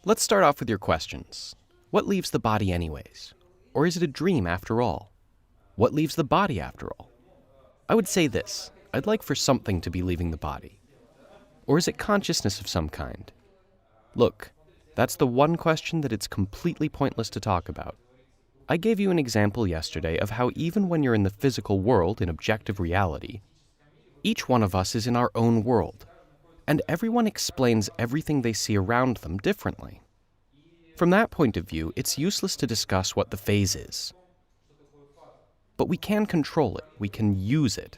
Let's start off with your questions. What leaves the body anyways? Or is it a dream after all? What leaves the body after all? I would say this. I'd like for something to be leaving the body. Or is it consciousness of some kind? Look, that's the one question that it's completely pointless to talk about. I gave you an example yesterday of how even when you're in the physical world in objective reality, each one of us is in our own world, and everyone explains everything they see around them differently. From that point of view, it's useless to discuss what the phase is. But we can control it, we can use it.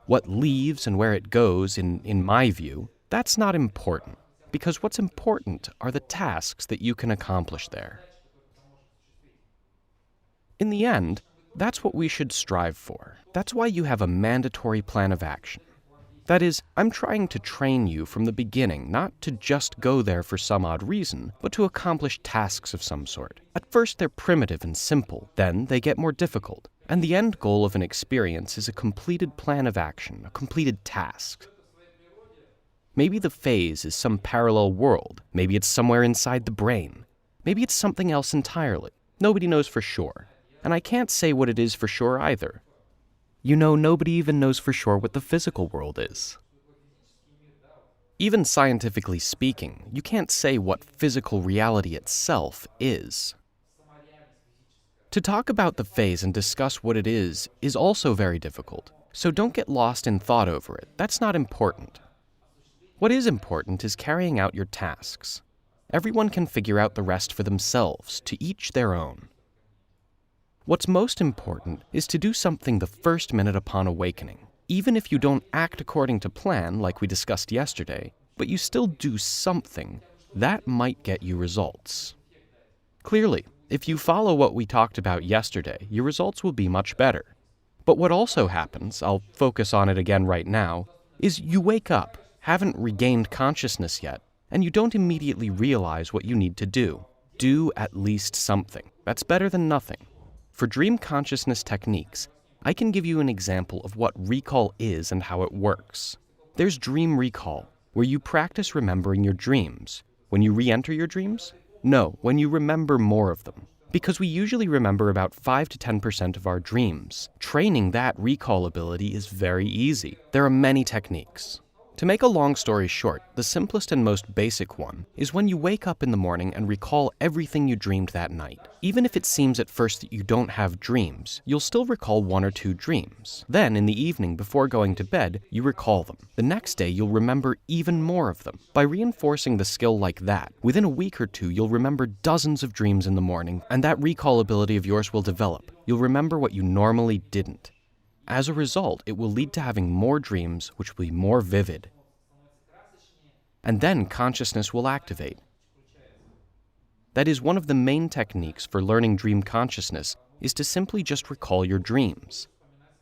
What leaves and where it goes, in my view, that's not important, because what's important are the tasks that you can accomplish there. In the end, that's what we should strive for. That's why you have a mandatory plan of action. That is, I'm trying to train you from the beginning not to just go there for some odd reason, but to accomplish tasks of some sort. At first they're primitive and simple, then they get more difficult, and the end goal of an experience is a completed plan of action, a completed task. Maybe the phase is some parallel world, maybe it's somewhere inside the brain, maybe it's something else entirely. Nobody knows for sure, and I can't say what it is for sure either. You know, nobody even knows for sure what the physical world is. Even scientifically speaking, you can't say what physical reality itself is. To talk about the phase and discuss what it is also very difficult, so don't get lost in thought over it. That's not important. What is important is carrying out your tasks. Everyone can figure out the rest for themselves, to each their own. What's most important is to do something the first minute upon awakening. Even if you don't act according to plan, like we discussed yesterday, but you still do something, that might get you results. Clearly, if you follow what we talked about yesterday, your results will be much better. But what also happens, I'll focus on it again right now, is you wake up, haven't regained consciousness yet, and you don't immediately realize what you need to do. Do at least something. That's better than nothing. For dream consciousness techniques, I can give you an example of what recall is and how it works. There's dream recall, where you practice remembering your dreams. When you re-enter your dreams? No, when you remember more of them. Because we usually remember about 5 to 10% of our dreams. Training that recall ability is very easy. There are many techniques. To make a long story short, the simplest and most basic one is when you wake up in the morning and recall everything you dreamed that night. Even if it seems at first that you don't have dreams, you'll still recall 1 or 2 dreams. Then, in the evening before going to bed, you recall them. The next day, you'll remember even more of them. By reinforcing the skill like that, within a week or 2, you'll remember dozens of dreams in the morning, and that recall ability of yours will develop. You'll remember what you normally didn't. As a result, it will lead to having more dreams, which will be more vivid. And then consciousness will activate. That is, one of the main techniques for learning dream consciousness is to simply just recall your dreams.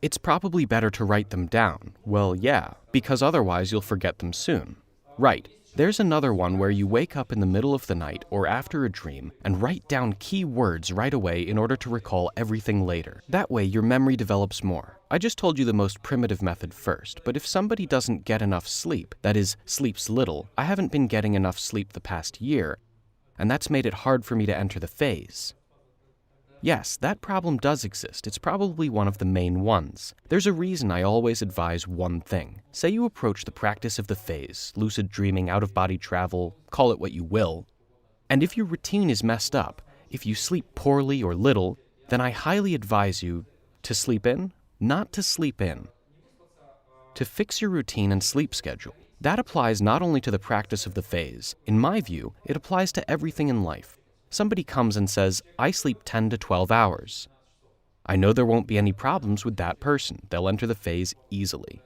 It's probably better to write them down. Well, yeah, because otherwise you'll forget them soon. Right. There's another one where you wake up in the middle of the night or after a dream and write down key words right away in order to recall everything later. That way your memory develops more. I just told you the most primitive method first, but if somebody doesn't get enough sleep, that is, sleeps little, I haven't been getting enough sleep the past year, and that's made it hard for me to enter the phase. Yes, that problem does exist. It's probably one of the main ones. There's a reason I always advise one thing. Say you approach the practice of the phase, lucid dreaming, out-of-body travel, call it what you will, and if your routine is messed up, if you sleep poorly or little, then I highly advise you to sleep in, not to sleep in. To fix your routine and sleep schedule. That applies not only to the practice of the phase. In my view, it applies to everything in life. Somebody comes and says, I sleep 10 to 12 hours. I know there won't be any problems with that person. They'll enter the phase easily.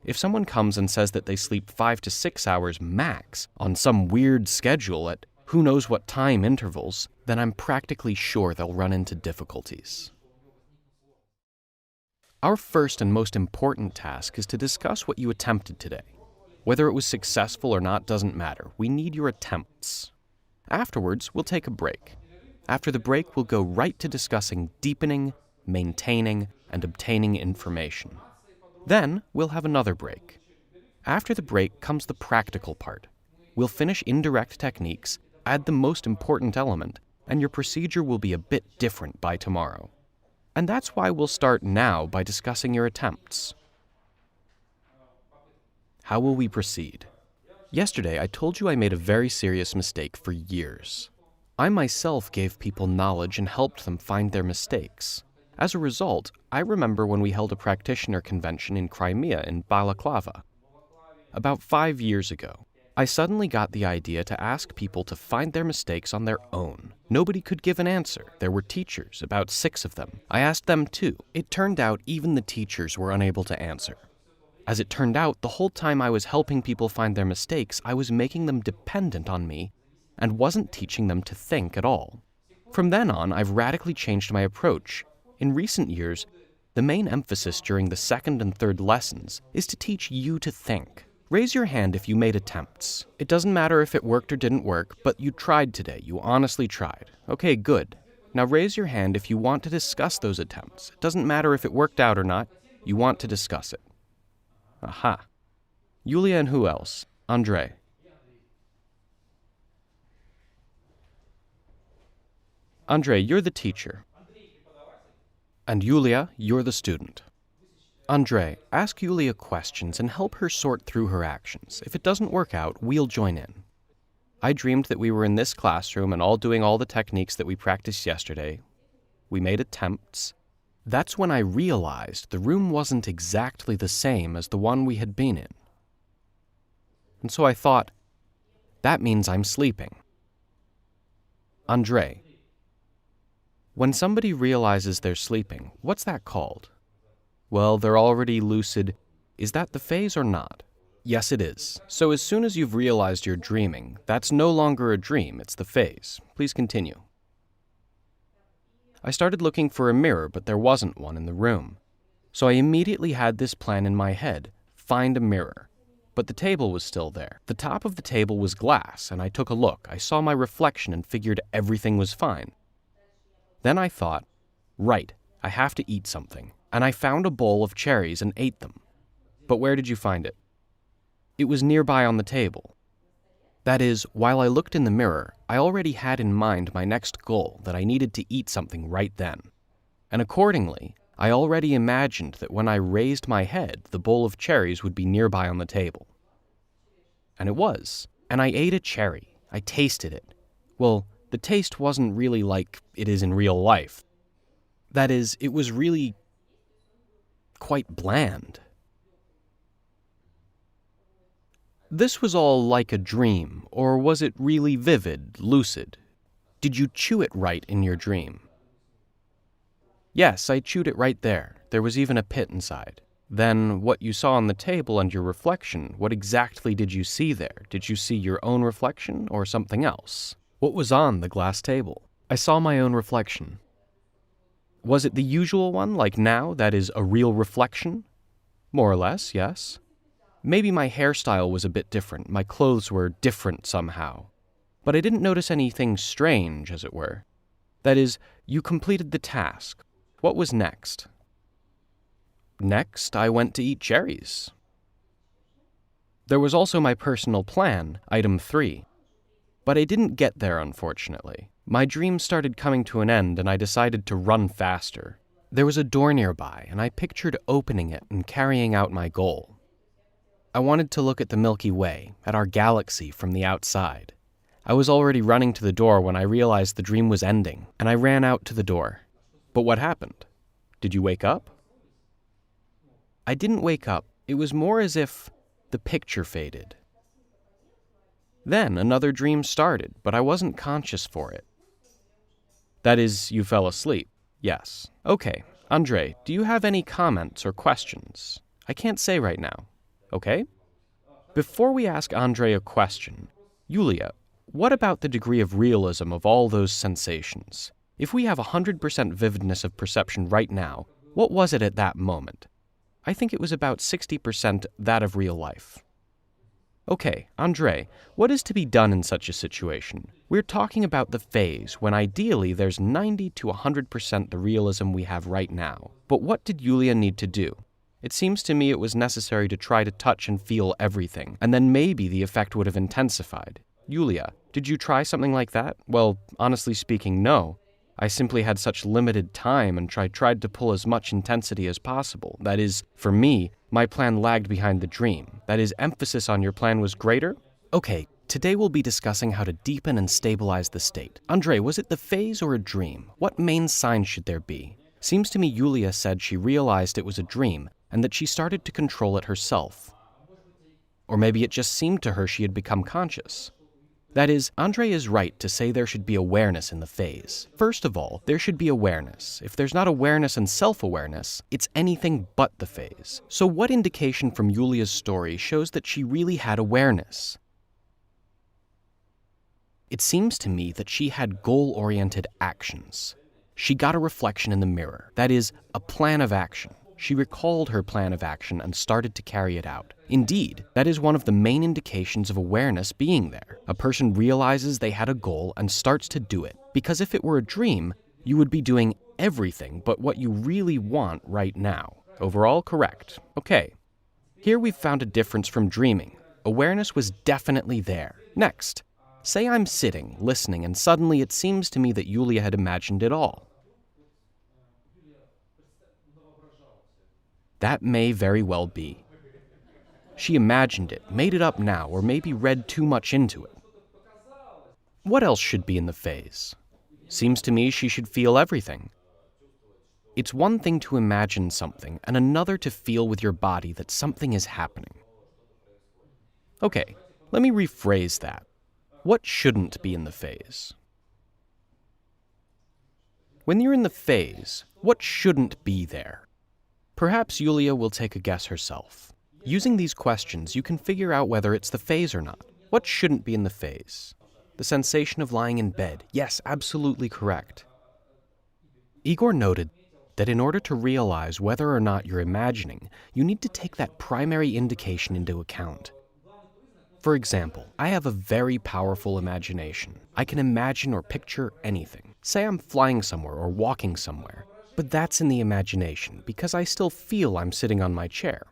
If someone comes and says that they sleep 5 to 6 hours max on some weird schedule at who knows what time intervals, then I'm practically sure they'll run into difficulties. Our first and most important task is to discuss what you attempted today. Whether it was successful or not doesn't matter. We need your attempts. Afterwards, we'll take a break. After the break, we'll go right to discussing deepening, maintaining, and obtaining information. Then, we'll have another break. After the break comes the practical part. We'll finish indirect techniques, add the most important element, and your procedure will be a bit different by tomorrow. And that's why we'll start now by discussing your attempts. How will we proceed? Yesterday, I told you I made a very serious mistake for years. I myself gave people knowledge and helped them find their mistakes. As a result, I remember when we held a practitioner convention in Crimea in Balaclava. About 5 years ago, I suddenly got the idea to ask people to find their mistakes on their own. Nobody could give an answer. There were teachers, about 6 of them. I asked them too. It turned out even the teachers were unable to answer. As it turned out, the whole time I was helping people find their mistakes, I was making them dependent on me and wasn't teaching them to think at all. From then on, I've radically changed my approach. In recent years, the main emphasis during the second and third lessons is to teach you to think. Raise your hand if you made attempts. It doesn't matter if it worked or didn't work, but you tried today. You honestly tried. Okay, good. Now raise your hand if you want to discuss those attempts. It doesn't matter if it worked out or not. You want to discuss it. Aha. Yulia and who else? Andrei. Andrei, you're the teacher. And Yulia, you're the student. Andrei, ask Yulia questions and help her sort through her actions. If it doesn't work out, we'll join in. I dreamed that we were in this classroom and all doing all the techniques that we practiced yesterday. We made attempts. That's when I realized the room wasn't exactly the same as the one we had been in. And so I thought, that means I'm sleeping. Andrei, when somebody realizes they're sleeping, what's that called? Well, they're already lucid. Is that the phase or not? Yes, it is. So as soon as you've realized you're dreaming, that's no longer a dream, it's the phase. Please continue. I started looking for a mirror, but there wasn't one in the room. So I immediately had this plan in my head, find a mirror. But the table was still there. The top of the table was glass, and I took a look. I saw my reflection and figured everything was fine. Then I thought, right, I have to eat something. And I found a bowl of cherries and ate them. But where did you find it? It was nearby on the table. That is, while I looked in the mirror, I already had in mind my next goal, that I needed to eat something right then. And accordingly, I already imagined that when I raised my head, the bowl of cherries would be nearby on the table. And it was. And I ate a cherry. I tasted it. Well, the taste wasn't really like it is in real life. That is, it was really quite bland. This was all like a dream, or was it really vivid, lucid? Did you chew it right in your dream? Yes, I chewed it right there. There was even a pit inside. Then, what you saw on the table and your reflection, what exactly did you see there? Did you see your own reflection, or something else? What was on the glass table? I saw my own reflection. Was it the usual one, like now, that is, a real reflection? More or less, yes. Maybe my hairstyle was a bit different, my clothes were different somehow. But I didn't notice anything strange, as it were. That is, you completed the task. What was next? Next, I went to eat cherries. There was also my personal plan, item 3. But I didn't get there, unfortunately. My dream started coming to an end, and I decided to run faster. There was a door nearby, and I pictured opening it and carrying out my goal. I wanted to look at the Milky Way, at our galaxy from the outside. I was already running to the door when I realized the dream was ending, and I ran out to the door. But what happened? Did you wake up? I didn't wake up. It was more as if the picture faded. Then another dream started, but I wasn't conscious for it. That is, you fell asleep. Yes. Okay. Andrei, do you have any comments or questions? I can't say right now. Okay? Before we ask Andrei a question, Yulia, what about the degree of realism of all those sensations? If we have 100% vividness of perception right now, what was it at that moment? I think it was about 60% that of real life. Okay, Andrei, what is to be done in such a situation? We're talking about the phase when ideally there's 90 to 100% the realism we have right now. But what did Yulia need to do? It seems to me it was necessary to try to touch and feel everything, and then maybe the effect would have intensified. Yulia, did you try something like that? Well, honestly speaking, no. I simply had such limited time and tried to pull as much intensity as possible. That is, for me, my plan lagged behind the dream. That is, emphasis on your plan was greater? Okay, today we'll be discussing how to deepen and stabilize the state. Andre, was it the phase or a dream? What main signs should there be? Seems to me Yulia said she realized it was a dream and that she started to control it herself. Or maybe it just seemed to her she had become conscious. That is, Andre is right to say there should be awareness in the phase. First of all, there should be awareness. If there's not awareness and self-awareness, it's anything but the phase. So what indication from Yulia's story shows that she really had awareness? It seems to me that she had goal-oriented actions. She got a reflection in the mirror. That is, a plan of action. She recalled her plan of action and started to carry it out. Indeed, that is one of the main indications of awareness being there. A person realizes they had a goal and starts to do it. Because if it were a dream, you would be doing everything but what you really want right now. Overall, correct. Okay. Here we've found a difference from dreaming. Awareness was definitely there. Next, say I'm sitting, listening, and suddenly it seems to me that Yulia had imagined it all. That may very well be. She imagined it, made it up now, or maybe read too much into it. What else should be in the phase? Seems to me she should feel everything. It's one thing to imagine something, and another to feel with your body that something is happening. Okay, let me rephrase that. What shouldn't be in the phase? When you're in the phase, what shouldn't be there? Perhaps Yulia will take a guess herself. Using these questions, you can figure out whether it's the phase or not. What shouldn't be in the phase? The sensation of lying in bed. Yes, absolutely correct. Igor noted that in order to realize whether or not you're imagining, you need to take that primary indication into account. For example, I have a very powerful imagination. I can imagine or picture anything. Say I'm flying somewhere or walking somewhere. But that's in the imagination, because I still feel I'm sitting on my chair.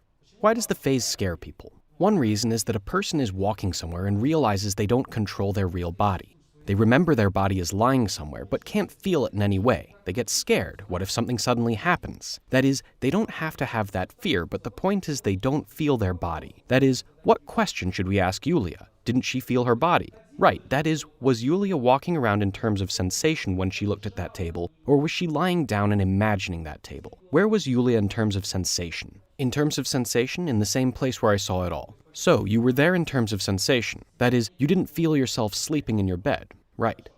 Why does the phase scare people? One reason is that a person is walking somewhere and realizes they don't control their real body. They remember their body is lying somewhere, but can't feel it in any way. They get scared. What if something suddenly happens? That is, they don't have to have that fear, but the point is they don't feel their body. That is, what question should we ask Yulia? Didn't she feel her body? Right, that is, was Yulia walking around in terms of sensation when she looked at that table, or was she lying down and imagining that table? Where was Yulia in terms of sensation? In terms of sensation, in the same place where I saw it all. So, you were there in terms of sensation. That is, you didn't feel yourself sleeping in your bed. Right.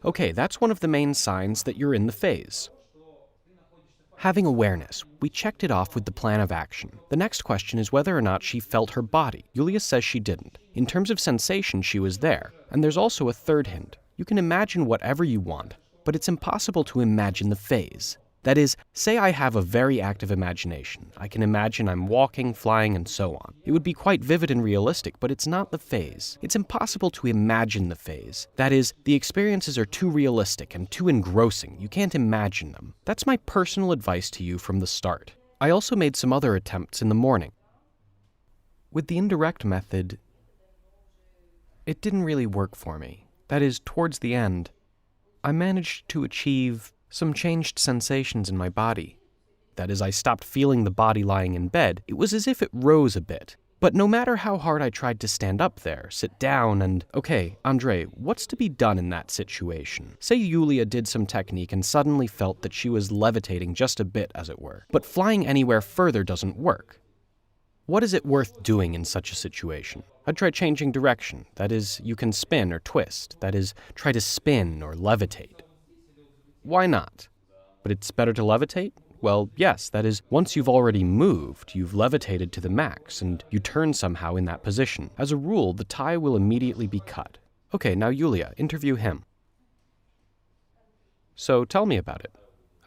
Okay, that's one of the main signs that you're in the phase. Having awareness, we checked it off with the plan of action. The next question is whether or not she felt her body. Yulia says she didn't. In terms of sensation, she was there. And there's also a third hint. You can imagine whatever you want, but it's impossible to imagine the phase. That is, say I have a very active imagination. I can imagine I'm walking, flying, and so on. It would be quite vivid and realistic, but it's not the phase. It's impossible to imagine the phase. That is, the experiences are too realistic and too engrossing. You can't imagine them. That's my personal advice to you from the start. I also made some other attempts in the morning. With the indirect method, it didn't really work for me. That is, towards the end, I managed to achieve some changed sensations in my body. That is, I stopped feeling the body lying in bed. It was as if it rose a bit. But no matter how hard I tried to stand up there, sit down, and... Okay, Andre, what's to be done in that situation? Say Yulia did some technique and suddenly felt that she was levitating just a bit, as it were. But flying anywhere further doesn't work. What is it worth doing in such a situation? I'd try changing direction. That is, you can spin or twist. That is, try to spin or levitate. Why not? But it's better to levitate? Well, yes, that is, once you've already moved, you've levitated to the max, and you turn somehow in that position. As a rule, the tie will immediately be cut. Okay, now Yulia, interview him. So tell me about it.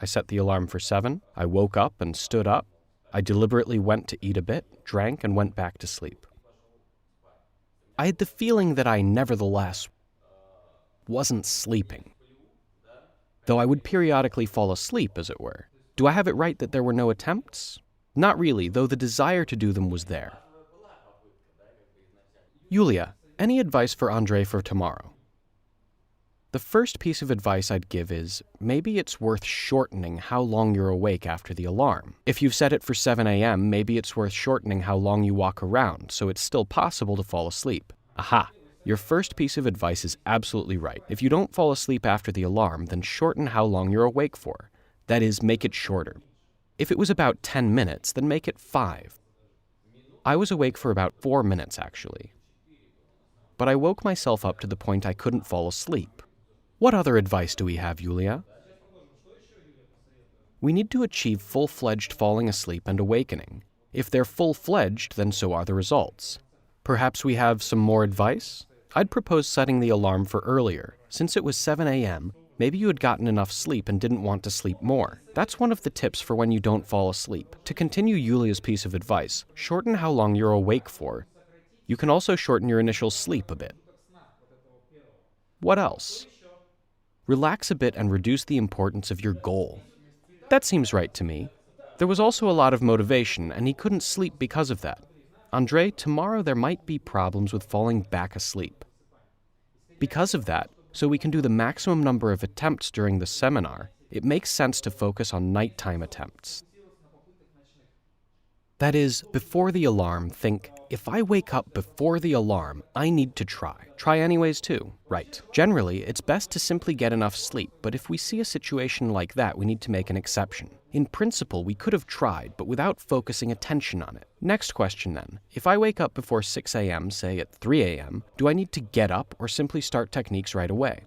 I set the alarm for 7. I woke up and stood up. I deliberately went to eat a bit, drank, and went back to sleep. I had the feeling that I nevertheless wasn't sleeping, though I would periodically fall asleep, as it were. Do I have it right that there were no attempts? Not really, though the desire to do them was there. Yulia, Any advice for Andre for tomorrow? The first piece of advice I'd give is, maybe it's worth shortening how long you're awake after the alarm. If you've set it for 7 a.m., maybe it's worth shortening how long you walk around, so it's still possible to fall asleep. Aha! Your first piece of advice is absolutely right. If you don't fall asleep after the alarm, then shorten how long you're awake for. That is, make it shorter. If it was about 10 minutes, then make it 5. I was awake for about 4 minutes, actually. But I woke myself up to the point I couldn't fall asleep. What other advice do we have, Yulia? We need to achieve full-fledged falling asleep and awakening. If they're full-fledged, then so are the results. Perhaps we have some more advice? I'd propose setting the alarm for earlier. Since it was 7 a.m., maybe you had gotten enough sleep and didn't want to sleep more. That's one of the tips for when you don't fall asleep. To continue Yulia's piece of advice, shorten how long you're awake for. You can also shorten your initial sleep a bit. What else? Relax a bit and reduce the importance of your goal. That seems right to me. There was also a lot of motivation, and he couldn't sleep because of that. Andre, tomorrow there might be problems with falling back asleep. Because of that, so we can do the maximum number of attempts during the seminar, it makes sense to focus on nighttime attempts. That is, before the alarm, think, if I wake up before the alarm, I need to try. Try anyways too, right? Generally, it's best to simply get enough sleep, but if we see a situation like that, we need to make an exception. In principle, we could have tried, but without focusing attention on it. Next question then. If I wake up before 6 a.m., say at 3 a.m., do I need to get up or simply start techniques right away?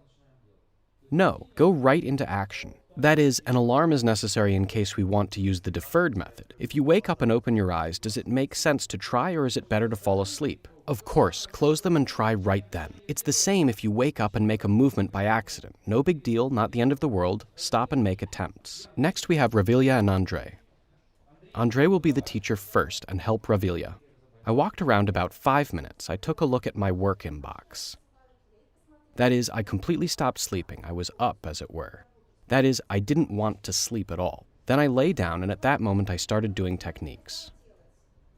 No, go right into action. That is, an alarm is necessary in case we want to use the deferred method. If you wake up and open your eyes, does it make sense to try or is it better to fall asleep? Of course, close them and try right then. It's the same if you wake up and make a movement by accident. No big deal, not the end of the world. Stop and make attempts. Next we have Ravilia and Andre. Andre will be the teacher first and help Ravilia. I walked around about 5 minutes. I took a look at my work inbox. That is, I completely stopped sleeping. I was up, as it were. That is, I didn't want to sleep at all. Then I lay down, and at that moment I started doing techniques.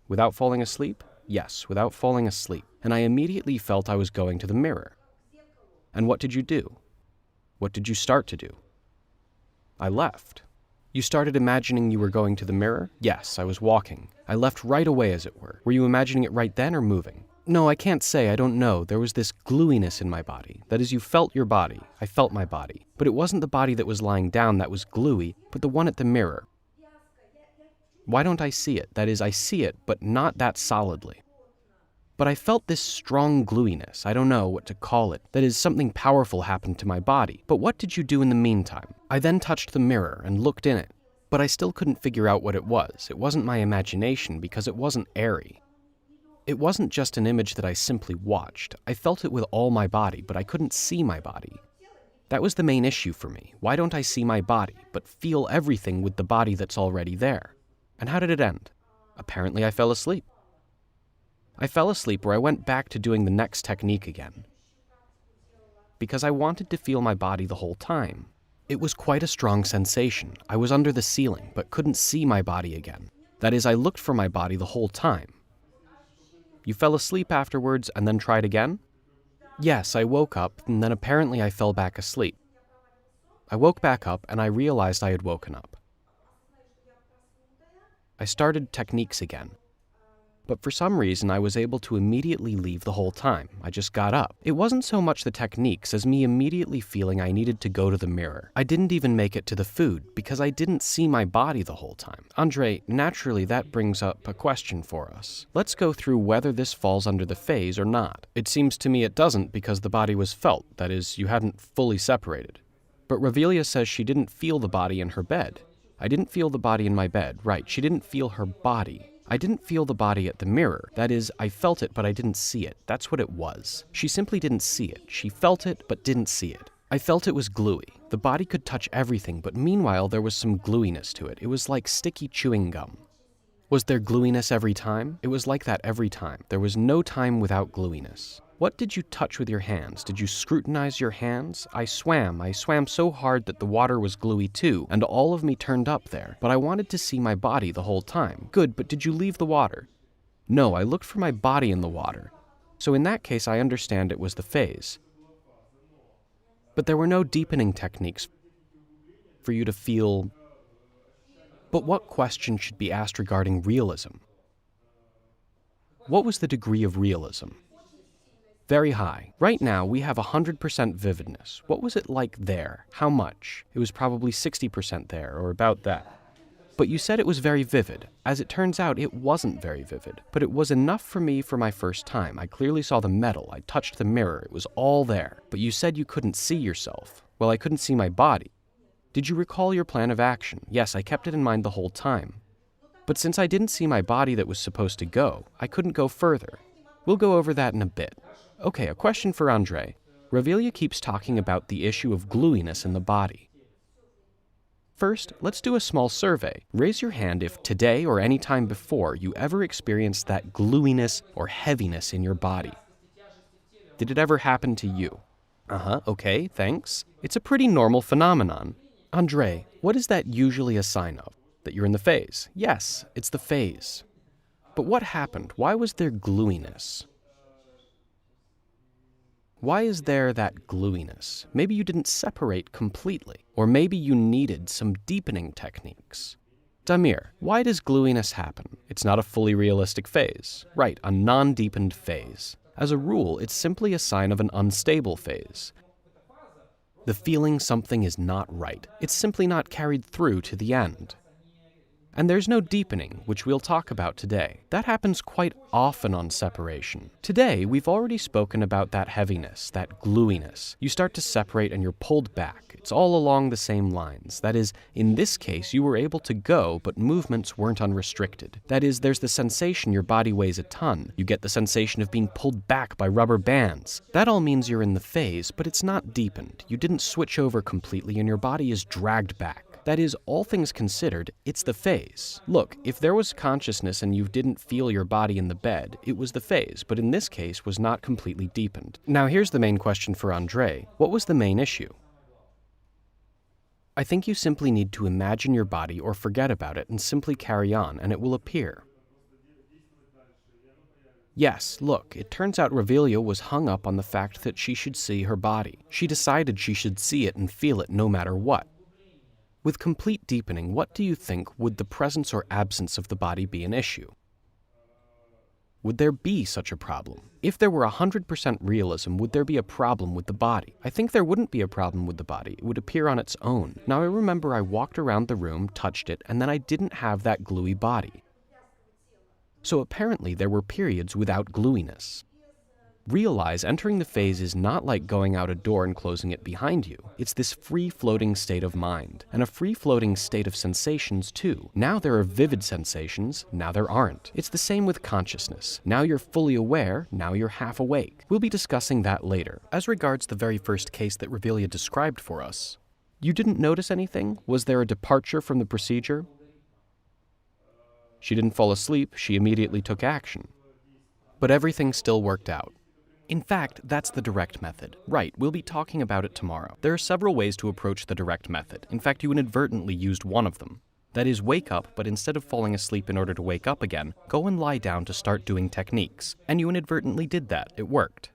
Without falling asleep? Yes, without falling asleep. And I immediately felt I was going to the mirror. And what did you do? What did you start to do? I left. You started imagining you were going to the mirror? Yes, I was walking. I left right away, as it were. Were you imagining it right then or moving? No, I can't say, I don't know. There was this gluiness in my body. That is, you felt your body. I felt my body. But it wasn't the body that was lying down that was gluey, but the one at the mirror. Why don't I see it? That is, I see it, but not that solidly. But I felt this strong gluiness. I don't know what to call it. That is, something powerful happened to my body. But what did you do in the meantime? I then touched the mirror and looked in it. But I still couldn't figure out what it was. It wasn't my imagination because it wasn't airy. It wasn't just an image that I simply watched. I felt it with all my body, but I couldn't see my body. That was the main issue for me. Why don't I see my body, but feel everything with the body that's already there? And how did it end? Apparently I fell asleep. I fell asleep where I went back to doing the next technique again. Because I wanted to feel my body the whole time. It was quite a strong sensation. I was under the ceiling, but couldn't see my body again. That is, I looked for my body the whole time. You fell asleep afterwards and then tried again? Yes, I woke up, and then apparently I fell back asleep. I woke back up, and I realized I had woken up. I started techniques again. But for some reason, I was able to immediately leave the whole time. I just got up. It wasn't so much the techniques as me immediately feeling I needed to go to the mirror. I didn't even make it to the food because I didn't see my body the whole time. Andre, naturally that brings up a question for us. Let's go through whether this falls under the phase or not. It seems to me it doesn't because the body was felt, that is, you hadn't fully separated. But Ravilia says she didn't feel the body in her bed. I didn't feel the body in my bed, right, she didn't feel her body. I didn't feel the body at the mirror. That is, I felt it, but I didn't see it. That's what it was. She simply didn't see it. She felt it, but didn't see it. I felt it was gluey. The body could touch everything, but meanwhile there was some gluiness to it. It was like sticky chewing gum. Was there gluiness every time? It was like that every time. There was no time without gluiness. What did you touch with your hands? Did you scrutinize your hands? I swam so hard that the water was gluey too, and all of me turned up there. But I wanted to see my body the whole time. Good, but did you leave the water? No, I looked for my body in the water. So in that case, I understand it was the phase. But there were no deepening techniques for you to feel. But what question should be asked regarding realism? What was the degree of realism? Very high. Right now, we have 100% vividness. What was it like there? How much? It was probably 60% there, or about that. But you said it was very vivid. As it turns out, it wasn't very vivid. But it was enough for me for my first time. I clearly saw the metal. I touched the mirror. It was all there. But you said you couldn't see yourself. Well, I couldn't see my body. Did you recall your plan of action? Yes, I kept it in mind the whole time. But since I didn't see my body that was supposed to go, I couldn't go further. We'll go over that in a bit. Okay, a question for Andre. Ravilia keeps talking about the issue of gluiness in the body. First, let's do a small survey. Raise your hand if today or any time before you ever experienced that gluiness or heaviness in your body. Did it ever happen to you? Okay, thanks. It's a pretty normal phenomenon. Andre, what is that usually a sign of? That you're in the phase? Yes, it's the phase. But what happened? Why was there gluiness? Why is there that gluiness? Maybe you didn't separate completely, or maybe you needed some deepening techniques. Damir, why does gluiness happen? It's not a fully realistic phase. Right, a non-deepened phase. As a rule, it's simply a sign of an unstable phase. The feeling something is not right. It's simply not carried through to the end. And there's no deepening, which we'll talk about today. That happens quite often on separation. Today, we've already spoken about that heaviness, that gluiness. You start to separate and you're pulled back. It's all along the same lines. That is, in this case, you were able to go, but movements weren't unrestricted. That is, there's the sensation your body weighs a ton. You get the sensation of being pulled back by rubber bands. That all means you're in the phase, but it's not deepened. You didn't switch over completely and your body is dragged back. That is, all things considered, it's the phase. Look, if there was consciousness and you didn't feel your body in the bed, it was the phase, but in this case was not completely deepened. Now here's the main question for Andre. What was the main issue? I think you simply need to imagine your body or forget about it and simply carry on, and it will appear. Yes, look, it turns out Ravilia was hung up on the fact that she should see her body. She decided she should see it and feel it no matter what. With complete deepening, what do you think would the presence or absence of the body be an issue? Would there be such a problem? If there were 100% realism, would there be a problem with the body? I think there wouldn't be a problem with the body. It would appear on its own. Now I remember I walked around the room, touched it, and then I didn't have that gluey body. So apparently there were periods without gluiness. Realize entering the phase is not like going out a door and closing it behind you. It's this free-floating state of mind, and a free-floating state of sensations too. Now there are vivid sensations, now there aren't. It's the same with consciousness. Now you're fully aware, now you're half awake. We'll be discussing that later. As regards the very first case that Ravilia described for us, you didn't notice anything? Was there a departure from the procedure? She didn't fall asleep, she immediately took action. But everything still worked out. In fact, that's the direct method. Right, we'll be talking about it tomorrow. There are several ways to approach the direct method. In fact, you inadvertently used one of them. That is, wake up, but instead of falling asleep in order to wake up again, go and lie down to start doing techniques. And you inadvertently did that. It worked.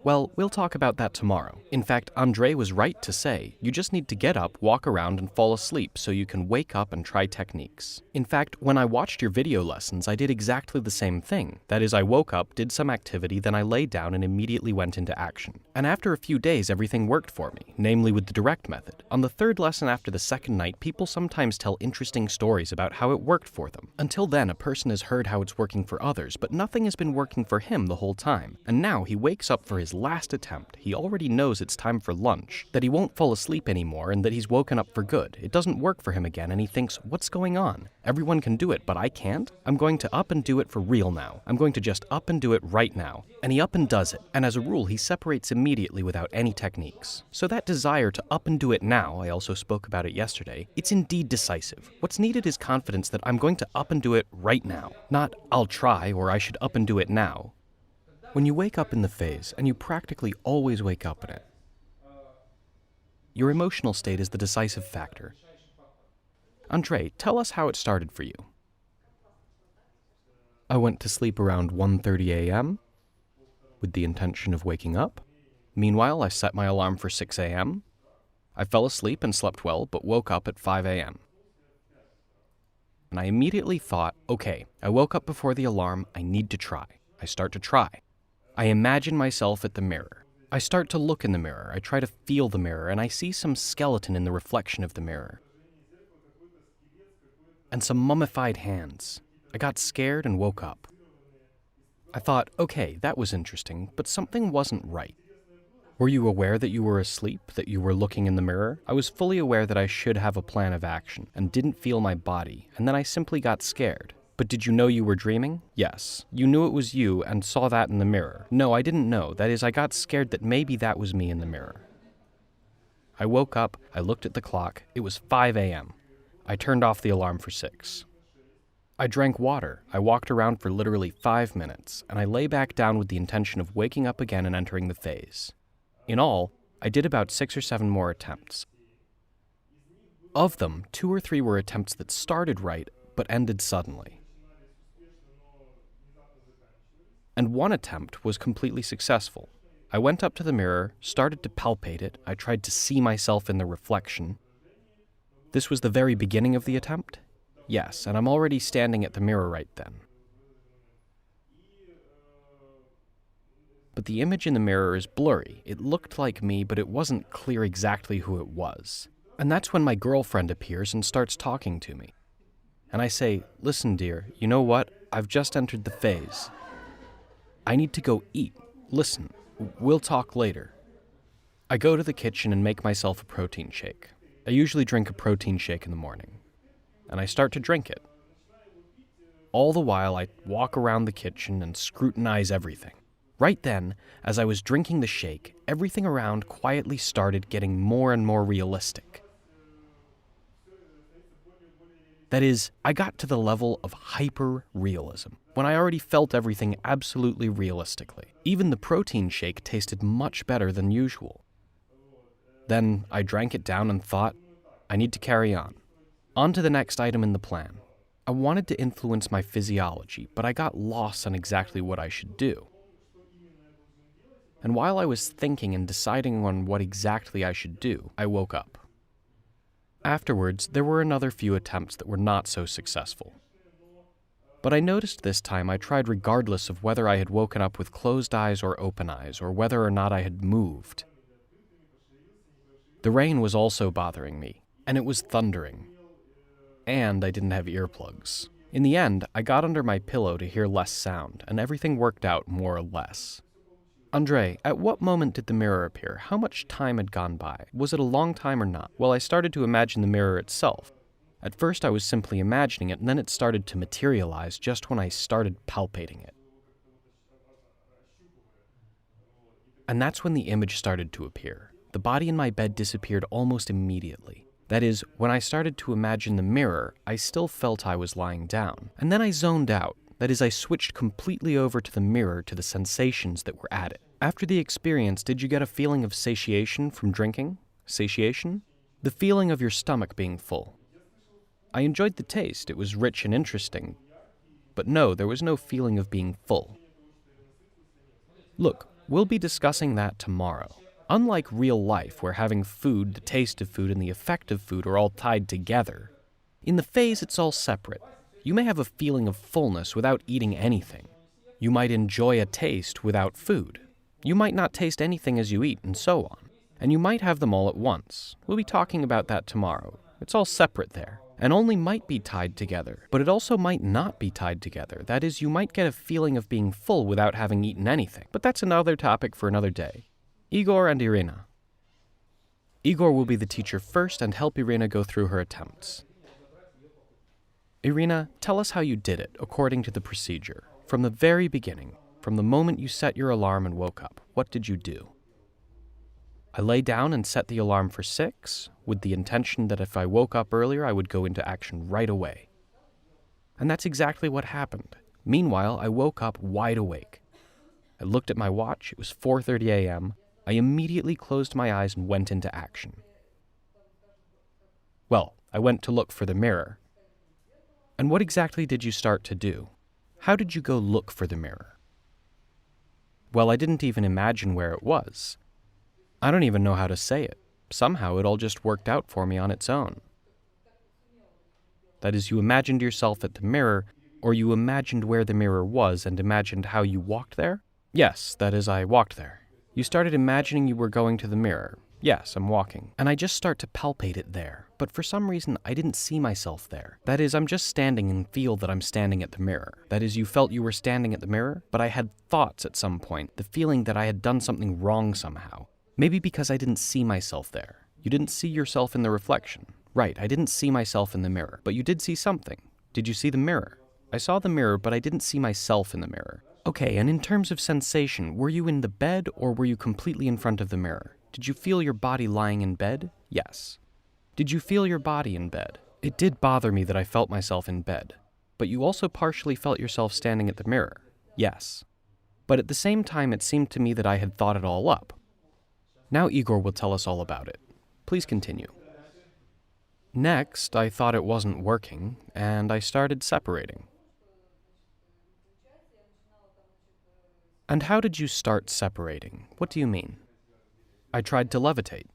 Well, we'll talk about that tomorrow. In fact, Andre was right to say, you just need to get up, walk around, and fall asleep so you can wake up and try techniques. In fact, when I watched your video lessons, I did exactly the same thing. That is, I woke up, did some activity, then I lay down and immediately went into action. And after a few days, everything worked for me, namely with the direct method. On the third lesson after the second night, people sometimes tell interesting stories about how it worked for them. Until then, a person has heard how it's working for others, but nothing has been working for him the whole time. And now he wakes up for his last attempt. He already knows it's time for lunch, that he won't fall asleep anymore, and that he's woken up for good. It doesn't work for him again, and he thinks, what's going on? Everyone can do it, but I can't? I'm going to up and do it for real now. I'm going to just up and do it right now. And he up and does it. And as a rule, he separates immediately without any techniques. So that desire to up and do it now, I also spoke about it yesterday, it's indeed decisive. What's needed is confidence that I'm going to up and do it right now. Not, I'll try, or I should up and do it now. When you wake up in the phase, and you practically always wake up in it, your emotional state is the decisive factor. Andre, tell us how it started for you. I went to sleep around 1:30 a.m. with the intention of waking up. Meanwhile, I set my alarm for 6 a.m. I fell asleep and slept well, but woke up at 5 a.m. And I immediately thought, okay, I woke up before the alarm, I need to try. I start to try. I imagine myself at the mirror. I start to look in the mirror, I try to feel the mirror, and I see some skeleton in the reflection of the mirror. And some mummified hands. I got scared and woke up. I thought, okay, that was interesting, but something wasn't right. Were you aware that you were asleep, that you were looking in the mirror? I was fully aware that I should have a plan of action, and didn't feel my body, and then I simply got scared. But did you know you were dreaming? Yes. You knew it was you and saw that in the mirror. No, I didn't know. That is, I got scared that maybe that was me in the mirror. I woke up, I looked at the clock, it was 5 a.m. I turned off the alarm for 6. I drank water, I walked around for literally 5 minutes, and I lay back down with the intention of waking up again and entering the phase. In all, I did about 6 or 7 more attempts. Of them, 2 or 3 were attempts that started right, but ended suddenly. And one attempt was completely successful. I went up to the mirror, started to palpate it, I tried to see myself in the reflection. This was the very beginning of the attempt? Yes, and I'm already standing at the mirror right then. But the image in the mirror is blurry. It looked like me, but it wasn't clear exactly who it was. And that's when my girlfriend appears and starts talking to me. And I say, listen, dear, you know what? I've just entered the phase. I need to go eat. Listen, we'll talk later. I go to the kitchen and make myself a protein shake. I usually drink a protein shake in the morning. And I start to drink it. All the while, I walk around the kitchen and scrutinize everything. Right then, as I was drinking the shake, everything around quietly started getting more and more realistic. That is, I got to the level of hyper-realism, when I already felt everything absolutely realistically. Even the protein shake tasted much better than usual. Then I drank it down and thought, I need to carry on. On to the next item in the plan. I wanted to influence my physiology, but I got lost on exactly what I should do. And while I was thinking and deciding on what exactly I should do, I woke up. Afterwards, there were another few attempts that were not so successful. But I noticed this time I tried regardless of whether I had woken up with closed eyes or open eyes, or whether or not I had moved. The rain was also bothering me, and it was thundering. And I didn't have earplugs. In the end, I got under my pillow to hear less sound, and everything worked out more or less. Andre, at what moment did the mirror appear? How much time had gone by? Was it a long time or not? Well, I started to imagine the mirror itself. At first I was simply imagining it, and then it started to materialize just when I started palpating it. And that's when the image started to appear. The body in my bed disappeared almost immediately. That is, when I started to imagine the mirror, I still felt I was lying down. And then I zoned out. That is, I switched completely over to the mirror to the sensations that were at it. After the experience, did you get a feeling of satiation from drinking? Satiation? The feeling of your stomach being full. I enjoyed the taste, it was rich and interesting. But no, there was no feeling of being full. Look, we'll be discussing that tomorrow. Unlike real life, where having food, the taste of food, and the effect of food are all tied together, in the phase it's all separate. You may have a feeling of fullness without eating anything. You might enjoy a taste without food. You might not taste anything as you eat, and so on. And you might have them all at once. We'll be talking about that tomorrow. It's all separate there, and only might be tied together. But it also might not be tied together. That is, you might get a feeling of being full without having eaten anything. But that's another topic for another day. Igor and Irina. Igor will be the teacher first and help Irina go through her attempts. Irina, tell us how you did it, according to the procedure. From the very beginning, from the moment you set your alarm and woke up, what did you do? I lay down and set the alarm for 6, with the intention that if I woke up earlier, I would go into action right away. And that's exactly what happened. Meanwhile, I woke up wide awake. I looked at my watch, it was 4:30 a.m., I immediately closed my eyes and went into action. Well, I went to look for the mirror. And what exactly did you start to do? How did you go look for the mirror? Well, I didn't even imagine where it was. I don't even know how to say it. Somehow it all just worked out for me on its own. That is, you imagined yourself at the mirror, or you imagined where the mirror was and imagined how you walked there? Yes, that is, I walked there. You started imagining you were going to the mirror. Yes, I'm walking. And I just start to palpate it there. But for some reason, I didn't see myself there. That is, I'm just standing and feel that I'm standing at the mirror. That is, you felt you were standing at the mirror, but I had thoughts at some point, the feeling that I had done something wrong somehow. Maybe because I didn't see myself there. You didn't see yourself in the reflection. Right, I didn't see myself in the mirror, but you did see something. Did you see the mirror? I saw the mirror, but I didn't see myself in the mirror. Okay, and in terms of sensation, were you in the bed or were you completely in front of the mirror? Did you feel your body lying in bed? Yes. Did you feel your body in bed? It did bother me that I felt myself in bed, but you also partially felt yourself standing at the mirror. Yes. But at the same time, it seemed to me that I had thought it all up. Now Igor will tell us all about it. Please continue. Next, I thought it wasn't working, and I started separating. And how did you start separating? What do you mean? I tried to levitate.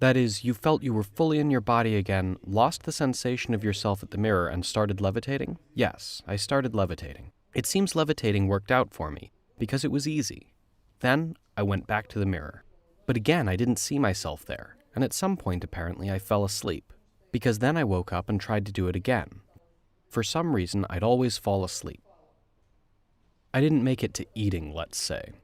That is, you felt you were fully in your body again, lost the sensation of yourself at the mirror, and started levitating? Yes, I started levitating. It seems levitating worked out for me, because it was easy. Then, I went back to the mirror. But again, I didn't see myself there, and at some point, apparently, I fell asleep. Because then I woke up and tried to do it again. For some reason, I'd always fall asleep. I didn't make it to eating, let's say.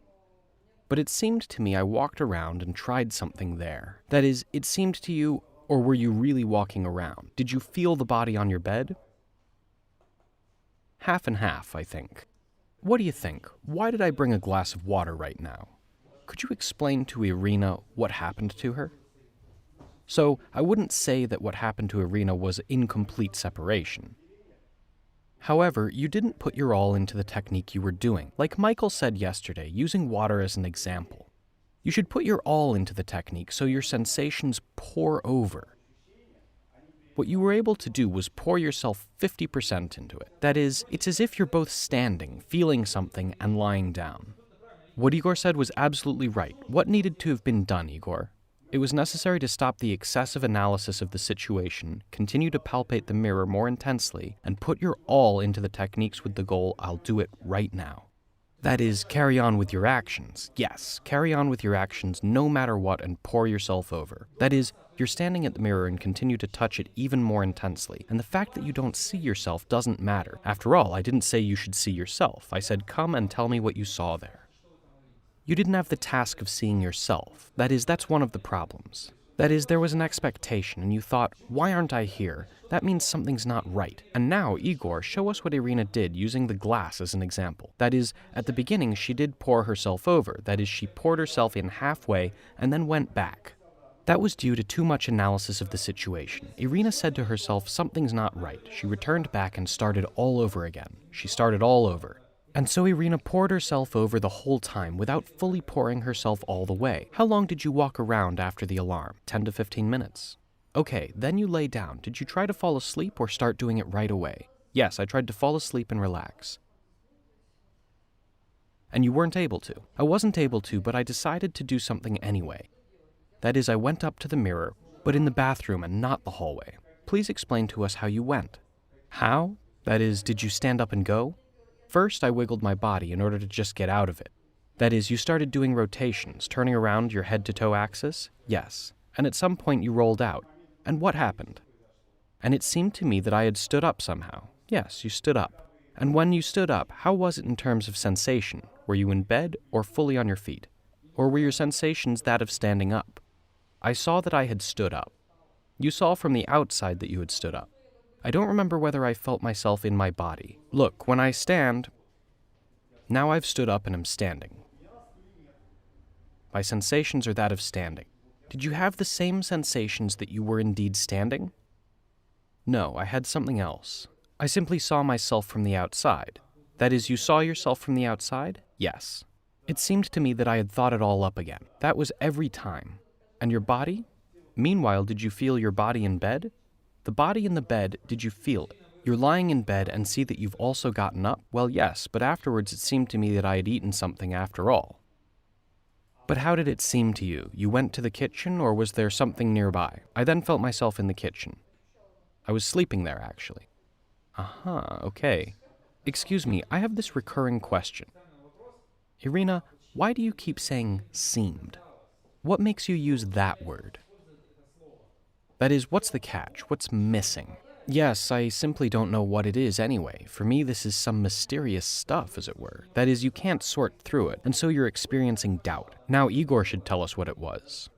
But it seemed to me I walked around and tried something there. That is, it seemed to you, or were you really walking around? Did you feel the body on your bed? Half and half, I think. What do you think? Why did I bring a glass of water right now? Could you explain to Irina what happened to her? So, I wouldn't say that what happened to Irina was incomplete separation. However, you didn't put your all into the technique you were doing. Like Michael said yesterday, using water as an example. You should put your all into the technique so your sensations pour over. What you were able to do was pour yourself 50% into it. That is, it's as if you're both standing, feeling something, and lying down. What Igor said was absolutely right. What needed to have been done, Igor? It was necessary to stop the excessive analysis of the situation, continue to palpate the mirror more intensely, and put your all into the techniques with the goal, I'll do it right now. That is, carry on with your actions. Yes, carry on with your actions no matter what and pour yourself over. That is, you're standing at the mirror and continue to touch it even more intensely. And the fact that you don't see yourself doesn't matter. After all, I didn't say you should see yourself. I said, come and tell me what you saw there. You didn't have the task of seeing yourself. That is, that's one of the problems. That is, there was an expectation, and you thought, why aren't I here? That means something's not right. And now, Igor, show us what Irina did using the glass as an example. That is, at the beginning, she did pour herself over. That is, she poured herself in halfway and then went back. That was due to too much analysis of the situation. Irina said to herself, something's not right. She returned back and started all over again. She started all over. And so Irina poured herself over the whole time without fully pouring herself all the way. How long did you walk around after the alarm? 10 to 15 minutes. Okay, then you lay down. Did you try to fall asleep or start doing it right away? Yes, I tried to fall asleep and relax. And you weren't able to. I wasn't able to, but I decided to do something anyway. That is, I went up to the mirror, but in the bathroom and not the hallway. Please explain to us how you went. How? That is, did you stand up and go? First, I wiggled my body in order to just get out of it. That is, you started doing rotations, turning around your head-to-toe axis? Yes. And at some point you rolled out. And what happened? And it seemed to me that I had stood up somehow. Yes, you stood up. And when you stood up, how was it in terms of sensation? Were you in bed or fully on your feet? Or were your sensations that of standing up? I saw that I had stood up. You saw from the outside that you had stood up. I don't remember whether I felt myself in my body. Look, when I stand, now I've stood up and am standing. My sensations are that of standing. Did you have the same sensations that you were indeed standing? No, I had something else. I simply saw myself from the outside. That is, you saw yourself from the outside? Yes. It seemed to me that I had thought it all up again. That was every time. And your body? Meanwhile, did you feel your body in bed? The body in the bed, did you feel it? You're lying in bed and see that you've also gotten up? Well, yes, but afterwards it seemed to me that I had eaten something after all. But how did it seem to you? You went to the kitchen, or was there something nearby? I then felt myself in the kitchen. I was sleeping there, actually. Okay. Excuse me, I have this recurring question. Irina, why do you keep saying seemed? What makes you use that word? That is, what's the catch? What's missing? Yes, I simply don't know what it is anyway. For me, this is some mysterious stuff, as it were. That is, you can't sort through it, and so you're experiencing doubt. Now Igor should tell us what it was.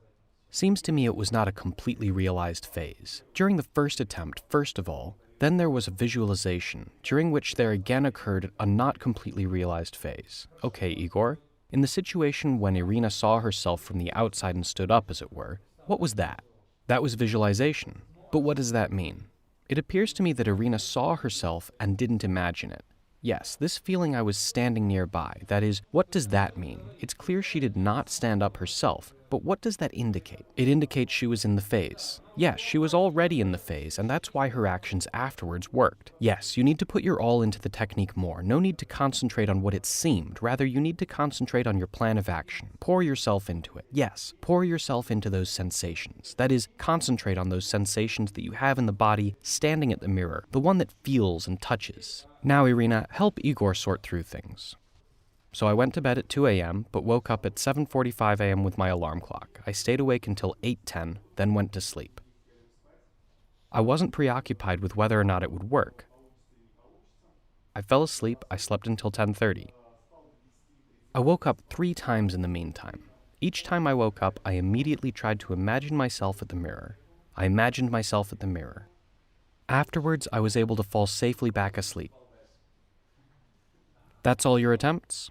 Seems to me it was not a completely realized phase. During the first attempt, first of all, then there was a visualization, during which there again occurred a not completely realized phase. Okay, Igor, in the situation when Irina saw herself from the outside and stood up, as it were, what was that? That was visualization. But what does that mean? It appears to me that Irina saw herself and didn't imagine it. Yes, this feeling I was standing nearby, that is, what does that mean? It's clear she did not stand up herself, but what does that indicate? It indicates she was in the phase. Yes, she was already in the phase, and that's why her actions afterwards worked. Yes, you need to put your all into the technique more. No need to concentrate on what it seemed. Rather, you need to concentrate on your plan of action. Pour yourself into it. Yes, pour yourself into those sensations. That is, concentrate on those sensations that you have in the body standing at the mirror, the one that feels and touches. Now, Irina, help Igor sort through things. So I went to bed at 2 a.m., but woke up at 7:45 a.m. with my alarm clock. I stayed awake until 8:10, then went to sleep. I wasn't preoccupied with whether or not it would work. I fell asleep, I slept until 10:30. I woke up 3 times in the meantime. Each time I woke up, I immediately tried to imagine myself at the mirror. I imagined myself at the mirror. Afterwards, I was able to fall safely back asleep. That's all your attempts?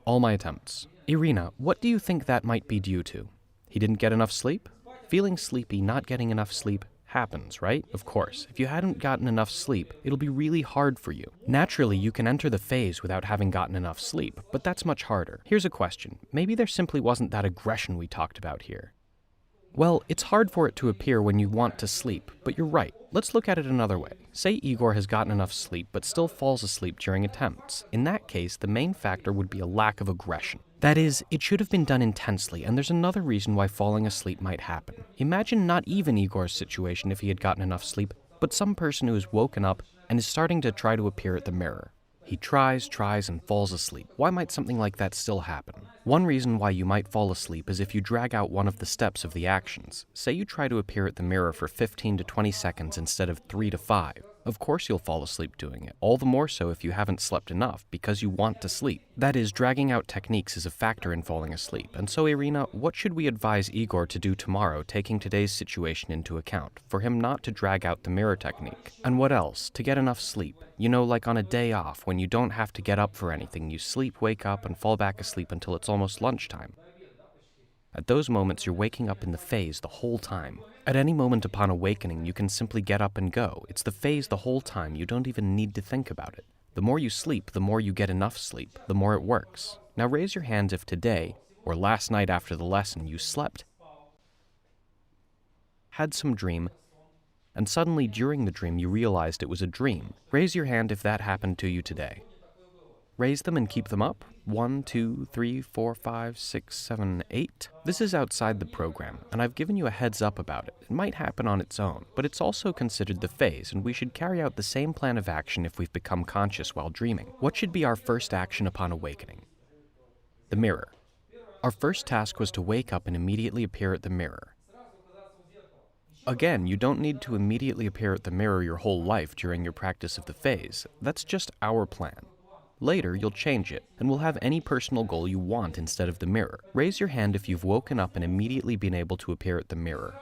All my attempts. Irina, what do you think that might be due to? He didn't get enough sleep? Feeling sleepy, not getting enough sleep, happens, right? Of course. If you hadn't gotten enough sleep, it'll be really hard for you. Naturally, you can enter the phase without having gotten enough sleep, but that's much harder. Here's a question. Maybe there simply wasn't that aggression we talked about here. Well, it's hard for it to appear when you want to sleep, but you're right. Let's look at it another way. Say Igor has gotten enough sleep but still falls asleep during attempts. In that case, the main factor would be a lack of aggression. That is, it should have been done intensely, and there's another reason why falling asleep might happen. Imagine not even Igor's situation if he had gotten enough sleep, but some person who is woken up and is starting to try to appear at the mirror. He tries, and falls asleep. Why might something like that still happen? One reason why you might fall asleep is if you drag out one of the steps of the actions. Say you try to appear at the mirror for 15 to 20 seconds instead of 3 to 5. Of course you'll fall asleep doing it, all the more so if you haven't slept enough, because you want to sleep. That is, dragging out techniques is a factor in falling asleep. And so, Irina, what should we advise Igor to do tomorrow, taking today's situation into account, for him not to drag out the mirror technique? And what else? To get enough sleep. You know, like on a day off, when you don't have to get up for anything, you sleep, wake up, and fall back asleep until it's almost lunchtime. At those moments, you're waking up in the phase the whole time. At any moment upon awakening, you can simply get up and go. It's the phase the whole time. You don't even need to think about it. The more you sleep, the more you get enough sleep, the more it works. Now raise your hands if today, or last night after the lesson, you slept, had some dream, and suddenly during the dream you realized it was a dream. Raise your hand if that happened to you today. Raise them and keep them up. 1, 2, 3, 4, 5, 6, 7, 8. This is outside the program, and I've given you a heads up about it. It might happen on its own, but it's also considered the phase, and we should carry out the same plan of action if we've become conscious while dreaming. What should be our first action upon awakening? The mirror. Our first task was to wake up and immediately appear at the mirror. Again, you don't need to immediately appear at the mirror your whole life during your practice of the phase. That's just our plan. Later, you'll change it, and will have any personal goal you want instead of the mirror. Raise your hand if you've woken up and immediately been able to appear at the mirror.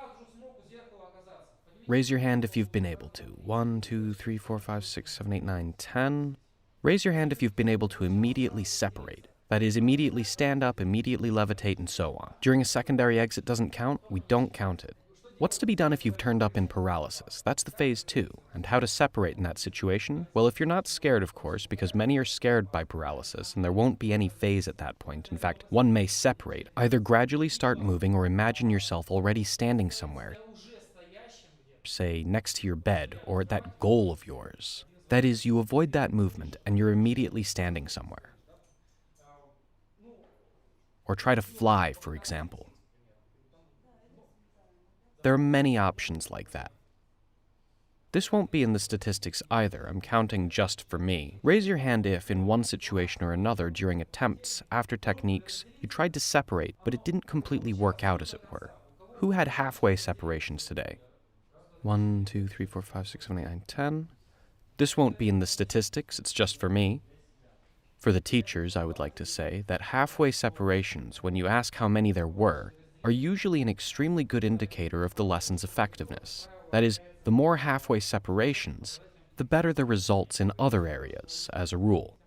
Raise your hand if you've been able to. 1, 2, 3, 4, 5, 6, 7, 8, 9, 10. Raise your hand if you've been able to immediately separate. That is, immediately stand up, immediately levitate, and so on. During a secondary exit doesn't count, we don't count it. What's to be done if you've turned up in paralysis? That's the phase 2. And how to separate in that situation? Well, if you're not scared, of course, because many are scared by paralysis, and there won't be any phase at that point. In fact, one may separate. Either gradually start moving or imagine yourself already standing somewhere, say next to your bed or at that goal of yours. That is, you avoid that movement and you're immediately standing somewhere. Or try to fly, for example. There are many options like that. This won't be in the statistics either, I'm counting just for me. Raise your hand if, in one situation or another during attempts, after techniques, you tried to separate, but it didn't completely work out as it were. Who had halfway separations today? 1, 2, 3, 4, 5, 6, 7, 8, 9, 10. This won't be in the statistics, it's just for me. For the teachers, I would like to say that halfway separations, when you ask how many there were, are usually an extremely good indicator of the lesson's effectiveness. That is, the more halfway separations, the better the results in other areas, as a rule.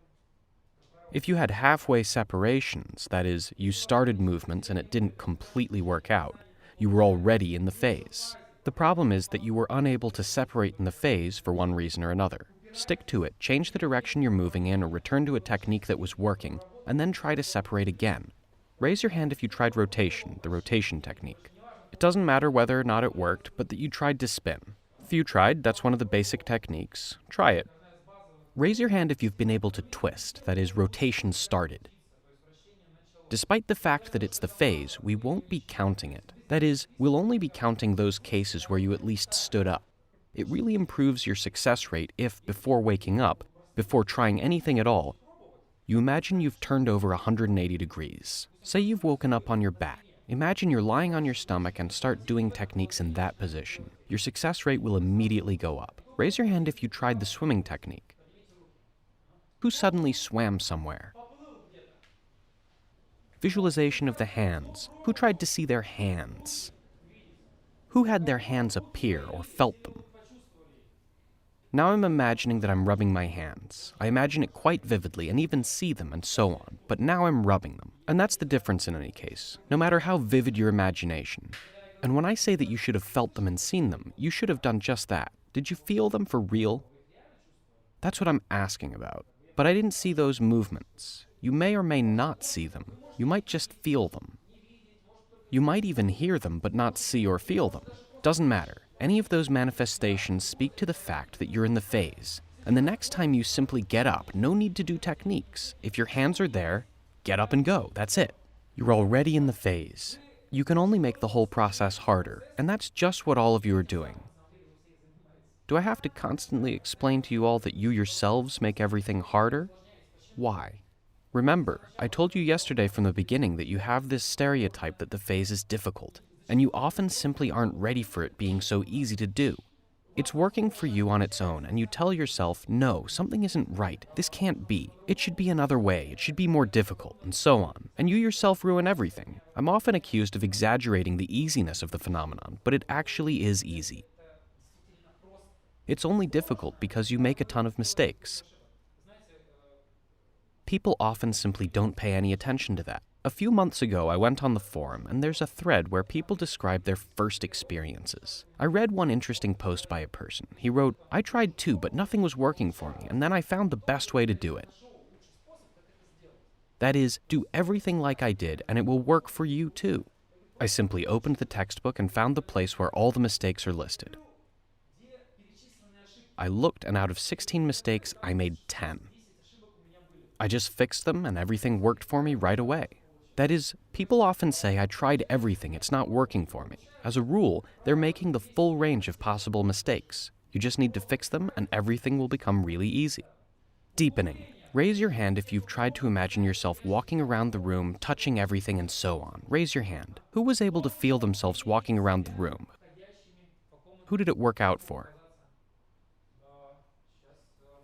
If you had halfway separations, that is, you started movements and it didn't completely work out, you were already in the phase. The problem is that you were unable to separate in the phase for one reason or another. Stick to it, change the direction you're moving in or return to a technique that was working, and then try to separate again. Raise your hand if you tried rotation, the rotation technique. It doesn't matter whether or not it worked, but that you tried to spin. If you tried, that's one of the basic techniques. Try it. Raise your hand if you've been able to twist, that is, rotation started. Despite the fact that it's the phase, we won't be counting it. That is, we'll only be counting those cases where you at least stood up. It really improves your success rate if, before waking up, before trying anything at all, you imagine you've turned over 180 degrees. Say you've woken up on your back. Imagine you're lying on your stomach and start doing techniques in that position. Your success rate will immediately go up. Raise your hand if you tried the swimming technique. Who suddenly swam somewhere? Visualization of the hands. Who tried to see their hands? Who had their hands appear or felt them? Now I'm imagining that I'm rubbing my hands. I imagine it quite vividly and even see them and so on, but now I'm rubbing them. And that's the difference in any case, no matter how vivid your imagination. And when I say that you should have felt them and seen them, you should have done just that. Did you feel them for real? That's what I'm asking about. But I didn't see those movements. You may or may not see them. You might just feel them. You might even hear them but not see or feel them. Doesn't matter. Any of those manifestations speak to the fact that you're in the phase. And the next time you simply get up, no need to do techniques. If your hands are there, get up and go. That's it. You're already in the phase. You can only make the whole process harder, and that's just what all of you are doing. Do I have to constantly explain to you all that you yourselves make everything harder? Why? Remember, I told you yesterday from the beginning that you have this stereotype that the phase is difficult, and you often simply aren't ready for it being so easy to do. It's working for you on its own, and you tell yourself, no, something isn't right, this can't be, it should be another way, it should be more difficult, and so on. And you yourself ruin everything. I'm often accused of exaggerating the easiness of the phenomenon, but it actually is easy. It's only difficult because you make a ton of mistakes. People often simply don't pay any attention to that. A few months ago, I went on the forum, and there's a thread where people describe their first experiences. I read one interesting post by a person. He wrote, "I tried too, but nothing was working for me, and then I found the best way to do it." That is, do everything like I did, and it will work for you too. I simply opened the textbook and found the place where all the mistakes are listed. I looked, and out of 16 mistakes, I made 10. I just fixed them, and everything worked for me right away. That is, people often say, I tried everything, it's not working for me. As a rule, they're making the full range of possible mistakes. You just need to fix them, and everything will become really easy. Deepening. Raise your hand if you've tried to imagine yourself walking around the room, touching everything, and so on. Raise your hand. Who was able to feel themselves walking around the room? Who did it work out for?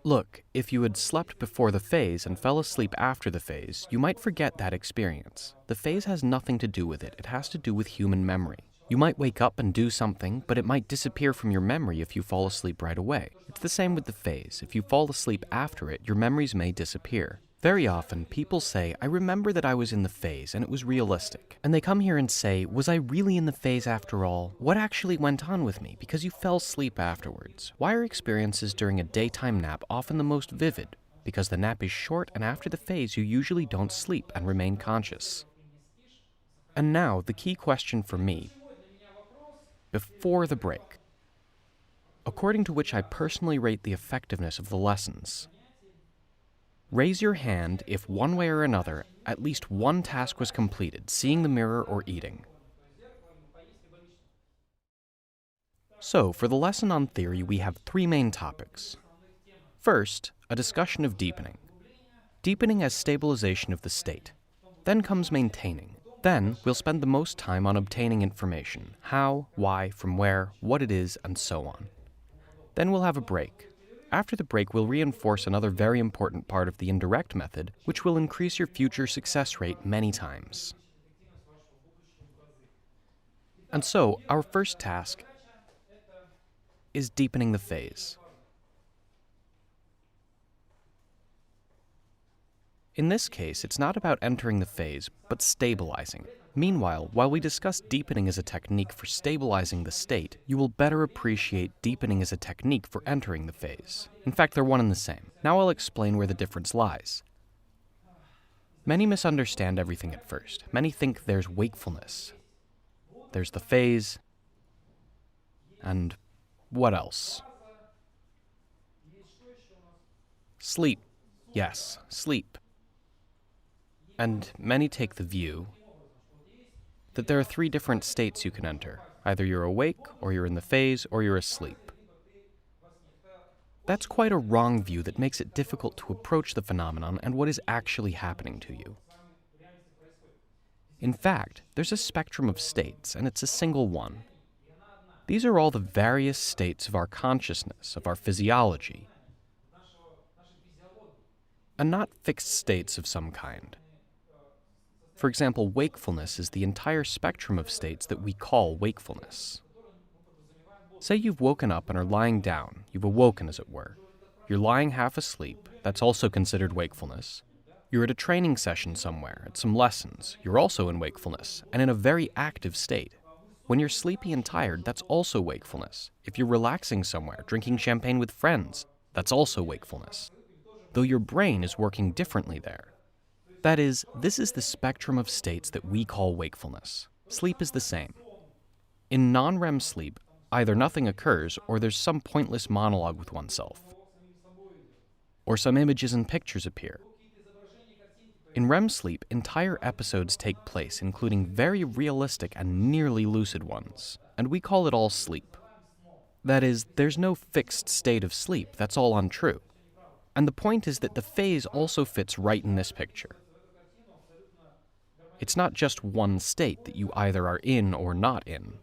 Look, if you had slept before the phase and fell asleep after the phase, you might forget that experience. The phase has nothing to do with it. It has to do with human memory. You might wake up and do something, but it might disappear from your memory if you fall asleep right away. It's the same with the phase. If you fall asleep after it, your memories may disappear. Very often, people say, I remember that I was in the phase and it was realistic. And they come here and say, was I really in the phase after all? What actually went on with me? Because you fell asleep afterwards. Why are experiences during a daytime nap often the most vivid? Because the nap is short, and after the phase you usually don't sleep and remain conscious. And now, the key question for me, before the break. according to which I personally rate the effectiveness of the lessons. Raise your hand if one way or another, at least one task was completed, seeing the mirror or eating. So, for the lesson on theory, we have three main topics. First, a discussion of deepening. Deepening as stabilization of the state. Then comes maintaining. Then, we'll spend the most time on obtaining information: how, why, from where, what it is, and so on. Then we'll have a break. After the break, we'll reinforce another very important part of the indirect method, which will increase your future success rate many times. And so, our first task is deepening the phase. In this case, it's not about entering the phase, but stabilizing. Meanwhile, while we discuss deepening as a technique for stabilizing the state, you will better appreciate deepening as a technique for entering the phase. In fact, they're one and the same. Now I'll explain where the difference lies. Many misunderstand everything at first. Many think there's wakefulness. There's the phase, and what else? Sleep. Yes, sleep. And many take the view that there are three different states you can enter. Either you're awake, or you're in the phase, or you're asleep. That's quite a wrong view that makes it difficult to approach the phenomenon and what is actually happening to you. In fact, there's a spectrum of states, and it's a single one. These are all the various states of our consciousness, of our physiology, and not fixed states of some kind. For example, wakefulness is the entire spectrum of states that we call wakefulness. Say you've woken up and are lying down. You've awoken, as it were. You're lying half asleep. That's also considered wakefulness. You're at a training session somewhere, at some lessons. You're also in wakefulness, and in a very active state. When you're sleepy and tired, that's also wakefulness. If you're relaxing somewhere, drinking champagne with friends, that's also wakefulness. Though your brain is working differently there. That is, this is the spectrum of states that we call wakefulness. Sleep is the same. In non-REM sleep, either nothing occurs or there's some pointless monologue with oneself. Or some images and pictures appear. In REM sleep, entire episodes take place, including very realistic and nearly lucid ones, and we call it all sleep. That is, there's no fixed state of sleep, that's all untrue. And the point is that the phase also fits right in this picture. It's not just one state that you either are in or not in.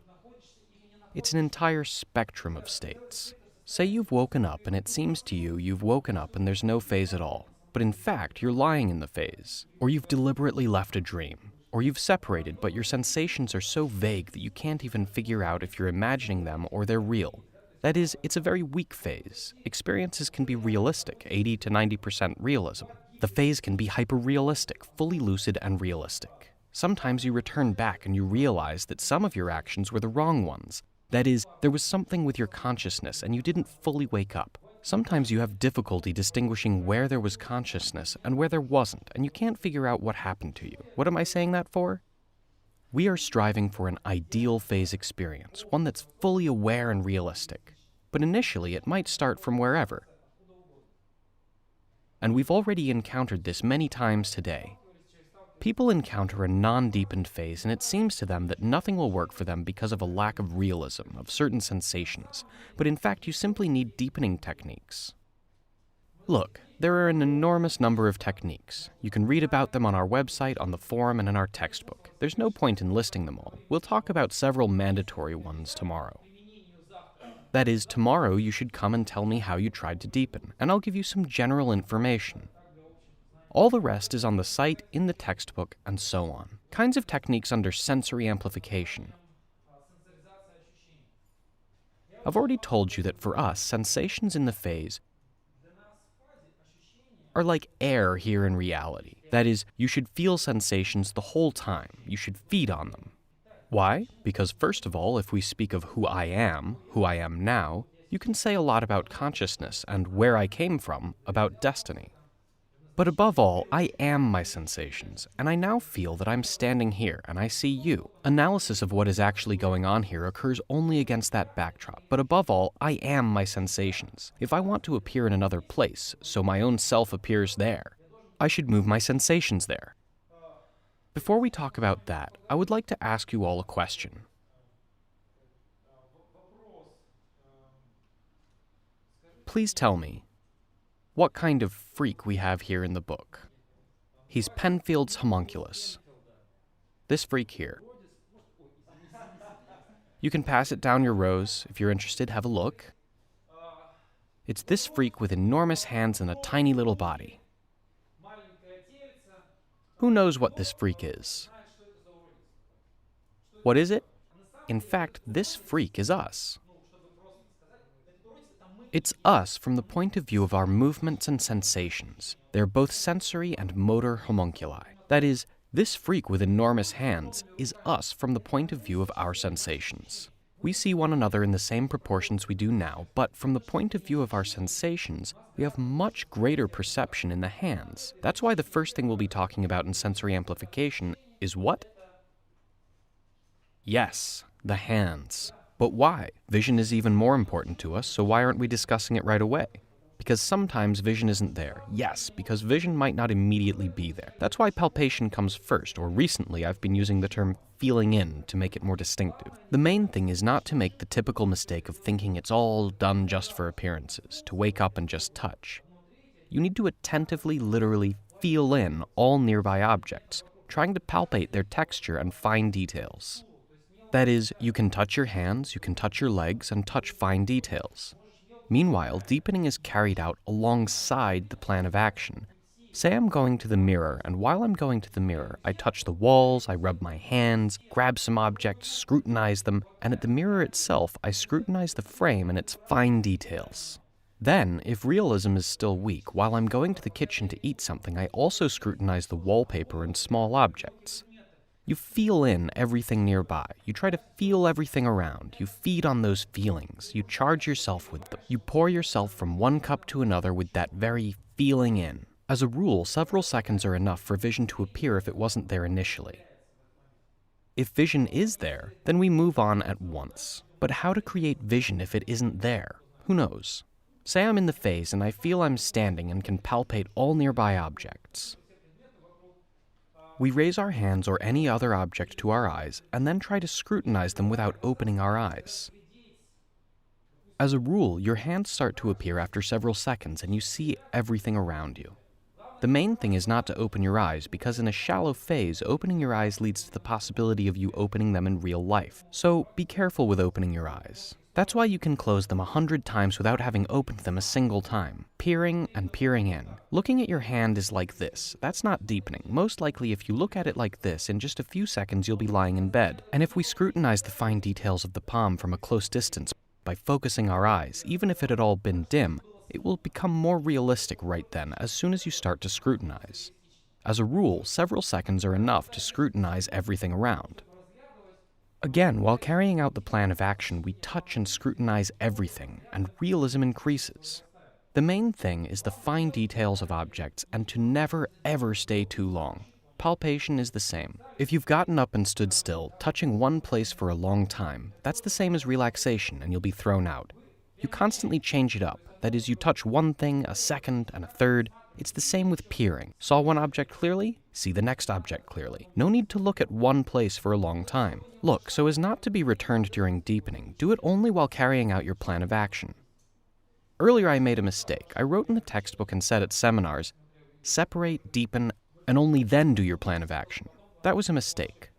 It's an entire spectrum of states. Say you've woken up and it seems to you you've woken up and there's no phase at all. But in fact, you're lying in the phase. Or you've deliberately left a dream. Or you've separated, but your sensations are so vague that you can't even figure out if you're imagining them or they're real. That is, it's a very weak phase. Experiences can be realistic, 80 to 90% realism. The phase can be hyper-realistic, fully lucid and realistic. Sometimes you return back and you realize that some of your actions were the wrong ones. That is, there was something with your consciousness and you didn't fully wake up. Sometimes you have difficulty distinguishing where there was consciousness and where there wasn't, and you can't figure out what happened to you. What am I saying that for? We are striving for an ideal phase experience, one that's fully aware and realistic. But initially, it might start from wherever. And we've already encountered this many times today. People encounter a non-deepened phase, and it seems to them that nothing will work for them because of a lack of realism, of certain sensations. But in fact, you simply need deepening techniques. Look, there are an enormous number of techniques. You can read about them on our website, on the forum, and in our textbook. There's no point in listing them all. We'll talk about several mandatory ones tomorrow. That is, tomorrow you should come and tell me how you tried to deepen, and I'll give you some general information. All the rest is on the site, in the textbook, and so on. Kinds of techniques under sensory amplification. I've already told you that for us, sensations in the phase are like air here in reality. That is, you should feel sensations the whole time. You should feed on them. Why? Because first of all, if we speak of who I am now, you can say a lot about consciousness and where I came from, about destiny. But above all, I am my sensations, and I now feel that I'm standing here and I see you. Analysis of what is actually going on here occurs only against that backdrop, but above all, I am my sensations. If I want to appear in another place, so my own self appears there, I should move my sensations there. Before we talk about that, I would like to ask you all a question. Please tell me, what kind of freak we have here in the book? He's Penfield's homunculus. This freak here. You can pass it down your rows. If you're interested, have a look. It's this freak with enormous hands and a tiny little body. Who knows what this freak is? What is it? In fact, this freak is us. It's us from the point of view of our movements and sensations. They're both sensory and motor homunculi. That is, this freak with enormous hands is us from the point of view of our sensations. We see one another in the same proportions we do now, but from the point of view of our sensations, we have much greater perception in the hands. That's why the first thing we'll be talking about in sensory amplification is what? Yes, the hands. But why? Vision is even more important to us, so why aren't we discussing it right away? Because sometimes vision isn't there. Yes, because vision might not immediately be there. That's why palpation comes first, or recently I've been using the term feeling in to make it more distinctive. The main thing is not to make the typical mistake of thinking it's all done just for appearances, to wake up and just touch. You need to attentively, literally feel in all nearby objects, trying to palpate their texture and fine details. That is, you can touch your hands, you can touch your legs, and touch fine details. Meanwhile, deepening is carried out alongside the plan of action. Say I'm going to the mirror, and while I'm going to the mirror, I touch the walls, I rub my hands, grab some objects, scrutinize them, and at the mirror itself, I scrutinize the frame and its fine details. Then, if realism is still weak, while I'm going to the kitchen to eat something, I also scrutinize the wallpaper and small objects. You feel in everything nearby. You try to feel everything around. You feed on those feelings. You charge yourself with them. You pour yourself from one cup to another with that very feeling in. As a rule, several seconds are enough for vision to appear if it wasn't there initially. If vision is there, then we move on at once. But how to create vision if it isn't there? Who knows? Say I'm in the phase and I feel I'm standing and can palpate all nearby objects. We raise our hands or any other object to our eyes and then try to scrutinize them without opening our eyes. As a rule, your hands start to appear after several seconds and you see everything around you. The main thing is not to open your eyes because in a shallow phase, opening your eyes leads to the possibility of you opening them in real life. So be careful with opening your eyes. That's why you can close them 100 times without having opened them a single time. Peering and peering in. Looking at your hand is like this. That's not deepening. Most likely if you look at it like this, in just a few seconds you'll be lying in bed. And if we scrutinize the fine details of the palm from a close distance by focusing our eyes, even if it had all been dim, it will become more realistic right then as soon as you start to scrutinize. As a rule, several seconds are enough to scrutinize everything around. Again, while carrying out the plan of action, we touch and scrutinize everything, and realism increases. The main thing is the fine details of objects and to never ever stay too long. Palpation is the same. If you've gotten up and stood still, touching one place for a long time, that's the same as relaxation and you'll be thrown out. You constantly change it up. That is, you touch one thing, a second, and a third. It's the same with peering. Saw one object clearly? See the next object clearly. No need to look at one place for a long time. Look, so as not to be returned during deepening, do it only while carrying out your plan of action. Earlier I made a mistake. I wrote in the textbook and said at seminars, separate, deepen, and only then do your plan of action. That was a mistake.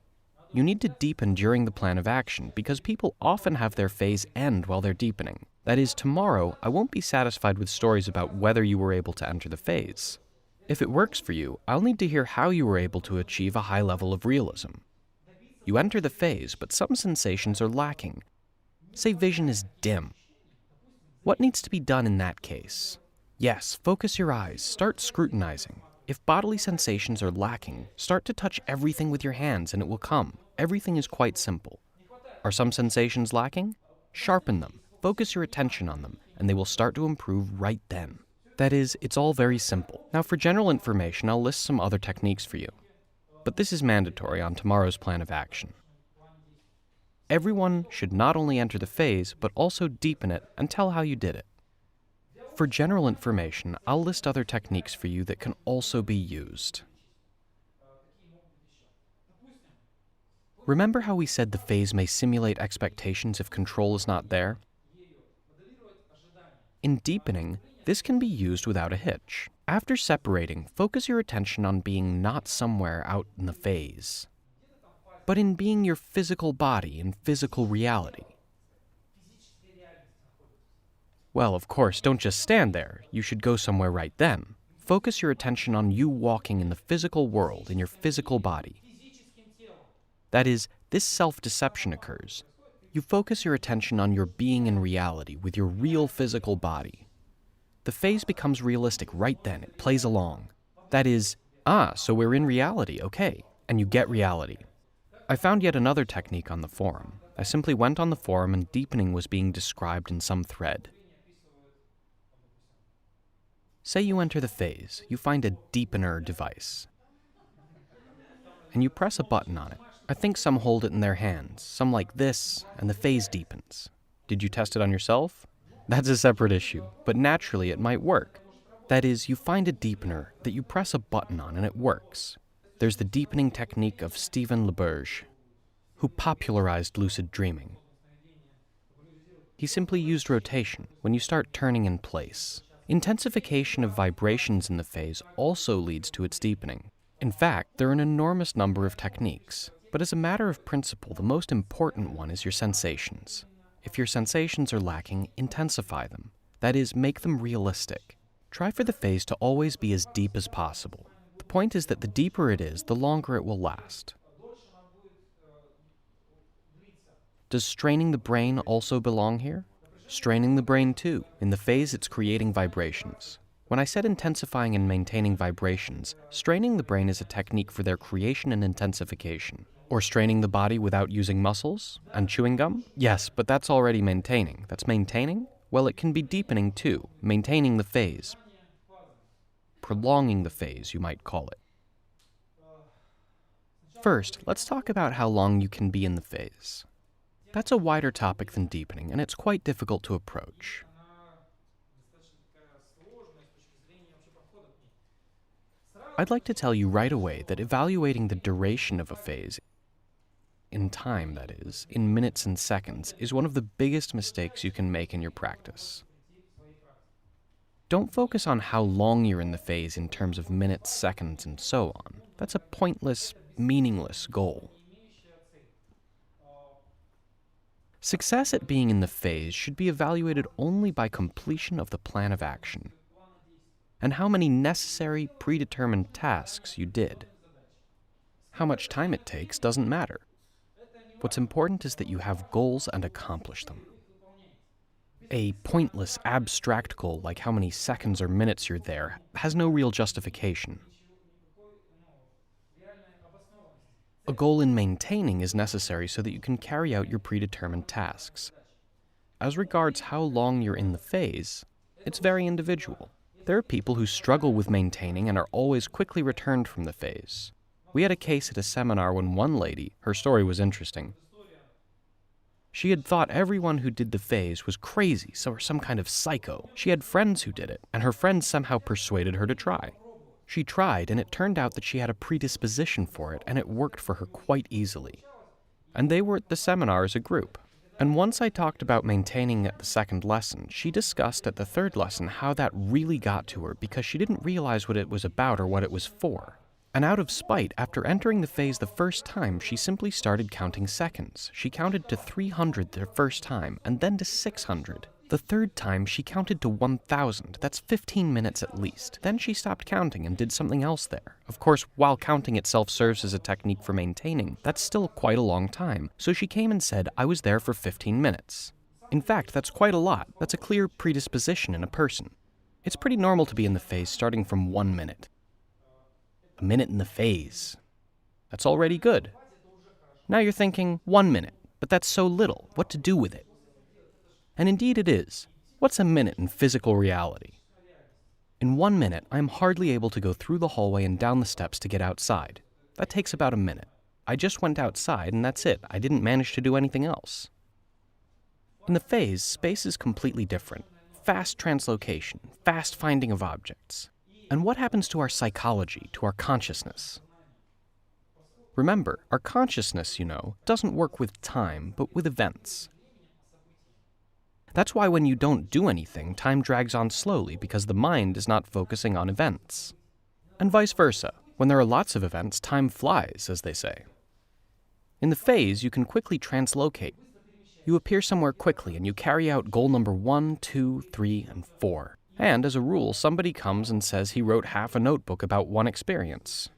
You need to deepen during the plan of action because people often have their phase end while they're deepening. That is, tomorrow, I won't be satisfied with stories about whether you were able to enter the phase. If it works for you, I'll need to hear how you were able to achieve a high level of realism. You enter the phase, but some sensations are lacking. Say vision is dim. What needs to be done in that case? Yes, focus your eyes, start scrutinizing. If bodily sensations are lacking, start to touch everything with your hands and it will come. Everything is quite simple. Are some sensations lacking? Sharpen them. Focus your attention on them, and they will start to improve right then. That is, it's all very simple. Now, for general information, I'll list some other techniques for you, but this is mandatory on tomorrow's plan of action. Everyone should not only enter the phase, but also deepen it and tell how you did it. For general information, I'll list other techniques for you that can also be used. Remember how we said the phase may simulate expectations if control is not there? In deepening, this can be used without a hitch. After separating, focus your attention on being not somewhere out in the phase, but in being your physical body in physical reality. Well, of course, don't just stand there. You should go somewhere right then. Focus your attention on you walking in the physical world, in your physical body. That is, this self-deception occurs. You focus your attention on your being in reality with your real physical body. The phase becomes realistic right then. It plays along. That is, so we're in reality, okay, and you get reality. I found yet another technique on the forum. I simply went on the forum and deepening was being described in some thread. Say you enter the phase, you find a deepener device, and you press a button on it. I think some hold it in their hands, some like this, and the phase deepens. Did you test it on yourself? That's a separate issue, but naturally it might work. That is, you find a deepener that you press a button on and it works. There's the deepening technique of Stephen LaBerge, who popularized lucid dreaming. He simply used rotation when you start turning in place. Intensification of vibrations in the phase also leads to its deepening. In fact, there are an enormous number of techniques, but as a matter of principle, the most important one is your sensations. If your sensations are lacking, intensify them. That is, make them realistic. Try for the phase to always be as deep as possible. The point is that the deeper it is, the longer it will last. Does straining the brain also belong here? Straining the brain too. In the phase, it's creating vibrations. When I said intensifying and maintaining vibrations, straining the brain is a technique for their creation and intensification. Or straining the body without using muscles and chewing gum? Yes, but that's already maintaining. That's maintaining? Well, it can be deepening too, maintaining the phase. Prolonging the phase, you might call it. First, let's talk about how long you can be in the phase. That's a wider topic than deepening, and it's quite difficult to approach. I'd like to tell you right away that evaluating the duration of a phase, in time that is, in minutes and seconds, is one of the biggest mistakes you can make in your practice. Don't focus on how long you're in the phase in terms of minutes, seconds, and so on. That's a pointless, meaningless goal. Success at being in the phase should be evaluated only by completion of the plan of action, and how many necessary, predetermined tasks you did. How much time it takes doesn't matter. What's important is that you have goals and accomplish them. A pointless, abstract goal like how many seconds or minutes you're there has no real justification. A goal in maintaining is necessary so that you can carry out your predetermined tasks. As regards how long you're in the phase, it's very individual. There are people who struggle with maintaining and are always quickly returned from the phase. We had a case at a seminar when one lady, her story was interesting. She had thought everyone who did the phase was crazy, or some kind of psycho. She had friends who did it, and her friends somehow persuaded her to try. She tried, and it turned out that she had a predisposition for it, and it worked for her quite easily. And they were at the seminar as a group. And once I talked about maintaining at the second lesson, she discussed at the third lesson how that really got to her because she didn't realize what it was about or what it was for. And out of spite, after entering the phase the first time, she simply started counting seconds. She counted to 300 the first time, and then to 600. The third time, she counted to 1,000. That's 15 minutes at least. Then she stopped counting and did something else there. Of course, while counting itself serves as a technique for maintaining, that's still quite a long time. So she came and said, I was there for 15 minutes. In fact, that's quite a lot. That's a clear predisposition in a person. It's pretty normal to be in the phase starting from 1 minute. A minute in the phase. That's already good. Now you're thinking, 1 minute, but that's so little. What to do with it? And indeed it is. What's a minute in physical reality? In 1 minute, I am hardly able to go through the hallway and down the steps to get outside. That takes about a minute. I just went outside and that's it. I didn't manage to do anything else. In the phase, space is completely different. Fast translocation, fast finding of objects. And what happens to our psychology, to our consciousness? Remember, our consciousness, doesn't work with time, but with events. That's why when you don't do anything, time drags on slowly because the mind is not focusing on events. And vice versa. When there are lots of events, time flies, as they say. In the phase, you can quickly translocate. You appear somewhere quickly and you carry out goal number 1, 2, 3, and 4. And as a rule, somebody comes and says he wrote half a notebook about one experience.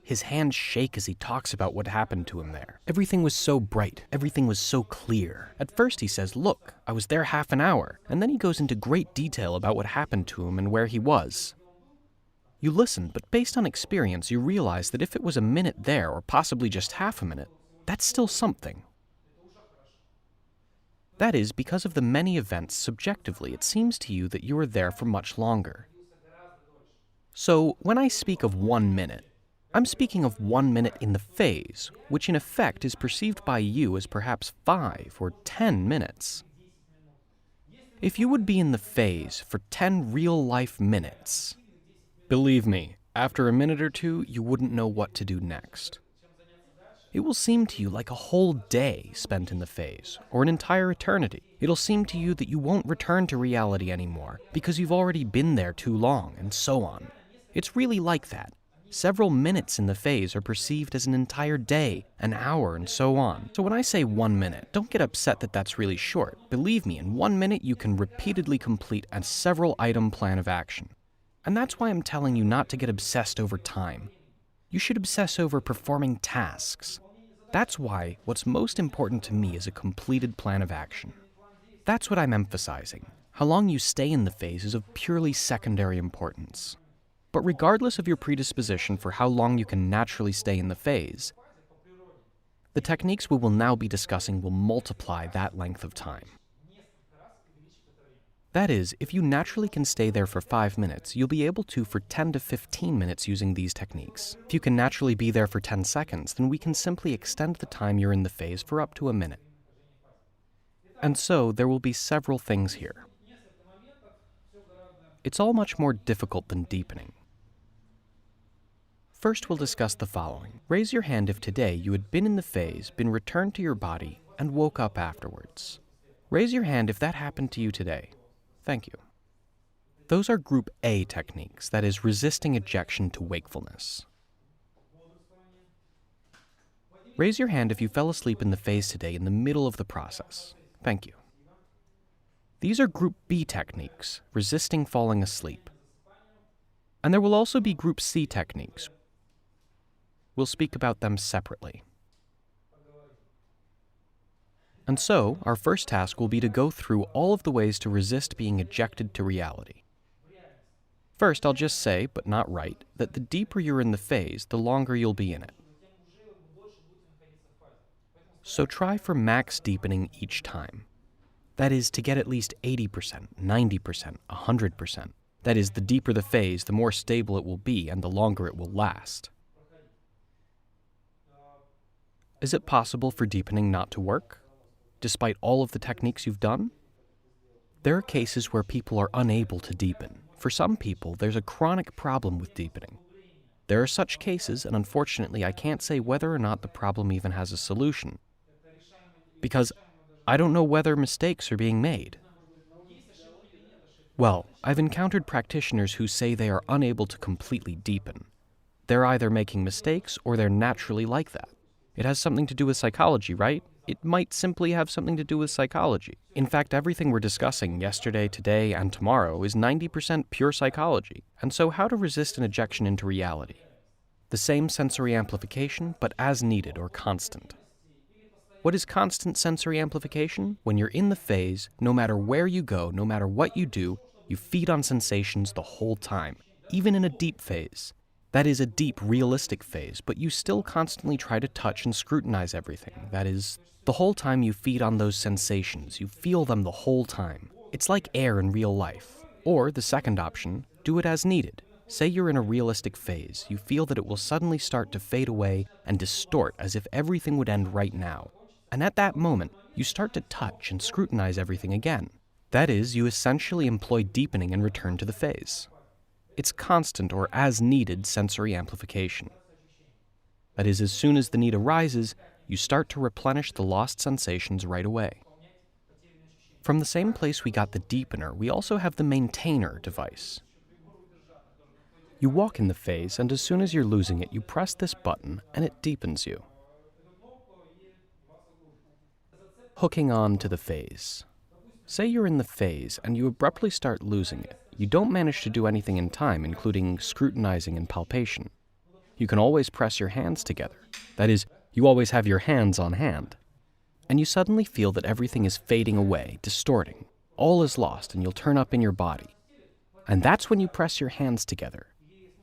His hands shake as he talks about what happened to him there. Everything was so bright. Everything was so clear. At first he says, "Look, I was there half an hour." And then he goes into great detail about what happened to him and where he was. You listen, but based on experience, you realize that if it was a minute there, or possibly just half a minute, that's still something. That is, because of the many events, subjectively, it seems to you that you were there for much longer. So, when I speak of 1 minute, I'm speaking of 1 minute in the phase, which in effect is perceived by you as perhaps 5 or 10 minutes. If you would be in the phase for 10 real-life minutes, believe me, after a minute or two, you wouldn't know what to do next. It will seem to you like a whole day spent in the phase, or an entire eternity. It'll seem to you that you won't return to reality anymore because you've already been there too long, and so on. It's really like that. Several minutes in the phase are perceived as an entire day, an hour, and so on. So when I say 1 minute, don't get upset that that's really short. Believe me, in 1 minute you can repeatedly complete a several-item plan of action. And that's why I'm telling you not to get obsessed over time. You should obsess over performing tasks. That's why what's most important to me is a completed plan of action. That's what I'm emphasizing. How long you stay in the phase is of purely secondary importance. But regardless of your predisposition for how long you can naturally stay in the phase, the techniques we will now be discussing will multiply that length of time. That is, if you naturally can stay there for 5 minutes, you'll be able to for 10 to 15 minutes using these techniques. If you can naturally be there for 10 seconds, then we can simply extend the time you're in the phase for up to a minute. And so, there will be several things here. It's all much more difficult than deepening. First, we'll discuss the following. Raise your hand if today you had been in the phase, been returned to your body, and woke up afterwards. Raise your hand if that happened to you today. Thank you. Those are Group A techniques, that is, resisting ejection to wakefulness. Raise your hand if you fell asleep in the phase today in the middle of the process. Thank you. These are Group B techniques, resisting falling asleep. And there will also be Group C techniques. We'll speak about them separately. And so, our first task will be to go through all of the ways to resist being ejected to reality. First, I'll just say, but not write, that the deeper you're in the phase, the longer you'll be in it. So try for max deepening each time. That is, to get at least 80%, 90%, 100%. That is, the deeper the phase, the more stable it will be and the longer it will last. Is it possible for deepening not to work, despite all of the techniques you've done? There are cases where people are unable to deepen. For some people, there's a chronic problem with deepening. There are such cases, and unfortunately, I can't say whether or not the problem even has a solution, because I don't know whether mistakes are being made. Well, I've encountered practitioners who say they are unable to completely deepen. They're either making mistakes or they're naturally like that. It has something to do with psychology, right? It might simply have something to do with psychology. In fact, everything we're discussing yesterday, today, and tomorrow is 90% pure psychology. And so how to resist an ejection into reality? The same sensory amplification, but as needed or constant. What is constant sensory amplification? When you're in the phase, no matter where you go, no matter what you do, you feed on sensations the whole time, even in a deep phase. That is a deep, realistic phase, but you still constantly try to touch and scrutinize everything. That is, the whole time you feed on those sensations, you feel them the whole time. It's like air in real life. Or the second option, do it as needed. Say you're in a realistic phase, you feel that it will suddenly start to fade away and distort as if everything would end right now. And at that moment, you start to touch and scrutinize everything again. That is, you essentially employ deepening and return to the phase. It's constant or as-needed sensory amplification. That is, as soon as the need arises, you start to replenish the lost sensations right away. From the same place we got the deepener, we also have the maintainer device. You walk in the phase, and as soon as you're losing it, you press this button, and it deepens you. Hooking on to the phase. Say you're in the phase, and you abruptly start losing it. You don't manage to do anything in time, including scrutinizing and palpation. You can always press your hands together. That is, you always have your hands on hand. And you suddenly feel that everything is fading away, distorting. All is lost, and you'll turn up in your body. And that's when you press your hands together.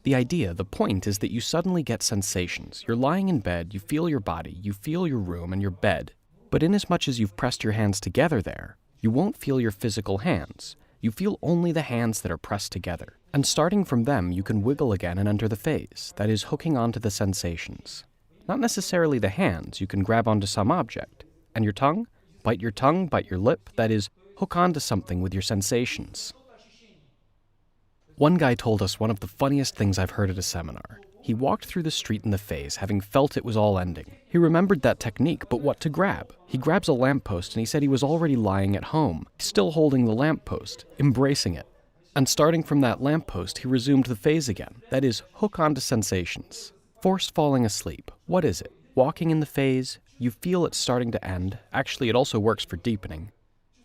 The idea, the point, is that you suddenly get sensations. You're lying in bed, you feel your body, you feel your room and your bed. But inasmuch as you've pressed your hands together there, you won't feel your physical hands. You feel only the hands that are pressed together. And starting from them, you can wiggle again and enter the phase, that is, hooking onto the sensations. Not necessarily the hands, you can grab onto some object. And your tongue, bite your lip, that is, hook onto something with your sensations. One guy told us one of the funniest things I've heard at a seminar. He walked through the street in the phase, having felt it was all ending. He remembered that technique, but what to grab? He grabs a lamppost, and he said he was already lying at home, still holding the lamppost, embracing it. And starting from that lamppost, he resumed the phase again. That is, hook onto sensations. Forced falling asleep. What is it? Walking in the phase, you feel it's starting to end. Actually, it also works for deepening.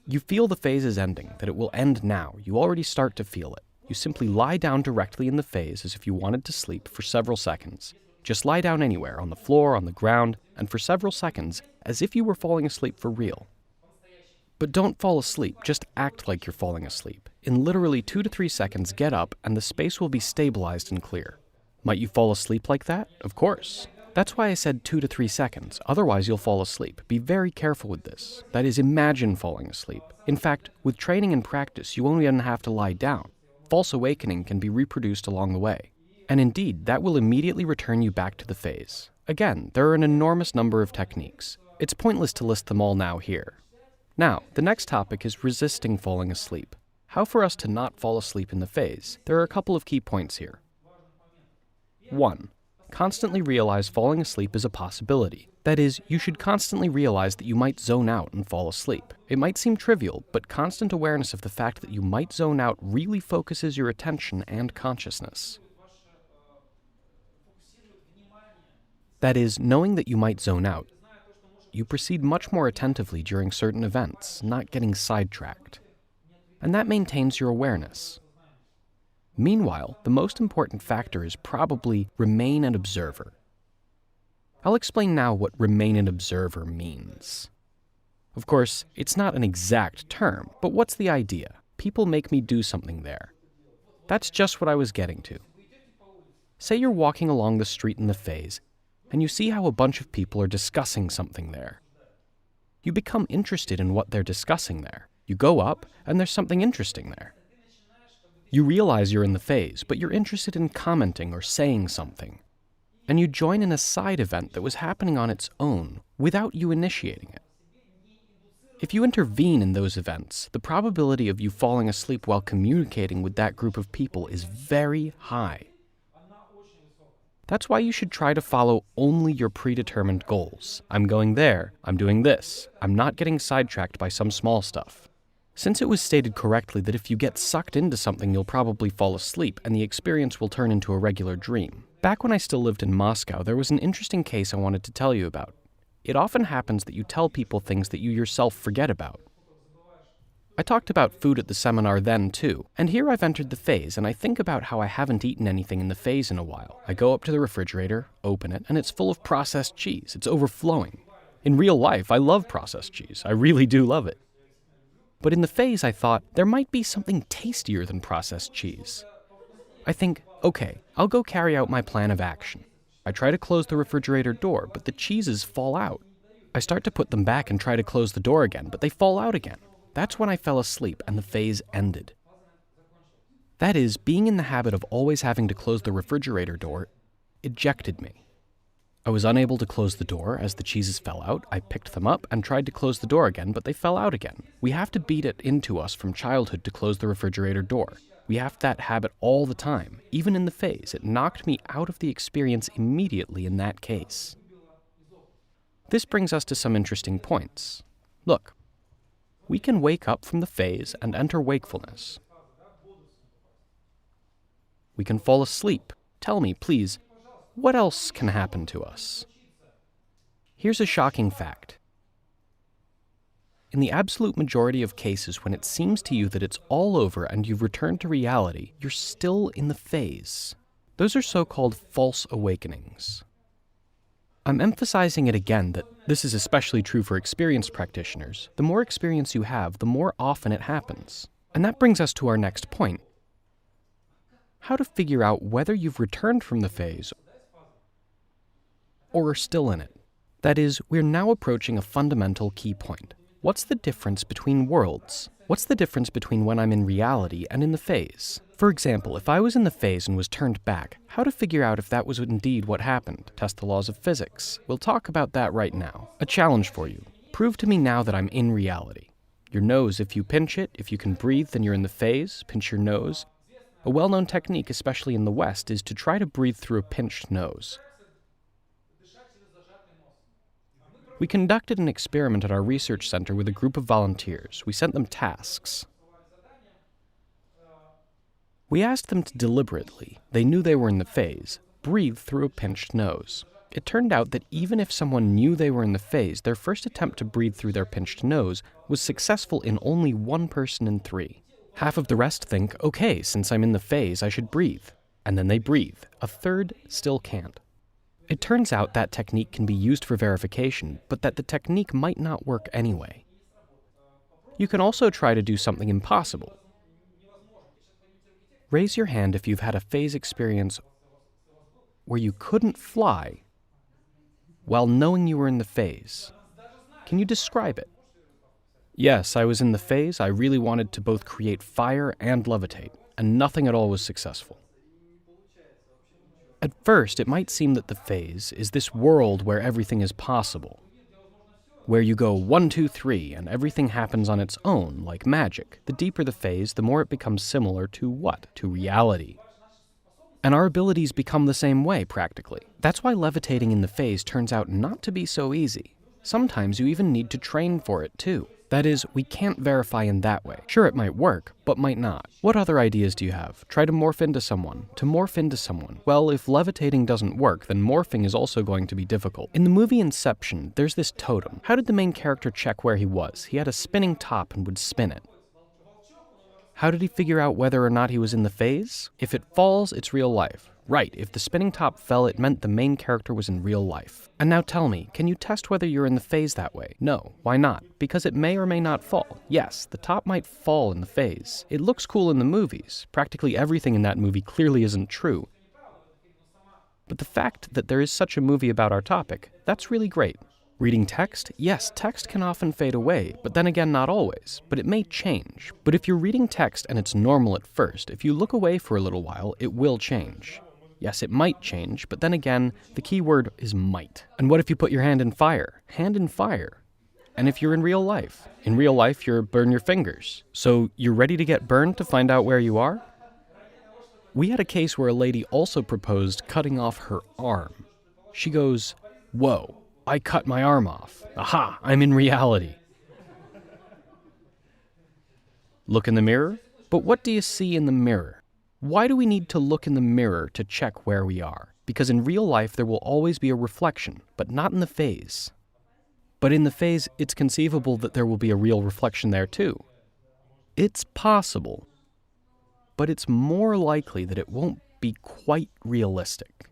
You feel the phase is ending, that it will end now. You already start to feel it. You simply lie down directly in the phase as if you wanted to sleep for several seconds. Just lie down anywhere, on the floor, on the ground, and for several seconds, as if you were falling asleep for real. But don't fall asleep, just act like you're falling asleep. In literally 2 to 3 seconds, get up, and the space will be stabilized and clear. Might you fall asleep like that? Of course. That's why I said 2 to 3 seconds, otherwise you'll fall asleep. Be very careful with this. That is, imagine falling asleep. In fact, with training and practice, you won't even have to lie down. False awakening can be reproduced along the way. And indeed, that will immediately return you back to the phase. Again, there are an enormous number of techniques. It's pointless to list them all now here. Now, the next topic is resisting falling asleep. How for us to not fall asleep in the phase? There are a couple of key points here. 1. Constantly realize falling asleep is a possibility. That is, you should constantly realize that you might zone out and fall asleep. It might seem trivial, but constant awareness of the fact that you might zone out really focuses your attention and consciousness. That is, knowing that you might zone out, you proceed much more attentively during certain events, not getting sidetracked. And that maintains your awareness. Meanwhile, the most important factor is probably remain an observer. I'll explain now what remain an observer means. Of course, it's not an exact term, but what's the idea? People make me do something there. That's just what I was getting to. Say you're walking along the street in the phase, and you see how a bunch of people are discussing something there. You become interested in what they're discussing there. You go up, and there's something interesting there. You realize you're in the phase, but you're interested in commenting or saying something. And you join in a side event that was happening on its own, without you initiating it. If you intervene in those events, the probability of you falling asleep while communicating with that group of people is very high. That's why you should try to follow only your predetermined goals. I'm going there, I'm doing this, I'm not getting sidetracked by some small stuff. Since it was stated correctly that if you get sucked into something, you'll probably fall asleep, and the experience will turn into a regular dream. Back when I still lived in Moscow, there was an interesting case I wanted to tell you about. It often happens that you tell people things that you yourself forget about. I talked about food at the seminar then, too, and here I've entered the phase, and I think about how I haven't eaten anything in the phase in a while. I go up to the refrigerator, open it, and it's full of processed cheese. It's overflowing. In real life, I love processed cheese. I really do love it. But in the phase, I thought, there might be something tastier than processed cheese. I think, okay, I'll go carry out my plan of action. I try to close the refrigerator door, but the cheeses fall out. I start to put them back and try to close the door again, but they fall out again. That's when I fell asleep and the phase ended. That is, being in the habit of always having to close the refrigerator door ejected me. I was unable to close the door as the cheeses fell out. I picked them up and tried to close the door again, but they fell out again. We have to beat it into us from childhood to close the refrigerator door. We have that habit all the time. Even in the phase, it knocked me out of the experience immediately in that case. This brings us to some interesting points. Look, we can wake up from the phase and enter wakefulness. We can fall asleep. Tell me, please, what else can happen to us? Here's a shocking fact. In the absolute majority of cases when it seems to you that it's all over and you've returned to reality, you're still in the phase. Those are so-called false awakenings. I'm emphasizing it again that this is especially true for experienced practitioners. The more experience you have, the more often it happens. And that brings us to our next point. How to figure out whether you've returned from the phase or are still in it. That is, we're now approaching a fundamental key point. What's the difference between worlds? What's the difference between when I'm in reality and in the phase? For example, if I was in the phase and was turned back, how to figure out if that was indeed what happened? Test the laws of physics. We'll talk about that right now. A challenge for you. Prove to me now that I'm in reality. Your nose, if you pinch it, if you can breathe, then you're in the phase. Pinch your nose. A well-known technique, especially in the West, is to try to breathe through a pinched nose. We conducted an experiment at our research center with a group of volunteers. We sent them tasks. We asked them to deliberately, they knew they were in the phase, breathe through a pinched nose. It turned out that even if someone knew they were in the phase, their first attempt to breathe through their pinched nose was successful in only 1 person in 3. Half of the rest think, okay, since I'm in the phase, I should breathe. And then they breathe. A third still can't. It turns out that technique can be used for verification, but that the technique might not work anyway. You can also try to do something impossible. Raise your hand if you've had a phase experience where you couldn't fly while knowing you were in the phase. Can you describe it? Yes, I was in the phase. I really wanted to both create fire and levitate, and nothing at all was successful. At first, it might seem that the phase is this world where everything is possible, where you go 1, 2, 3, and everything happens on its own, like magic. The deeper the phase, the more it becomes similar to what? To reality. And our abilities become the same way, practically. That's why levitating in the phase turns out not to be so easy. Sometimes you even need to train for it, too. That is, we can't verify in that way. Sure, it might work, but might not. What other ideas do you have? Try to morph into someone. To morph into someone. Well, if levitating doesn't work, then morphing is also going to be difficult. In the movie Inception, there's this totem. How did the main character check where he was? He had a spinning top and would spin it. How did he figure out whether or not he was in the phase? If it falls, it's real life. Right, if the spinning top fell, it meant the main character was in real life. And now tell me, can you test whether you're in the phase that way? No. Why not? Because it may or may not fall. Yes, the top might fall in the phase. It looks cool in the movies. Practically everything in that movie clearly isn't true. But the fact that there is such a movie about our topic, that's really great. Reading text? Yes, text can often fade away, but then again, not always. But it may change. But if you're reading text and it's normal at first, if you look away for a little while, it will change. Yes, it might change, but then again, the key word is might. And what if you put your hand in fire? Hand in fire. And if you're in real life? In real life, you're burn your fingers. So you're ready to get burned to find out where you are? We had a case where a lady also proposed cutting off her arm. She goes, "Whoa, I cut my arm off. Aha, I'm in reality." Look in the mirror? But what do you see in the mirror? Why do we need to look in the mirror to check where we are? Because in real life, there will always be a reflection, but not in the phase. But in the phase, it's conceivable that there will be a real reflection there too. It's possible, but it's more likely that it won't be quite realistic.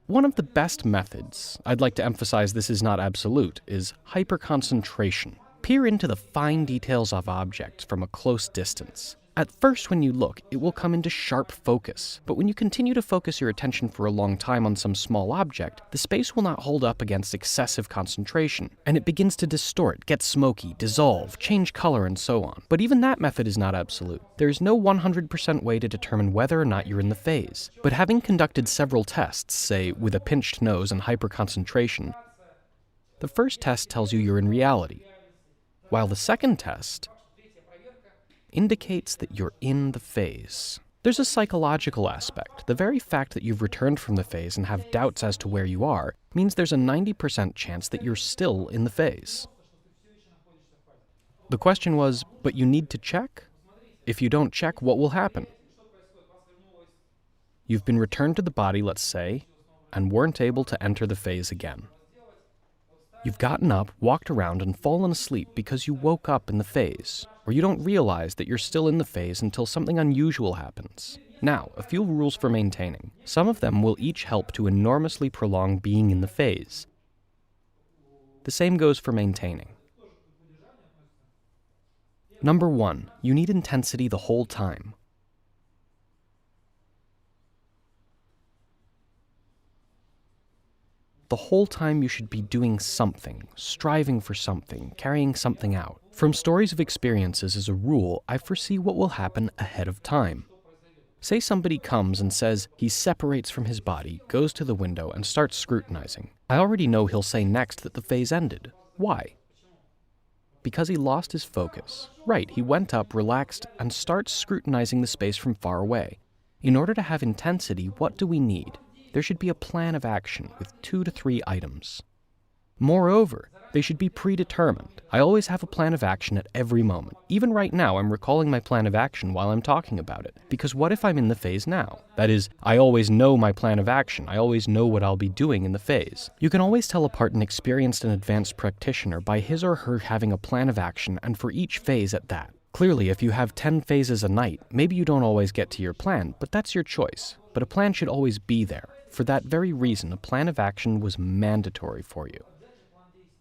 One of the best methods, I'd like to emphasize this is not absolute, is hyperconcentration. Peer into the fine details of objects from a close distance. At first, when you look, it will come into sharp focus, but when you continue to focus your attention for a long time on some small object, the space will not hold up against excessive concentration, and it begins to distort, get smoky, dissolve, change color, and so on. But even that method is not absolute. There is no 100% way to determine whether or not you're in the phase. But having conducted several tests, say with a pinched nose and hyperconcentration, the first test tells you you're in reality, while the second test indicates that you're in the phase. There's a psychological aspect. The very fact that you've returned from the phase and have doubts as to where you are means there's a 90% chance that you're still in the phase. The question was, but you need to check? If you don't check, what will happen? You've been returned to the body, let's say, and weren't able to enter the phase again. You've gotten up, walked around, and fallen asleep because you woke up in the phase, or you don't realize that you're still in the phase until something unusual happens. Now, a few rules for maintaining. Some of them will each help to enormously prolong being in the phase. The same goes for maintaining. Number 1, you need intensity the whole time. The whole time you should be doing something, striving for something, carrying something out. From stories of experiences as a rule, I foresee what will happen ahead of time. Say somebody comes and says he separates from his body, goes to the window, and starts scrutinizing. I already know he'll say next that the phase ended. Why? Because he lost his focus. Right, he went up, relaxed, and starts scrutinizing the space from far away. In order to have intensity, what do we need? There should be a plan of action with 2 to 3 items. Moreover, they should be predetermined. I always have a plan of action at every moment. Even right now, I'm recalling my plan of action while I'm talking about it. Because what if I'm in the phase now? That is, I always know my plan of action. I always know what I'll be doing in the phase. You can always tell apart an experienced and advanced practitioner by his or her having a plan of action, and for each phase at that. Clearly, if you have 10 phases a night, maybe you don't always get to your plan, but that's your choice. But a plan should always be there. For that very reason, a plan of action was mandatory for you.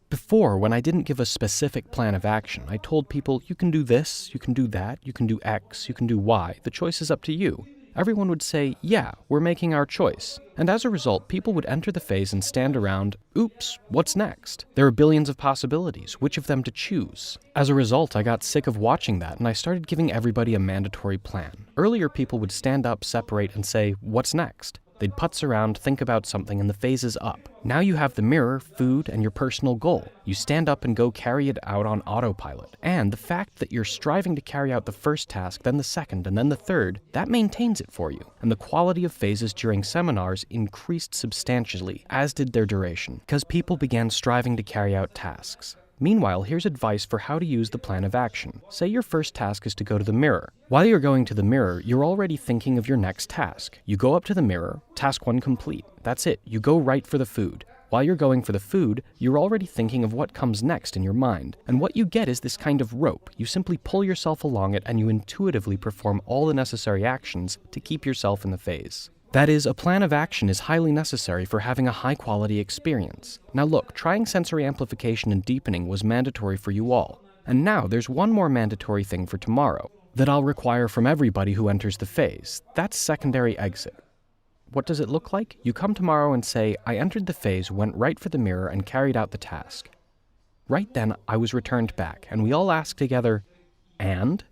Before, when I didn't give a specific plan of action, I told people, you can do this, you can do that, you can do X, you can do Y, the choice is up to you. Everyone would say, yeah, we're making our choice. And as a result, people would enter the phase and stand around, oops, what's next? There are billions of possibilities, which of them to choose? As a result, I got sick of watching that and I started giving everybody a mandatory plan. Earlier, people would stand up, separate, and say, what's next? They'd putz around, think about something, and the phase is up. Now you have the mirror, food, and your personal goal. You stand up and go carry it out on autopilot. And the fact that you're striving to carry out the first task, then the second, and then the third, that maintains it for you. And the quality of phases during seminars increased substantially, as did their duration, because people began striving to carry out tasks. Meanwhile, here's advice for how to use the plan of action. Say your first task is to go to the mirror. While you're going to the mirror, you're already thinking of your next task. You go up to the mirror, task 1 complete. That's it, you go right for the food. While you're going for the food, you're already thinking of what comes next in your mind. And what you get is this kind of rope. You simply pull yourself along it and you intuitively perform all the necessary actions to keep yourself in the phase. That is, a plan of action is highly necessary for having a high-quality experience. Now look, trying sensory amplification and deepening was mandatory for you all. And now there's one more mandatory thing for tomorrow that I'll require from everybody who enters the phase. That's secondary exit. What does it look like? You come tomorrow and say, I entered the phase, went right for the mirror, and carried out the task. Right then, I was returned back, and we all ask together, and?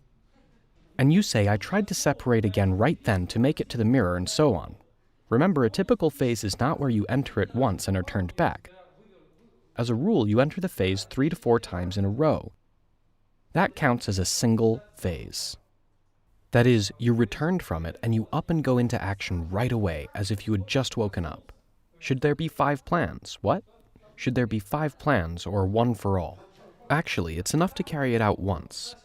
And you say, I tried to separate again right then to make it to the mirror and so on. Remember, a typical phase is not where you enter it once and are turned back. As a rule, you enter the phase 3 to 4 times in a row. That counts as a single phase. That is, you returned from it and you up and go into action right away as if you had just woken up. Should there be 5 plans? What? Should there be 5 plans or one for all? Actually, it's enough to carry it out once.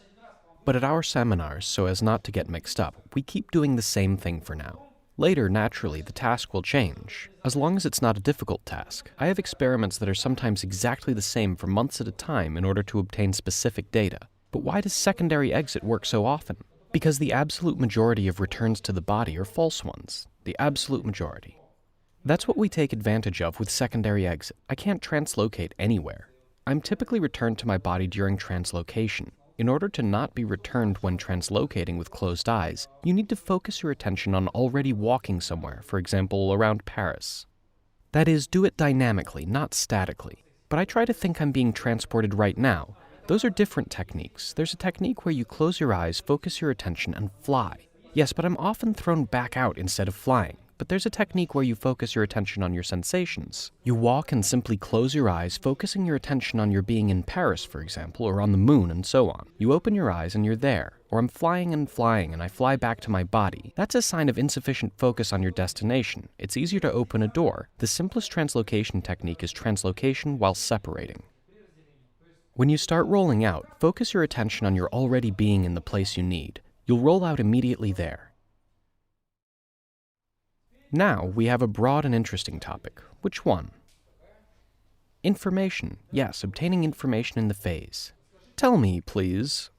But at our seminars, so as not to get mixed up, we keep doing the same thing for now. Later, naturally, the task will change, as long as it's not a difficult task. I have experiments that are sometimes exactly the same for months at a time in order to obtain specific data. But why does secondary exit work so often? Because the absolute majority of returns to the body are false ones. The absolute majority. That's what we take advantage of with secondary exit. I can't translocate anywhere. I'm typically returned to my body during translocation. In order to not be returned when translocating with closed eyes, you need to focus your attention on already walking somewhere, for example, around Paris. That is, do it dynamically, not statically. But I try to think I'm being transported right now. Those are different techniques. There's a technique where you close your eyes, focus your attention, and fly. Yes, but I'm often thrown back out instead of flying. But there's a technique where you focus your attention on your sensations. You walk and simply close your eyes, focusing your attention on your being in Paris, for example, or on the moon, and so on. You open your eyes and you're there. Or I'm flying and I fly back to my body. That's a sign of insufficient focus on your destination. It's easier to open a door. The simplest translocation technique is translocation while separating. When you start rolling out, focus your attention on your already being in the place you need. You'll roll out immediately there. Now we have a broad and interesting topic. Which one? Information. Yes, obtaining information in the phase. Tell me, please.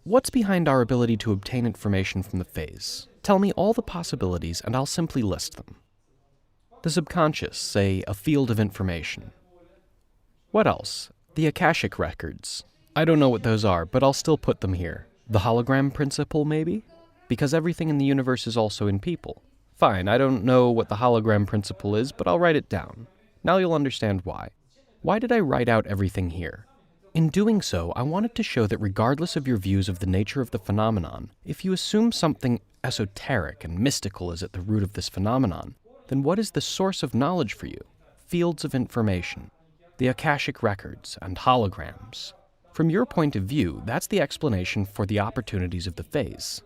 What's behind our ability to obtain information from the phase? Tell me all the possibilities and I'll simply list them. The subconscious, say, a field of information. What else? The Akashic records. I don't know what those are, but I'll still put them here. The hologram principle, maybe? Because everything in the universe is also in people. Fine, I don't know what the hologram principle is, but I'll write it down. Now you'll understand why. Why did I write out everything here? In doing so, I wanted to show that regardless of your views of the nature of the phenomenon, if you assume something esoteric and mystical is at the root of this phenomenon, then what is the source of knowledge for you? Fields of information, the Akashic records, and holograms. From your point of view, that's the explanation for the opportunities of the phase.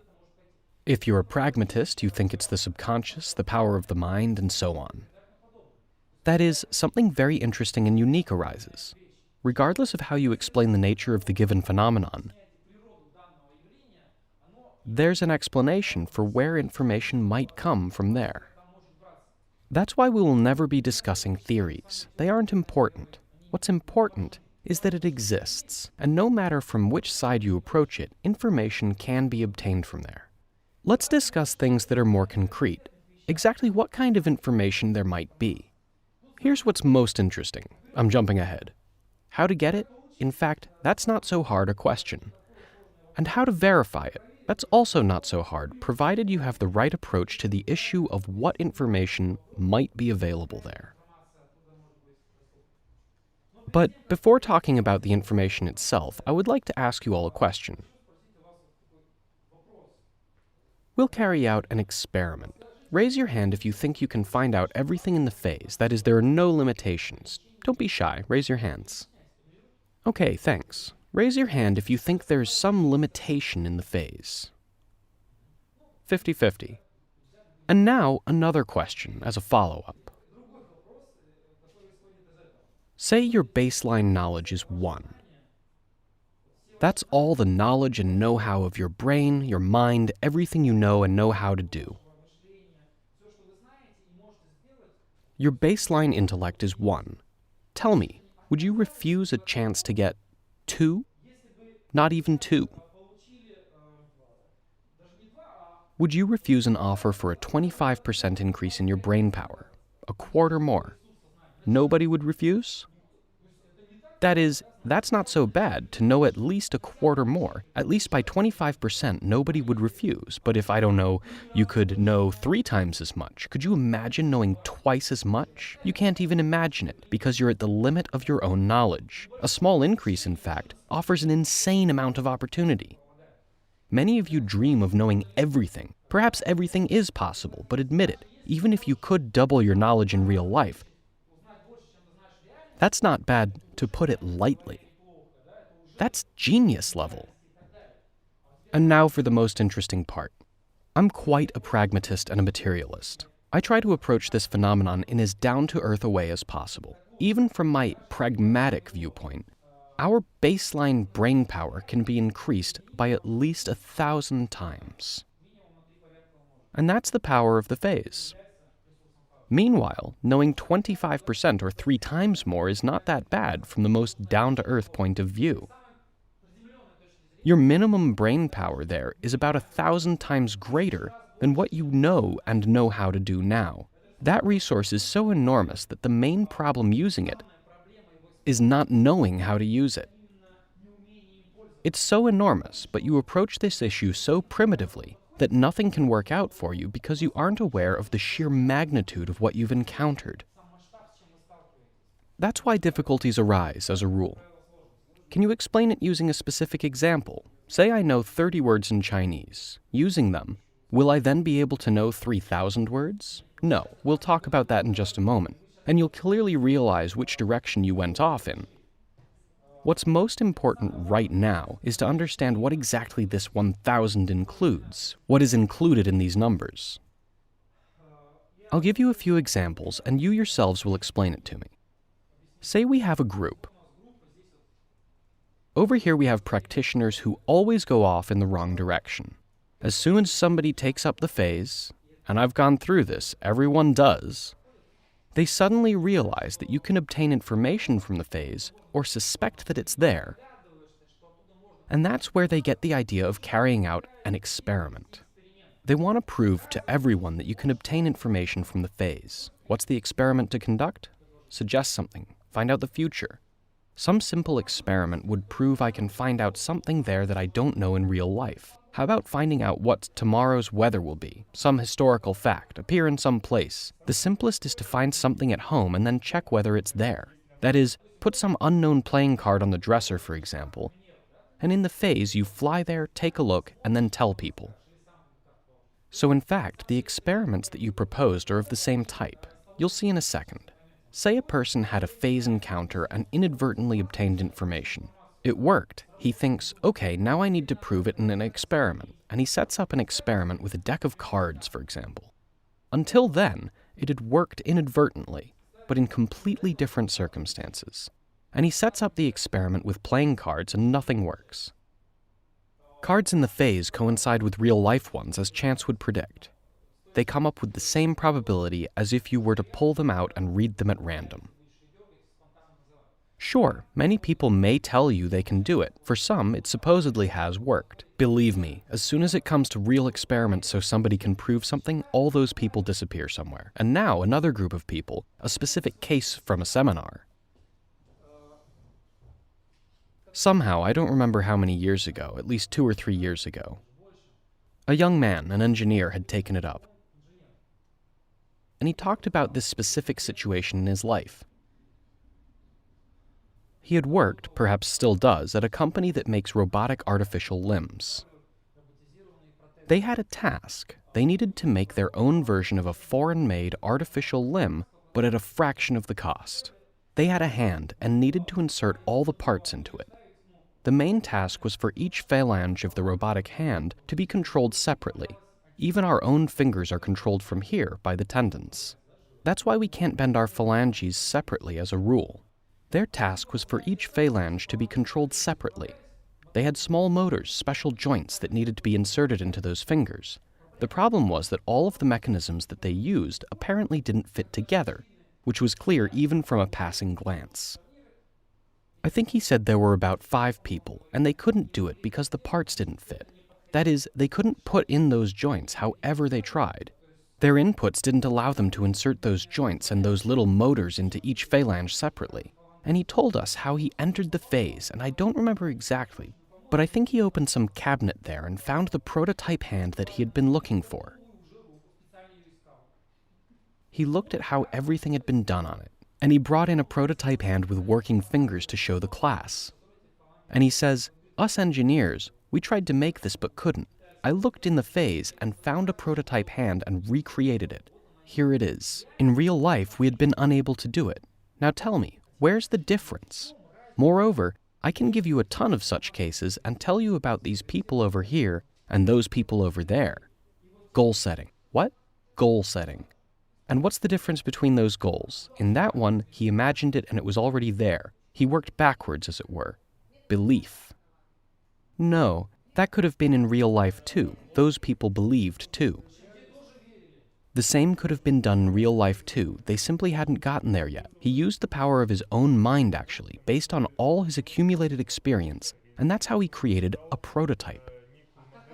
If you're a pragmatist, you think it's the subconscious, the power of the mind, and so on. That is, something very interesting and unique arises. Regardless of how you explain the nature of the given phenomenon, there's an explanation for where information might come from there. That's why we will never be discussing theories. They aren't important. What's important is that it exists, and no matter from which side you approach it, information can be obtained from there. Let's discuss things that are more concrete. Exactly what kind of information there might be. Here's what's most interesting. I'm jumping ahead. How to get it? In fact, that's not so hard a question. And how to verify it? That's also not so hard, provided you have the right approach to the issue of what information might be available there. But before talking about the information itself, I would like to ask you all a question. We'll carry out an experiment. Raise your hand if you think you can find out everything in the phase. That is, there are no limitations. Don't be shy. Raise your hands. Okay, thanks. Raise your hand if you think there's some limitation in the phase. 50-50. And now, another question as a follow-up. Say your baseline knowledge is 1. That's all the knowledge and know-how of your brain, your mind, everything you know and know how to do. Your baseline intellect is 1. Tell me, would you refuse a chance to get 2? Not even 2. Would you refuse an offer for a 25% increase in your brain power? A quarter more? Nobody would refuse? That is, that's not so bad to know at least a quarter more. At least by 25%, nobody would refuse. But if, I don't know, you could know 3 times as much, could you imagine knowing twice as much? You can't even imagine it, because you're at the limit of your own knowledge. A small increase, in fact, offers an insane amount of opportunity. Many of you dream of knowing everything. Perhaps everything is possible, but admit it, even if you could double your knowledge in real life, that's not bad, to put it lightly. That's genius level. And now for the most interesting part. I'm quite a pragmatist and a materialist. I try to approach this phenomenon in as down-to-earth a way as possible. Even from my pragmatic viewpoint, our baseline brain power can be increased by at least 1,000 times. And that's the power of the phase. Meanwhile, knowing 25% or 3 times more is not that bad from the most down-to-earth point of view. Your minimum brain power there is about 1,000 times greater than what you know and know how to do now. That resource is so enormous that the main problem using it is not knowing how to use it. It's so enormous, but you approach this issue so primitively that nothing can work out for you because you aren't aware of the sheer magnitude of what you've encountered. That's why difficulties arise, as a rule. Can you explain it using a specific example? Say I know 30 words in Chinese. Using them, will I then be able to know 3,000 words? No, we'll talk about that in just a moment, and you'll clearly realize which direction you went off in. What's most important right now is to understand what exactly this 1,000 includes, what is included in these numbers. I'll give you a few examples, and you yourselves will explain it to me. Say we have a group. Over here we have practitioners who always go off in the wrong direction. As soon as somebody takes up the phase, and I've gone through this, everyone does, they suddenly realize that you can obtain information from the phase or suspect that it's there. And that's where they get the idea of carrying out an experiment. They want to prove to everyone that you can obtain information from the phase. What's the experiment to conduct? Suggest something. Find out the future. Some simple experiment would prove I can find out something there that I don't know in real life. How about finding out what tomorrow's weather will be? Some historical fact, appear in some place. The simplest is to find something at home and then check whether it's there. That is, put some unknown playing card on the dresser, for example, and in the phase you fly there, take a look, and then tell people. So in fact, the experiments that you proposed are of the same type. You'll see in a second. Say a person had a phase encounter and inadvertently obtained information. It worked. He thinks, okay, now I need to prove it in an experiment, and he sets up an experiment with a deck of cards, for example. Until then, it had worked inadvertently, but in completely different circumstances. And he sets up the experiment with playing cards and nothing works. Cards in the phase coincide with real-life ones as chance would predict. They come up with the same probability as if you were to pull them out and read them at random. Sure, many people may tell you they can do it. For some, it supposedly has worked. Believe me, as soon as it comes to real experiments so somebody can prove something, all those people disappear somewhere. And now another group of people, a specific case from a seminar. Somehow, I don't remember how many years ago, at least 2 or 3 years ago, a young man, an engineer, had taken it up. And he talked about this specific situation in his life. He had worked, perhaps still does, at a company that makes robotic artificial limbs. They had a task. They needed to make their own version of a foreign-made artificial limb, but at a fraction of the cost. They had a hand and needed to insert all the parts into it. The main task was for each phalange of the robotic hand to be controlled separately. Even our own fingers are controlled from here by the tendons. That's why we can't bend our phalanges separately as a rule. Their task was for each phalange to be controlled separately. They had small motors, special joints that needed to be inserted into those fingers. The problem was that all of the mechanisms that they used apparently didn't fit together, which was clear even from a passing glance. I think he said there were about 5 people, and they couldn't do it because the parts didn't fit. That is, they couldn't put in those joints however they tried. Their inputs didn't allow them to insert those joints and those little motors into each phalange separately. And he told us how he entered the phase, and I don't remember exactly, but I think he opened some cabinet there and found the prototype hand that he had been looking for. He looked at how everything had been done on it, and he brought in a prototype hand with working fingers to show the class. And he says, us engineers, we tried to make this but couldn't. I looked in the phase and found a prototype hand and recreated it. Here it is. In real life, we had been unable to do it. Now tell me, where's the difference? Moreover, I can give you a ton of such cases and tell you about these people over here and those people over there. Goal setting. What? Goal setting. And what's the difference between those goals? In that one, he imagined it and it was already there. He worked backwards, as it were. Belief. No, that could have been in real life too. Those people believed too. The same could have been done in real life too. They simply hadn't gotten there yet. He used the power of his own mind, actually, based on all his accumulated experience, and that's how he created a prototype.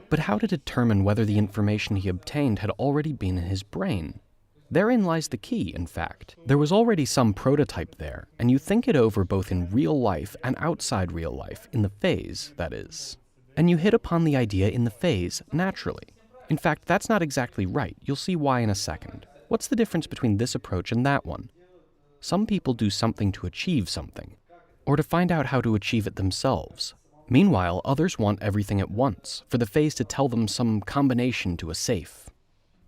But how to determine whether the information he obtained had already been in his brain? Therein lies the key, in fact. There was already some prototype there, and you think it over both in real life and outside real life, in the phase, that is. And you hit upon the idea in the phase naturally. In fact, that's not exactly right. You'll see why in a second. What's the difference between this approach and that one? Some people do something to achieve something, or to find out how to achieve it themselves. Meanwhile, others want everything at once, for the phase to tell them some combination to a safe.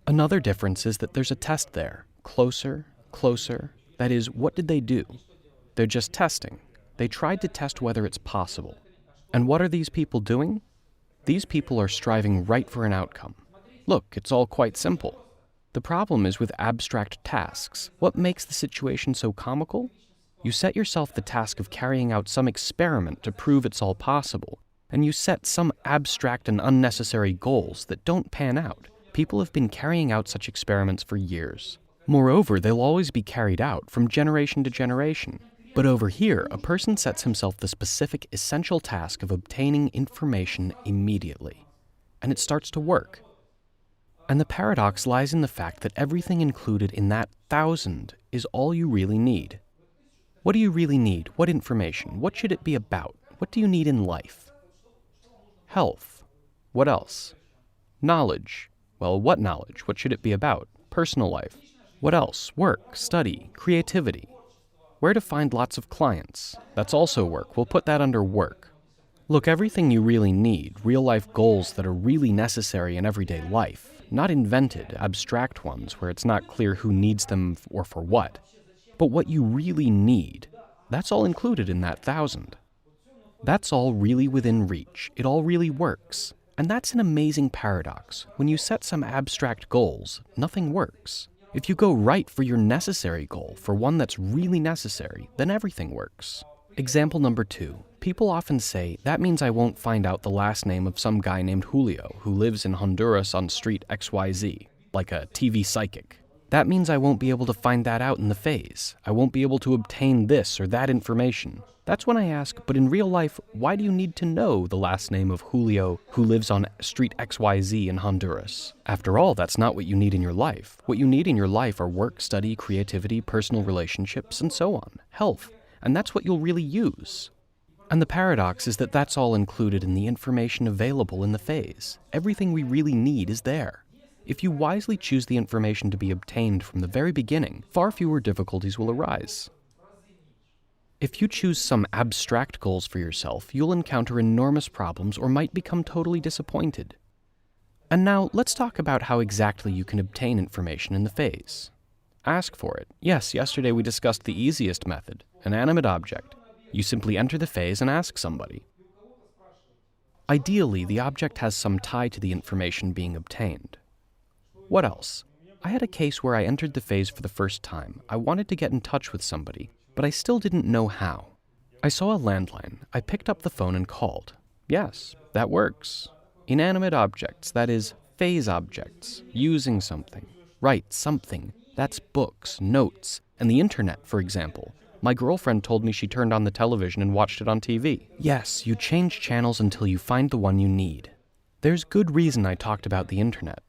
Another difference is that there's a test there. Closer, closer. That is, what did they do? They're just testing. They tried to test whether it's possible. And what are these people doing? These people are striving right for an outcome. Look, it's all quite simple. The problem is with abstract tasks. What makes the situation so comical? You set yourself the task of carrying out some experiment to prove it's all possible, and you set some abstract and unnecessary goals that don't pan out. People have been carrying out such experiments for years. Moreover, they'll always be carried out from generation to generation. But over here, a person sets himself the specific essential task of obtaining information immediately. And it starts to work. And the paradox lies in the fact that everything included in that 1,000 is all you really need. What do you really need? What information? What should it be about? What do you need in life? Health. What else? Knowledge. Well, what knowledge? What should it be about? Personal life. What else? Work, study, creativity. Where to find lots of clients. That's also work. We'll put that under work. Look, everything you really need, real-life goals that are really necessary in everyday life, not invented, abstract ones where it's not clear who needs them or for what. But what you really need, that's all included in that 1,000. That's all really within reach. It all really works. And that's an amazing paradox. When you set some abstract goals, nothing works. If you go right for your necessary goal, for one that's really necessary, then everything works. Example number 2. People often say, that means I won't find out the last name of some guy named Julio who lives in Honduras on street XYZ, like a TV psychic. That means I won't be able to find that out in the phase. I won't be able to obtain this or that information. That's when I ask, but in real life, why do you need to know the last name of Julio who lives on street XYZ in Honduras? After all, that's not what you need in your life. What you need in your life are work, study, creativity, personal relationships, and so on. Health. And that's what you'll really use. And the paradox is that that's all included in the information available in the phase. Everything we really need is there. If you wisely choose the information to be obtained from the very beginning, far fewer difficulties will arise. If you choose some abstract goals for yourself, you'll encounter enormous problems or might become totally disappointed. And now, let's talk about how exactly you can obtain information in the phase. Ask for it. Yes, yesterday we discussed the easiest method, an animate object. You simply enter the phase and ask somebody. Ideally, the object has some tie to the information being obtained. What else? I had a case where I entered the phase for the first time. I wanted to get in touch with somebody, but I still didn't know how. I saw a landline. I picked up the phone and called. Yes, that works. Inanimate objects, that is, phase objects, using something. Right, something. That's books, notes, and the internet, for example. My girlfriend told me she turned on the television and watched it on TV. Yes, you change channels until you find the one you need. There's good reason I talked about the internet.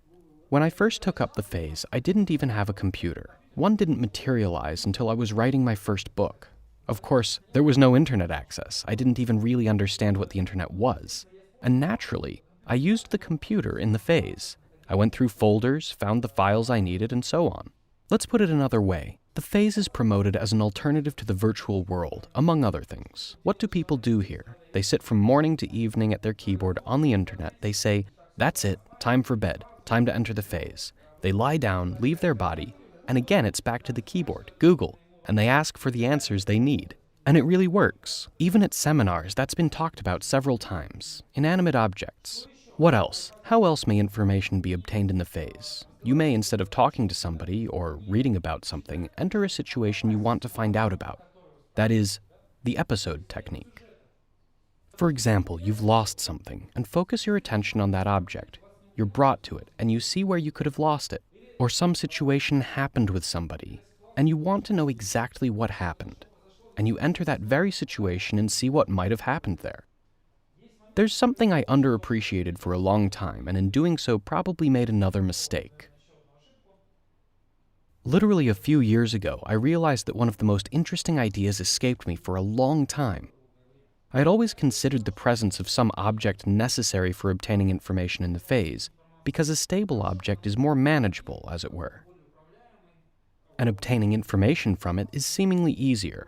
When I first took up the phase, I didn't even have a computer. One didn't materialize until I was writing my first book. Of course, there was no internet access. I didn't even really understand what the internet was. And naturally, I used the computer in the phase. I went through folders, found the files I needed, and so on. Let's put it another way. The phase is promoted as an alternative to the virtual world, among other things. What do people do here? They sit from morning to evening at their keyboard on the internet. They say, that's it, time for bed, time to enter the phase. They lie down, leave their body, and again it's back to the keyboard, Google, and they ask for the answers they need. And it really works. Even at seminars, that's been talked about several times. Inanimate objects. What else? How else may information be obtained in the phase? You may, instead of talking to somebody or reading about something, enter a situation you want to find out about. That is, the episode technique. For example, you've lost something, and focus your attention on that object. You're brought to it, and you see where you could have lost it. Or some situation happened with somebody, and you want to know exactly what happened. And you enter that very situation and see what might have happened there. There's something I underappreciated for a long time, and in doing so probably made another mistake. Literally a few years ago, I realized that one of the most interesting ideas escaped me for a long time. I had always considered the presence of some object necessary for obtaining information in the phase, because a stable object is more manageable, as it were, and obtaining information from it is seemingly easier.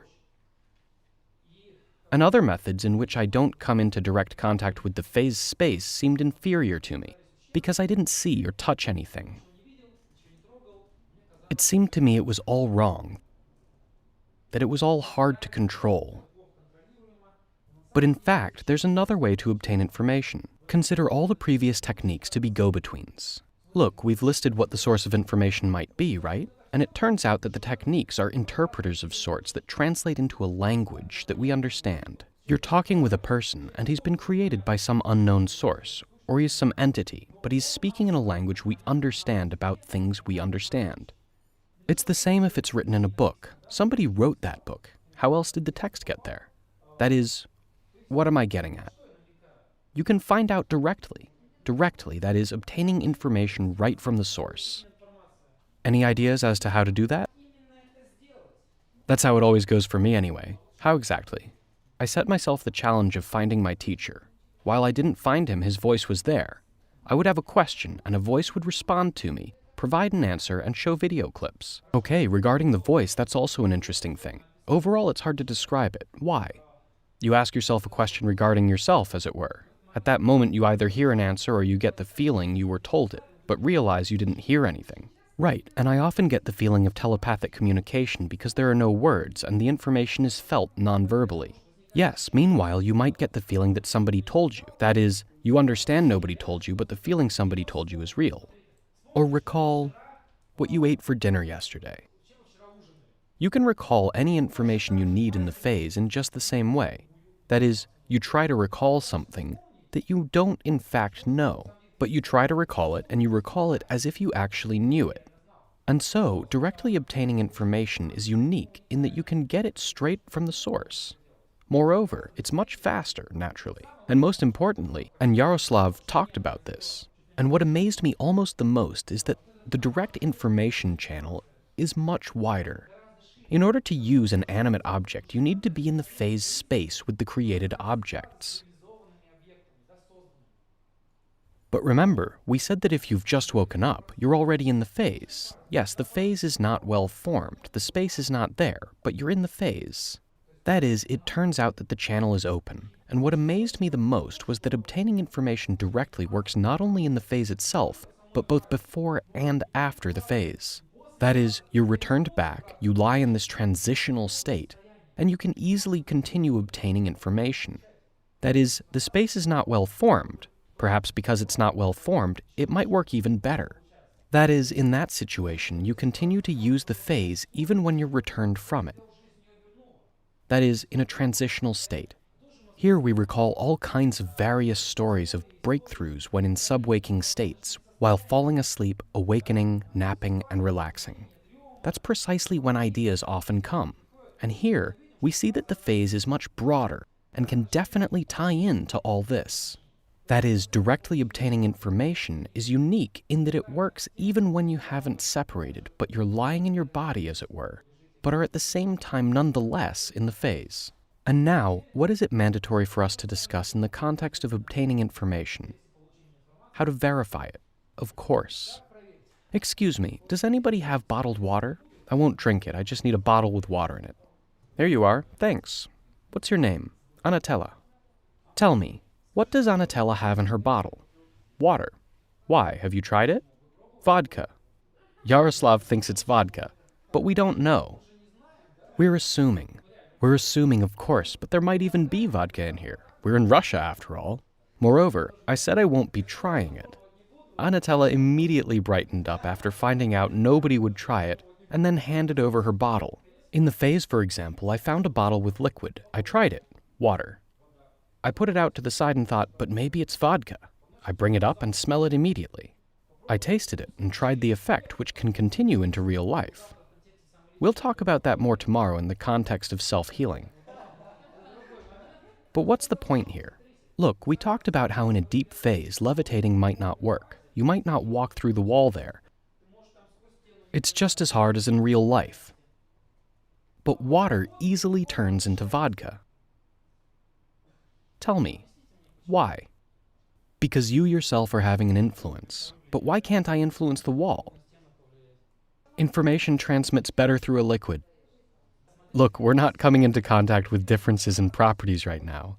And other methods in which I don't come into direct contact with the phase space seemed inferior to me, because I didn't see or touch anything. It seemed to me it was all wrong, that it was all hard to control. But in fact, there's another way to obtain information. Consider all the previous techniques to be go-betweens. Look, we've listed what the source of information might be, right? And it turns out that the techniques are interpreters of sorts that translate into a language that we understand. You're talking with a person, and he's been created by some unknown source, or he's some entity, but he's speaking in a language we understand about things we understand. It's the same if it's written in a book. Somebody wrote that book. How else did the text get there? That is, what am I getting at? You can find out directly, that is, obtaining information right from the source. Any ideas as to how to do that? That's how it always goes for me anyway. How exactly? I set myself the challenge of finding my teacher. While I didn't find him, his voice was there. I would have a question, and a voice would respond to me, provide an answer, and show video clips. Okay, regarding the voice, that's also an interesting thing. Overall, it's hard to describe it. Why? You ask yourself a question regarding yourself, as it were. At that moment, you either hear an answer or you get the feeling you were told it, but realize you didn't hear anything. Right, and I often get the feeling of telepathic communication because there are no words and the information is felt non-verbally. Yes, meanwhile, you might get the feeling that somebody told you. That is, you understand nobody told you, but the feeling somebody told you is real. Or recall what you ate for dinner yesterday. You can recall any information you need in the phase in just the same way. That is, you try to recall something that you don't in fact know, but you try to recall it and you recall it as if you actually knew it. And so, directly obtaining information is unique in that you can get it straight from the source. Moreover, it's much faster, naturally, and most importantly, and Yaroslav talked about this, and what amazed me almost the most is that the direct information channel is much wider. In order to use an animate object, you need to be in the phase space with the created objects. But remember, we said that if you've just woken up, you're already in the phase. Yes, the phase is not well formed, the space is not there, but you're in the phase. That is, it turns out that the channel is open, and what amazed me the most was that obtaining information directly works not only in the phase itself, but both before and after the phase. That is, you're returned back, you lie in this transitional state, and you can easily continue obtaining information. That is, the space is not well formed. Perhaps because it's not well formed, it might work even better. That is, in that situation, you continue to use the phase even when you're returned from it. That is, in a transitional state. Here we recall all kinds of various stories of breakthroughs when in sub-waking states, while falling asleep, awakening, napping, and relaxing. That's precisely when ideas often come. And here, we see that the phase is much broader and can definitely tie in to all this. That is, directly obtaining information is unique in that it works even when you haven't separated, but you're lying in your body, as it were, but are at the same time nonetheless in the phase. And now, what is it mandatory for us to discuss in the context of obtaining information? How to verify it, of course. Excuse me, does anybody have bottled water? I won't drink it, I just need a bottle with water in it. There you are, thanks. What's your name? Anatella. Tell me, what does Anatella have in her bottle? Water. Why, have you tried it? Vodka. Yaroslav thinks it's vodka, but we don't know. We're assuming, of course, but there might even be vodka in here. We're in Russia, after all. Moreover, I said I won't be trying it. Anatella immediately brightened up after finding out nobody would try it, and then handed over her bottle. In the phase, for example, I found a bottle with liquid. I tried it. Water. I put it out to the side and thought, but maybe it's vodka. I bring it up and smell it immediately. I tasted it and tried the effect, which can continue into real life. We'll talk about that more tomorrow in the context of self-healing. But what's the point here? Look, we talked about how in a deep phase, levitating might not work. You might not walk through the wall there. It's just as hard as in real life. But water easily turns into vodka. Tell me, why? Because you yourself are having an influence. But why can't I influence the wall? Information transmits better through a liquid. Look, we're not coming into contact with differences in properties right now.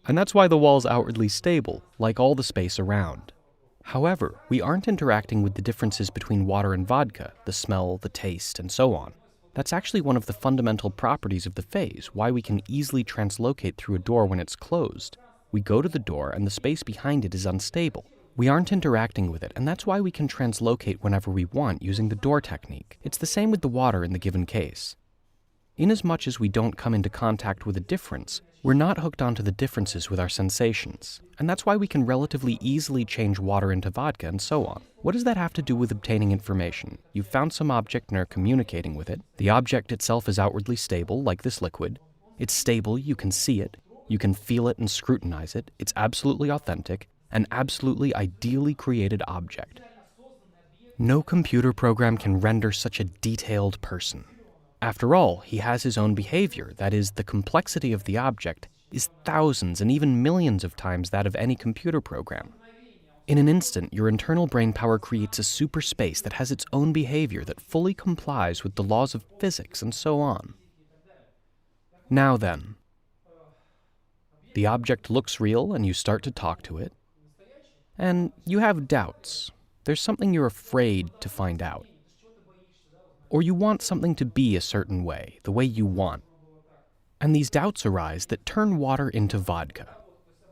And that's why the wall's outwardly stable, like all the space around. However, we aren't interacting with the differences between water and vodka, the smell, the taste, and so on. That's actually one of the fundamental properties of the phase, why we can easily translocate through a door when it's closed. We go to the door and the space behind it is unstable. We aren't interacting with it, and that's why we can translocate whenever we want using the door technique. It's the same with the water in the given case. Inasmuch as we don't come into contact with a difference, we're not hooked onto the differences with our sensations. And that's why we can relatively easily change water into vodka and so on. What does that have to do with obtaining information? You've found some object and are communicating with it. The object itself is outwardly stable, like this liquid. It's stable, you can see it, you can feel it and scrutinize it. It's absolutely authentic, an absolutely ideally created object. No computer program can render such a detailed person. After all, he has his own behavior, that is, the complexity of the object is thousands and even millions of times that of any computer program. In an instant, your internal brain power creates a super space that has its own behavior that fully complies with the laws of physics and so on. Now then, the object looks real and you start to talk to it, and you have doubts. There's something you're afraid to find out. Or you want something to be a certain way, the way you want. And these doubts arise that turn water into vodka.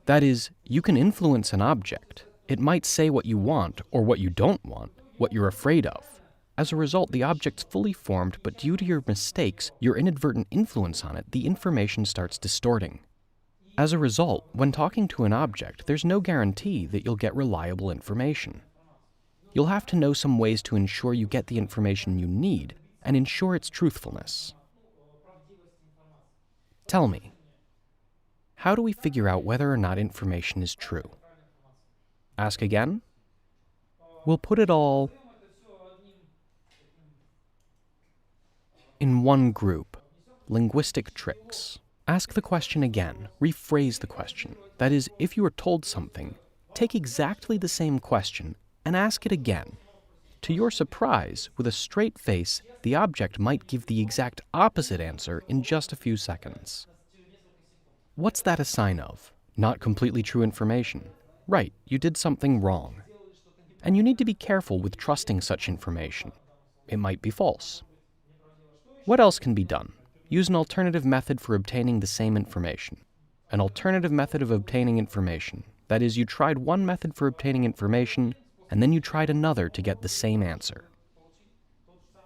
That is, you can influence an object. It might say what you want or what you don't want, what you're afraid of. As a result, the object's fully formed, but due to your mistakes, your inadvertent influence on it, the information starts distorting. As a result, when talking to an object, there's no guarantee that you'll get reliable information. You'll have to know some ways to ensure you get the information you need and ensure its truthfulness. Tell me, how do we figure out whether or not information is true? Ask again? We'll put it all in one group, linguistic tricks. Ask the question again, rephrase the question. That is, if you are told something, take exactly the same question and ask it again. To your surprise, with a straight face, the object might give the exact opposite answer in just a few seconds. What's that a sign of? Not completely true information. Right, you did something wrong. And you need to be careful with trusting such information. It might be false. What else can be done? Use an alternative method for obtaining the same information. An alternative method of obtaining information. That is, you tried one method for obtaining information, and then you tried another to get the same answer.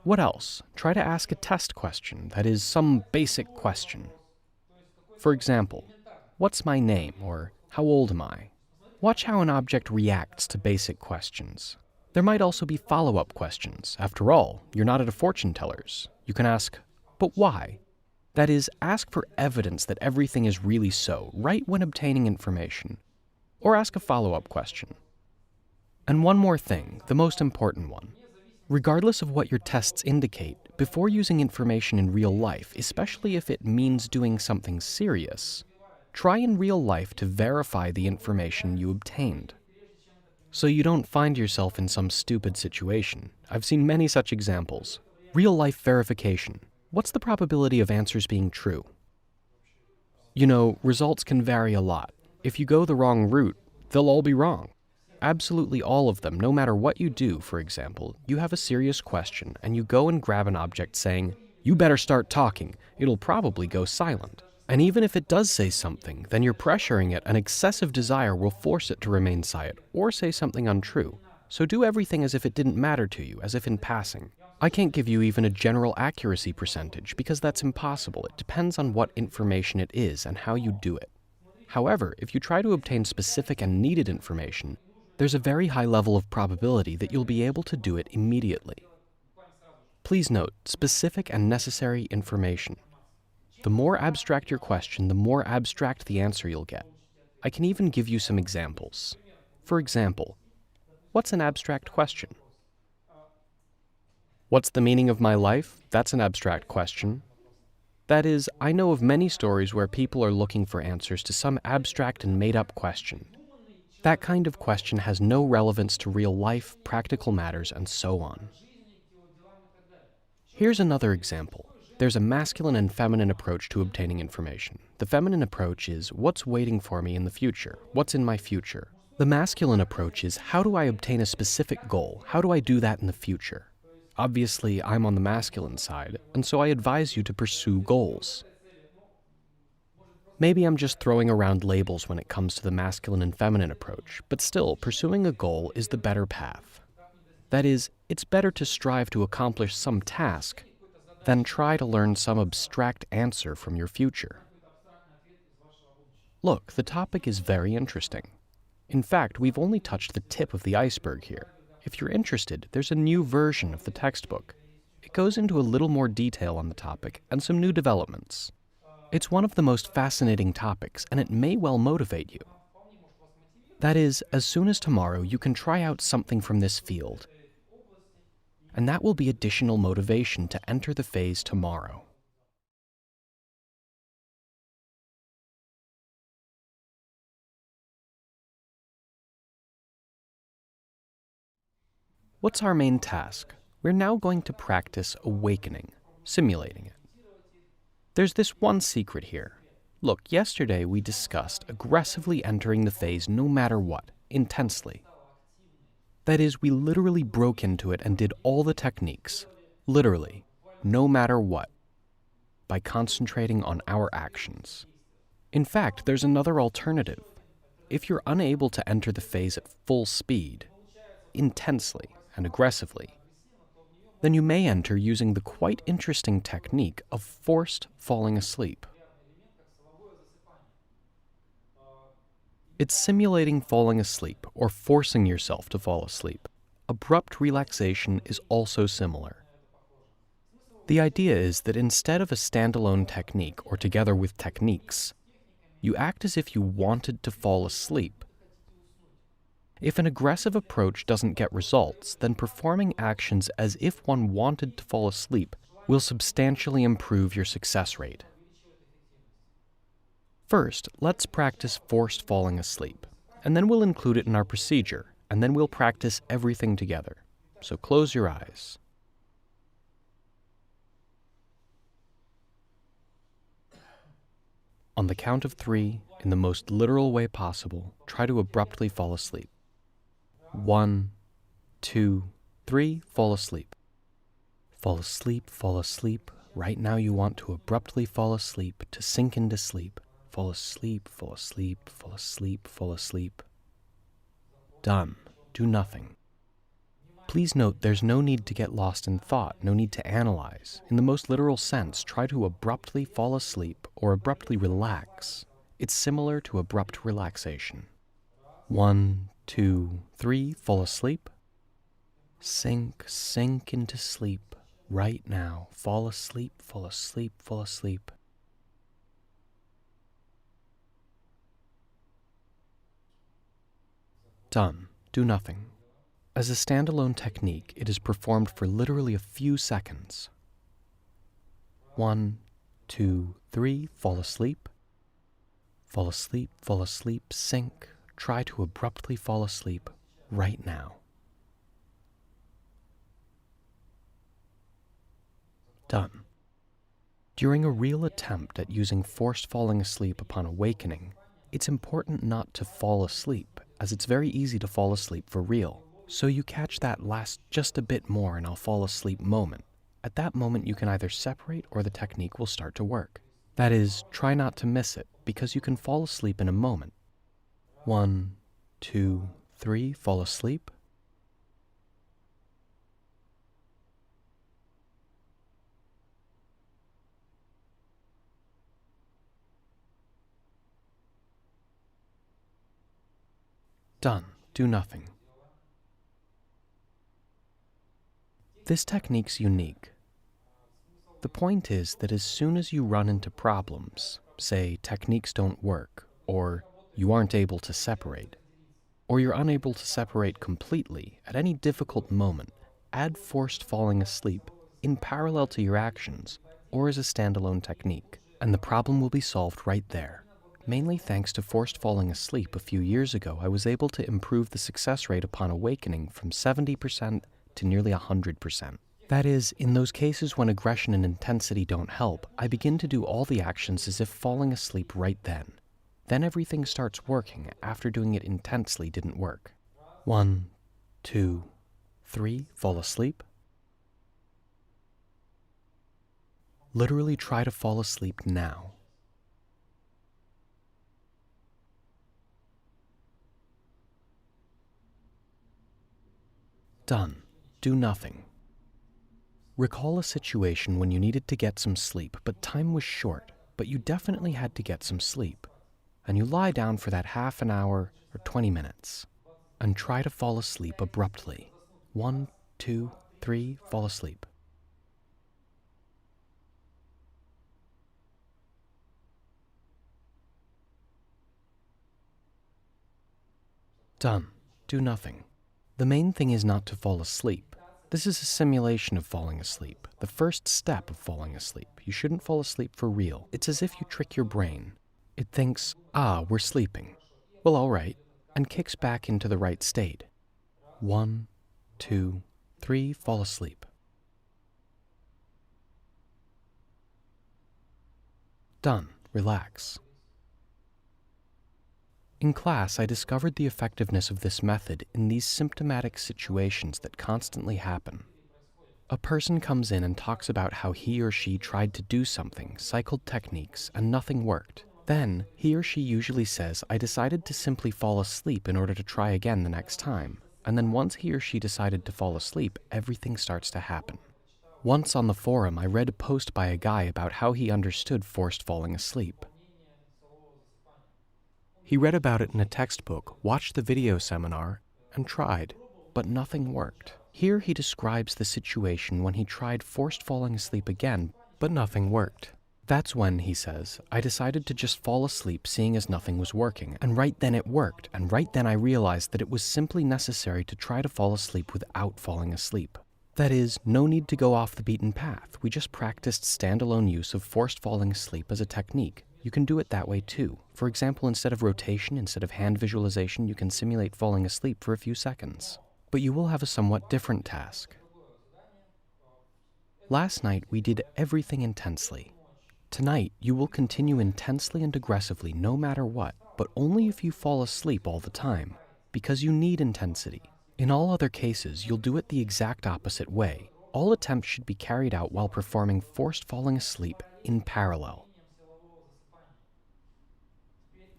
What else? Try to ask a test question, that is, some basic question. For example, what's my name, or how old am I? Watch how an object reacts to basic questions. There might also be follow-up questions. After all, you're not at a fortune teller's. You can ask, but why? That is, ask for evidence that everything is really so, right when obtaining information. Or ask a follow-up question. And one more thing, the most important one. Regardless of what your tests indicate, before using information in real life, especially if it means doing something serious, try in real life to verify the information you obtained. So you don't find yourself in some stupid situation. I've seen many such examples. Real-life verification. What's the probability of answers being true? You know, results can vary a lot. If you go the wrong route, they'll all be wrong. Absolutely all of them, no matter what you do. For example, you have a serious question and you go and grab an object saying, "You better start talking, it'll probably go silent." And even if it does say something, then you're pressuring it, and excessive desire will force it to remain silent or say something untrue. So do everything as if it didn't matter to you, as if in passing. I can't give you even a general accuracy percentage because that's impossible. It depends on what information it is and how you do it. However, if you try to obtain specific and needed information, there's a very high level of probability that you'll be able to do it immediately. Please note, specific and necessary information. The more abstract your question, the more abstract the answer you'll get. I can even give you some examples. For example, what's an abstract question? What's the meaning of my life? That's an abstract question. That is, I know of many stories where people are looking for answers to some abstract and made-up question. That kind of question has no relevance to real life, practical matters, and so on. Here's another example. There's a masculine and feminine approach to obtaining information. The feminine approach is, what's waiting for me in the future? What's in my future? The masculine approach is, how do I obtain a specific goal? How do I do that in the future? Obviously, I'm on the masculine side, and so I advise you to pursue goals. Maybe I'm just throwing around labels when it comes to the masculine and feminine approach, but still, pursuing a goal is the better path. That is, it's better to strive to accomplish some task than try to learn some abstract answer from your future. Look, the topic is very interesting. In fact, we've only touched the tip of the iceberg here. If you're interested, there's a new version of the textbook. It goes into a little more detail on the topic and some new developments. It's one of the most fascinating topics, and it may well motivate you. That is, as soon as tomorrow, you can try out something from this field, and that will be additional motivation to enter the phase tomorrow. What's our main task? We're now going to practice awakening, simulating it. There's this one secret here. Look, yesterday we discussed aggressively entering the phase no matter what, intensely. That is, we literally broke into it and did all the techniques, literally, no matter what, by concentrating on our actions. In fact, there's another alternative. If you're unable to enter the phase at full speed, intensely and aggressively, then you may enter using the quite interesting technique of forced falling asleep. It's simulating falling asleep or forcing yourself to fall asleep. Abrupt relaxation is also similar. The idea is that instead of a standalone technique or together with techniques, you act as if you wanted to fall asleep. If an aggressive approach doesn't get results, then performing actions as if one wanted to fall asleep will substantially improve your success rate. First, let's practice forced falling asleep, and then we'll include it in our procedure, and then we'll practice everything together. So close your eyes. On the count of 3, in the most literal way possible, try to abruptly fall asleep. 1, 2, 3, fall asleep. Fall asleep, fall asleep. Right now you want to abruptly fall asleep, to sink into sleep. Fall asleep, fall asleep, fall asleep, fall asleep. Done. Do nothing. Please note there's no need to get lost in thought, no need to analyze. In the most literal sense, try to abruptly fall asleep or abruptly relax. It's similar to abrupt relaxation. 1, 2, 3, fall asleep. Sink into sleep right now. Fall asleep, fall asleep, fall asleep. Done. Do nothing. As a standalone technique, it is performed for literally a few seconds. 1, 2, 3, fall asleep. Fall asleep, fall asleep, sink. Try to abruptly fall asleep right now. Done. During a real attempt at using forced falling asleep upon awakening, it's important not to fall asleep, as it's very easy to fall asleep for real. So you catch that last just a bit more and I'll fall asleep moment. At that moment you can either separate or the technique will start to work. That is, try not to miss it, because you can fall asleep in a moment. 1, 2, 3, fall asleep. Done. Do nothing. This technique's unique. The point is that as soon as you run into problems, say techniques don't work, or you aren't able to separate, or you're unable to separate completely at any difficult moment, add forced falling asleep in parallel to your actions or as a standalone technique, and the problem will be solved right there. Mainly thanks to forced falling asleep a few years ago, I was able to improve the success rate upon awakening from 70% to nearly 100%. That is, in those cases when aggression and intensity don't help, I begin to do all the actions as if falling asleep right then. Then everything starts working after doing it intensely didn't work. 1, 2, 3, fall asleep. Literally try to fall asleep now. Done. Do nothing. Recall a situation when you needed to get some sleep, but time was short, but you definitely had to get some sleep. And you lie down for that half an hour or 20 minutes and try to fall asleep abruptly. 1, 2, 3, fall asleep. Done. Do nothing. The main thing is not to fall asleep. This is a simulation of falling asleep, the first step of falling asleep. You shouldn't fall asleep for real. It's as if you trick your brain. It thinks, we're sleeping. Well, all right, and kicks back into the right state. 1, 2, 3, fall asleep. Done. Relax. In class, I discovered the effectiveness of this method in these symptomatic situations that constantly happen. A person comes in and talks about how he or she tried to do something, cycled techniques, and nothing worked. Then, he or she usually says, I decided to simply fall asleep in order to try again the next time. And then once he or she decided to fall asleep, everything starts to happen. Once on the forum, I read a post by a guy about how he understood forced falling asleep. He read about it in a textbook, watched the video seminar, and tried, but nothing worked. Here he describes the situation when he tried forced falling asleep again, but nothing worked. That's when, he says, I decided to just fall asleep seeing as nothing was working, and right then it worked, and right then I realized that it was simply necessary to try to fall asleep without falling asleep. That is, no need to go off the beaten path. We just practiced standalone use of forced falling asleep as a technique. You can do it that way too. For example, instead of rotation, instead of hand visualization, you can simulate falling asleep for a few seconds. But you will have a somewhat different task. Last night, we did everything intensely. Tonight, you will continue intensely and aggressively no matter what, but only if you fall asleep all the time, because you need intensity. In all other cases, you'll do it the exact opposite way. All attempts should be carried out while performing forced falling asleep in parallel.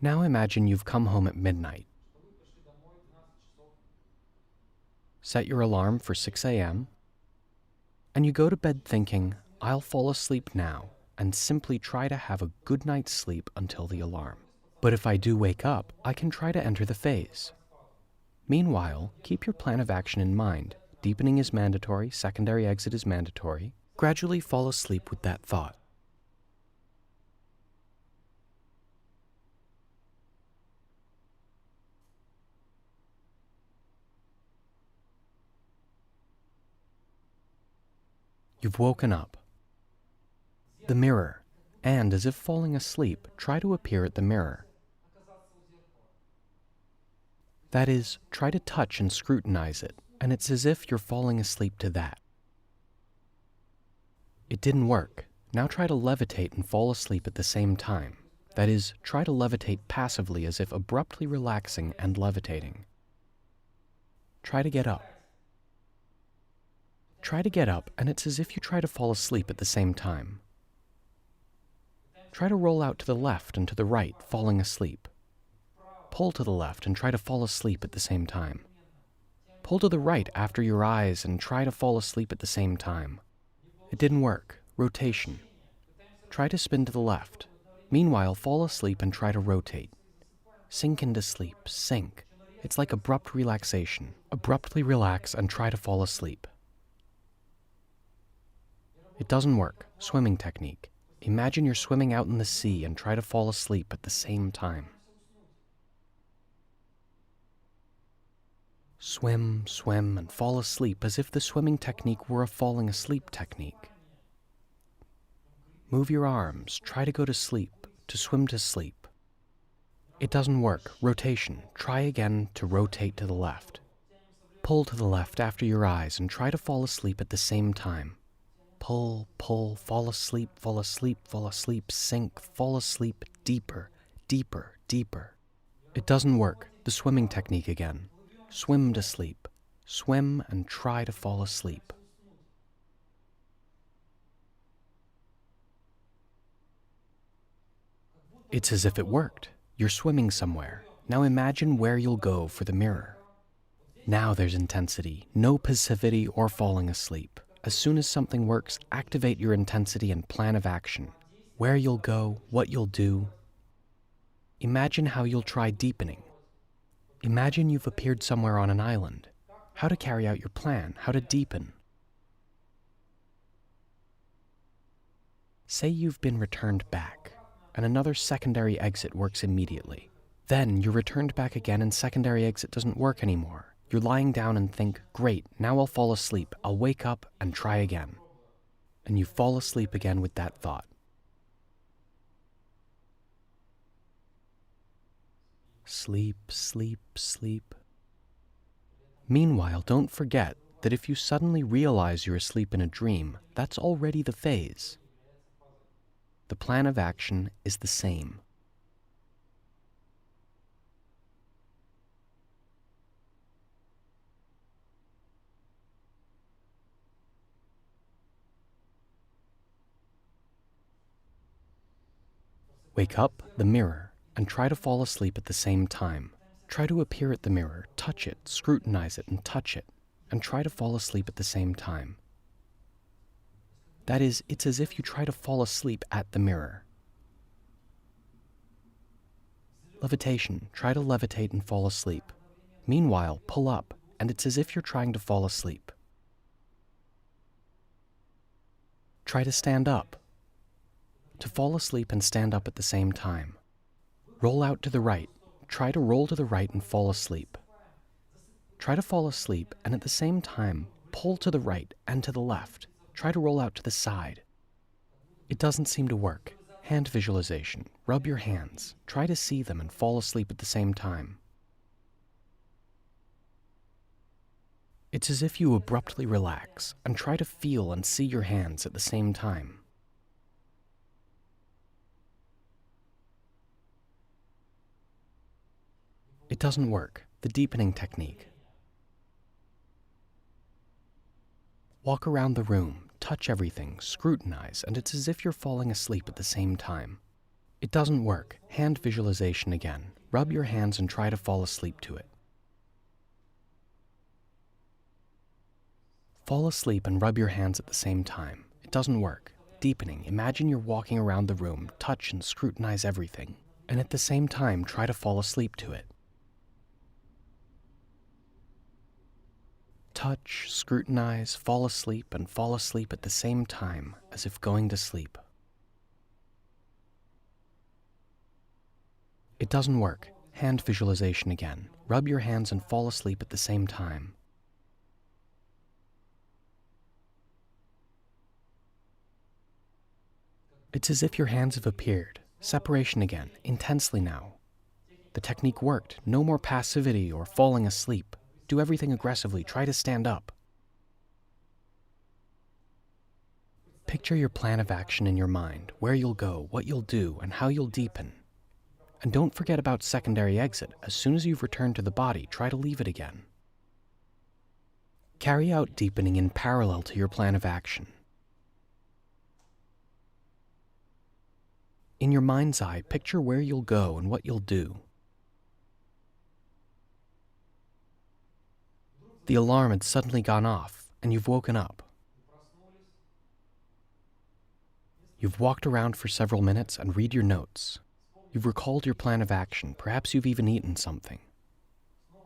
Now imagine you've come home at midnight. Set your alarm for 6 a.m. and you go to bed thinking, I'll fall asleep now, and simply try to have a good night's sleep until the alarm. But if I do wake up, I can try to enter the phase. Meanwhile, keep your plan of action in mind. Deepening is mandatory, secondary exit is mandatory. Gradually fall asleep with that thought. You've woken up. The mirror, and as if falling asleep, try to appear at the mirror. That is, try to touch and scrutinize it, and it's as if you're falling asleep to that. It didn't work. Now try to levitate and fall asleep at the same time. That is, try to levitate passively as if abruptly relaxing and levitating. Try to get up. Try to get up, and it's as if you try to fall asleep at the same time. Try to roll out to the left and to the right, falling asleep. Pull to the left and try to fall asleep at the same time. Pull to the right after your eyes and try to fall asleep at the same time. It didn't work. Rotation. Try to spin to the left. Meanwhile, fall asleep and try to rotate. Sink into sleep. Sink. It's like abrupt relaxation. Abruptly relax and try to fall asleep. It doesn't work. Swimming technique. Imagine you're swimming out in the sea and try to fall asleep at the same time. Swim, swim, and fall asleep as if the swimming technique were a falling asleep technique. Move your arms, try to go to sleep, to swim to sleep. It doesn't work. Rotation. Try again to rotate to the left. Pull to the left after your eyes and try to fall asleep at the same time. Pull, pull, fall asleep, fall asleep, fall asleep, sink, fall asleep, deeper, deeper, deeper. It doesn't work. The swimming technique again. Swim to sleep. Swim and try to fall asleep. It's as if it worked. You're swimming somewhere. Now imagine where you'll go for the mirror. Now there's intensity, no passivity or falling asleep. As soon as something works, activate your intensity and plan of action. Where you'll go, what you'll do. Imagine how you'll try deepening. Imagine you've appeared somewhere on an island. How to carry out your plan, how to deepen. Say you've been returned back, and another secondary exit works immediately. Then you're returned back again and secondary exit doesn't work anymore. You're lying down and think, great, now I'll fall asleep. I'll wake up and try again. And you fall asleep again with that thought. Sleep, sleep, sleep. Meanwhile, don't forget that if you suddenly realize you're asleep in a dream, that's already the phase. The plan of action is the same. Wake up, the mirror, and try to fall asleep at the same time. Try to appear at the mirror, touch it, scrutinize it, and touch it, and try to fall asleep at the same time. That is, it's as if you try to fall asleep at the mirror. Levitation. Try to levitate and fall asleep. Meanwhile, pull up, and it's as if you're trying to fall asleep. Try to stand up. To fall asleep and stand up at the same time. Roll out to the right. Try to roll to the right and fall asleep. Try to fall asleep and at the same time pull to the right and to the left. Try to roll out to the side. It doesn't seem to work. Hand visualization. Rub your hands. Try to see them and fall asleep at the same time. It's as if you abruptly relax and try to feel and see your hands at the same time. It doesn't work. The deepening technique. Walk around the room, touch everything, scrutinize, and it's as if you're falling asleep at the same time. It doesn't work. Hand visualization again. Rub your hands and try to fall asleep to it. Fall asleep and rub your hands at the same time. It doesn't work. Deepening. Imagine you're walking around the room, touch and scrutinize everything, and at the same time try to fall asleep to it. Touch, scrutinize, fall asleep, and fall asleep at the same time, as if going to sleep. It doesn't work. Hand visualization again. Rub your hands and fall asleep at the same time. It's as if your hands have appeared. Separation again, intensely now. The technique worked. No more passivity or falling asleep. Do everything aggressively. Try to stand up. Picture your plan of action in your mind, where you'll go, what you'll do, and how you'll deepen. And don't forget about secondary exit. As soon as you've returned to the body, try to leave it again. Carry out deepening in parallel to your plan of action. In your mind's eye, picture where you'll go and what you'll do. The alarm had suddenly gone off, and you've woken up. You've walked around for several minutes and read your notes. You've recalled your plan of action. Perhaps you've even eaten something.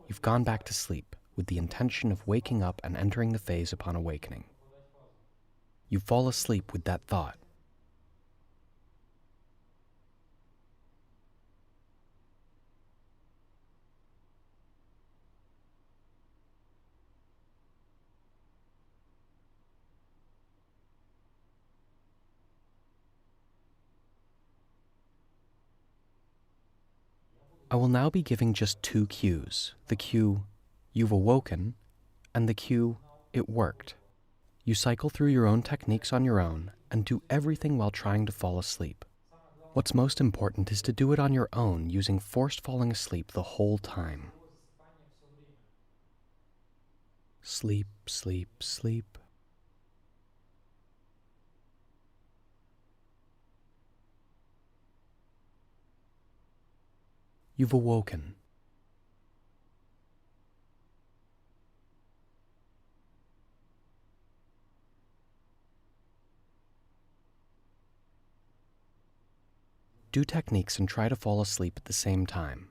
You've gone back to sleep with the intention of waking up and entering the phase upon awakening. You fall asleep with that thought. I will now be giving just two cues. The cue, "You've awoken," and the cue, "It worked." You cycle through your own techniques on your own and do everything while trying to fall asleep. What's most important is to do it on your own using forced falling asleep the whole time. Sleep, sleep, sleep. You've awoken. Do techniques and try to fall asleep at the same time.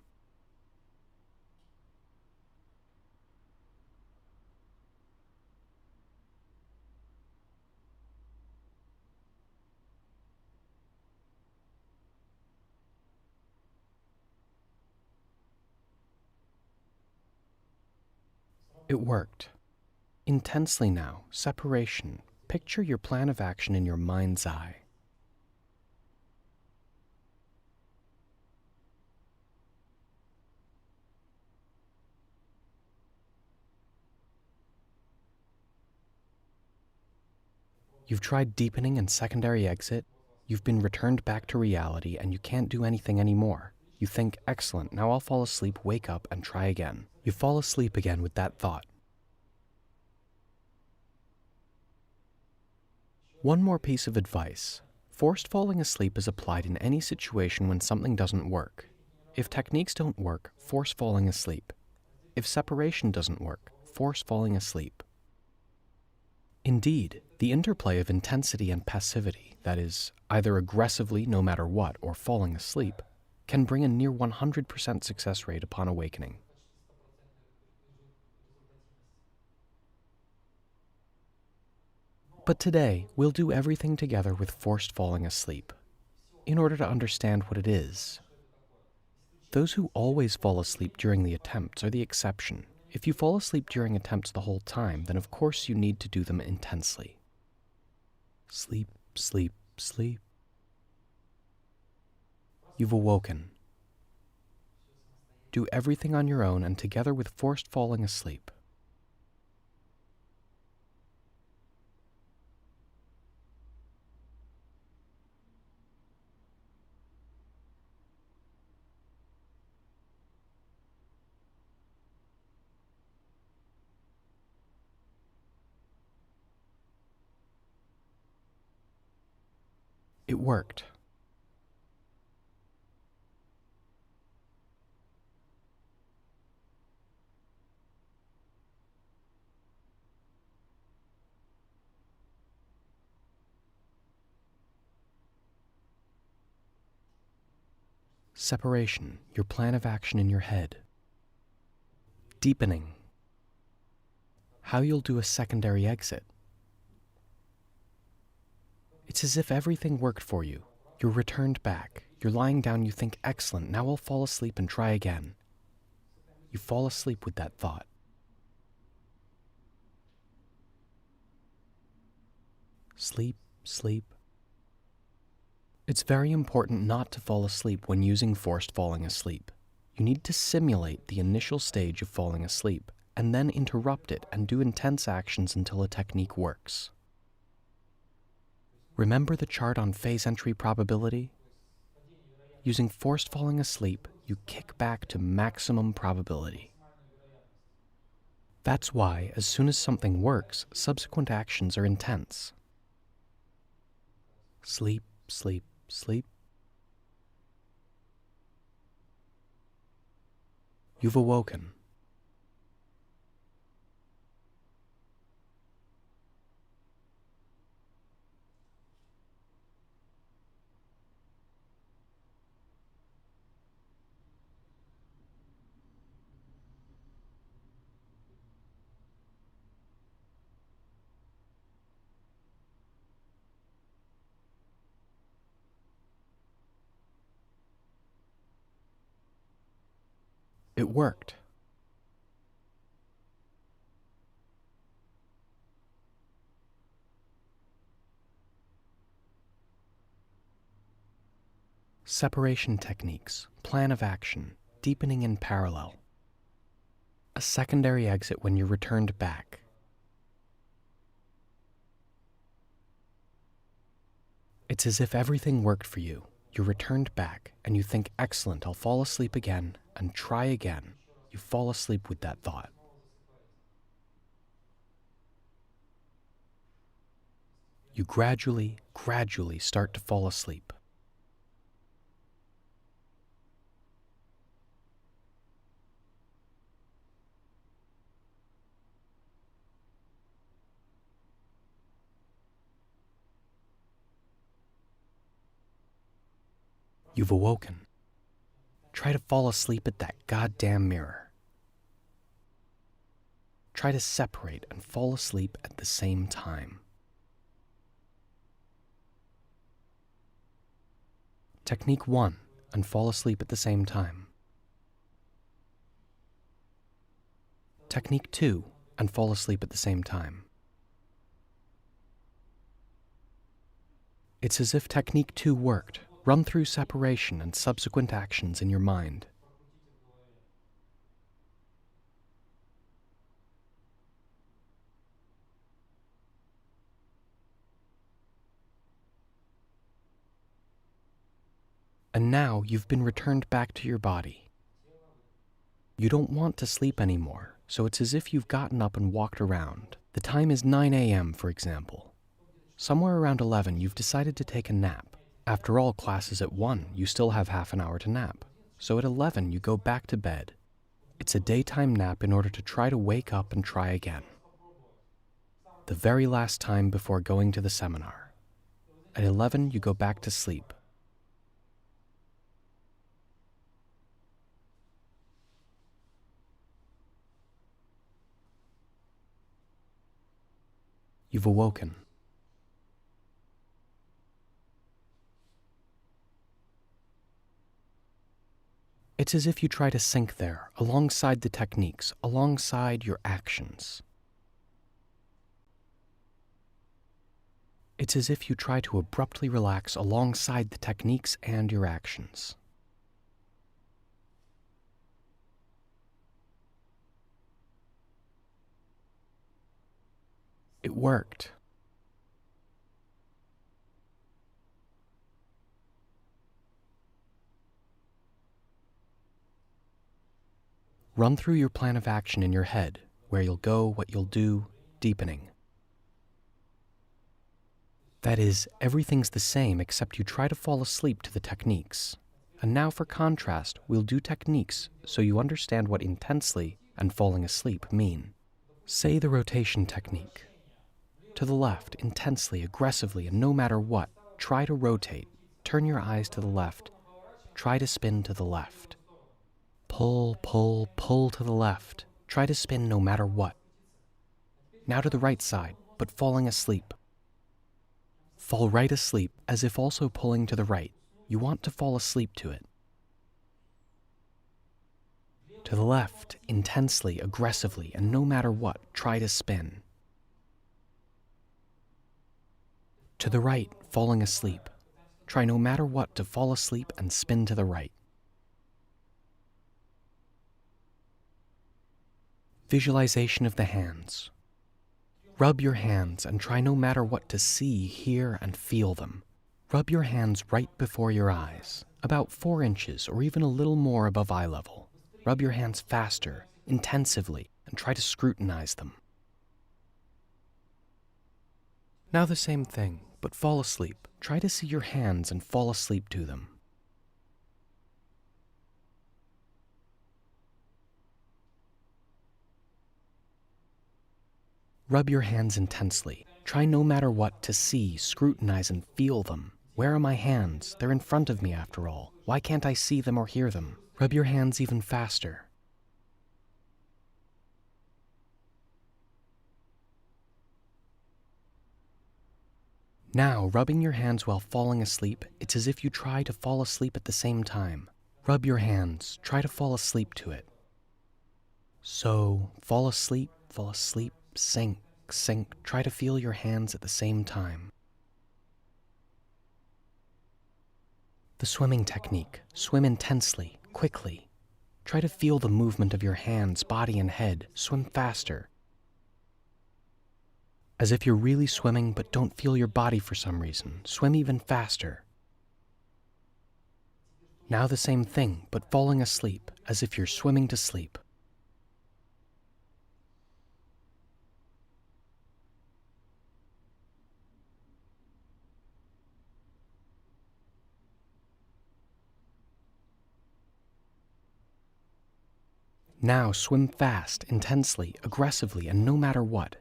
It worked. Intensely now, separation. Picture your plan of action in your mind's eye. You've tried deepening and secondary exit. You've been returned back to reality and you can't do anything anymore. You think, excellent, now I'll fall asleep, wake up, and try again. You fall asleep again with that thought. One more piece of advice. Forced falling asleep is applied in any situation when something doesn't work. If techniques don't work, force falling asleep. If separation doesn't work, force falling asleep. Indeed, the interplay of intensity and passivity, that is, either aggressively no matter what or falling asleep, can bring a near 100% success rate upon awakening. But today, we'll do everything together with forced falling asleep, in order to understand what it is. Those who always fall asleep during the attempts are the exception. If you fall asleep during attempts the whole time, then of course you need to do them intensely. Sleep, sleep, sleep. You've awoken. Do everything on your own and together with forced falling asleep. It worked. Separation, your plan of action in your head. Deepening, how you'll do a secondary exit. It's as if everything worked for you. You're returned back. You're lying down, you think, excellent, now I'll fall asleep and try again. You fall asleep with that thought. Sleep, sleep. It's very important not to fall asleep when using forced falling asleep. You need to simulate the initial stage of falling asleep, and then interrupt it and do intense actions until a technique works. Remember the chart on phase entry probability? Using forced falling asleep, you kick back to maximum probability. That's why, as soon as something works, subsequent actions are intense. Sleep, sleep, sleep. You've awoken. It worked. Separation techniques, plan of action. deepening in parallel. A secondary exit when you're returned back. It's as if everything worked for you. You're returned back, and you think, excellent, I'll fall asleep again, and try again. You fall asleep with that thought. You gradually start to fall asleep. You've awoken. Try to fall asleep at that goddamn mirror. Try to separate and fall asleep at the same time. Technique 1, and fall asleep at the same time. Technique 2, and fall asleep at the same time. It's as if Technique 2 worked. Run through separation and subsequent actions in your mind. And now you've been returned back to your body. You don't want to sleep anymore, so it's as if you've gotten up and walked around. The time is 9 a.m., for example. Somewhere around 11, you've decided to take a nap. After all, class is at 1, you still have half an hour to nap. So at 11, you go back to bed. It's a daytime nap in order to try to wake up and try again. The very last time before going to the seminar. At 11, you go back to sleep. You've awoken. It's as if you try to sink there, alongside the techniques, alongside your actions. It's as if you try to abruptly relax alongside the techniques and your actions. It worked. Run through your plan of action in your head, where you'll go, what you'll do, deepening. That is, everything's the same except you try to fall asleep to the techniques. And now for contrast, we'll do techniques so you understand what intensely and falling asleep mean. Say the rotation technique. To the left, intensely, aggressively, and no matter what, try to rotate. Turn your eyes to the left. Try to spin to the left. Pull, pull, pull to the left. Try to spin no matter what. Now to the right side, but falling asleep. Fall right asleep, as if also pulling to the right. You want to fall asleep to it. To the left, intensely, aggressively, and no matter what, try to spin. To the right, falling asleep. Try no matter what to fall asleep and spin to the right. Visualization of the hands. Rub your hands and try no matter what to see, hear, and feel them. Rub your hands right before your eyes, about 4 inches or even a little more above eye level. Rub your hands faster, intensively, and try to scrutinize them. Now the same thing, but fall asleep. Try to see your hands and fall asleep to them. Rub your hands intensely. Try no matter what to see, scrutinize, and feel them. Where are my hands? They're in front of me after all. Why can't I see them or hear them? Rub your hands even faster. Now, rubbing your hands while falling asleep, it's as if you try to fall asleep at the same time. Rub your hands. Try to fall asleep to it. So, fall asleep, sink, sink. Try to feel your hands at the same time. The swimming technique. Swim intensely, quickly. Try to feel the movement of your hands, body, and head. Swim faster. As if you're really swimming but don't feel your body for some reason. Swim even faster. Now the same thing, but falling asleep, as if you're swimming to sleep. Now swim fast, intensely, aggressively, and no matter what.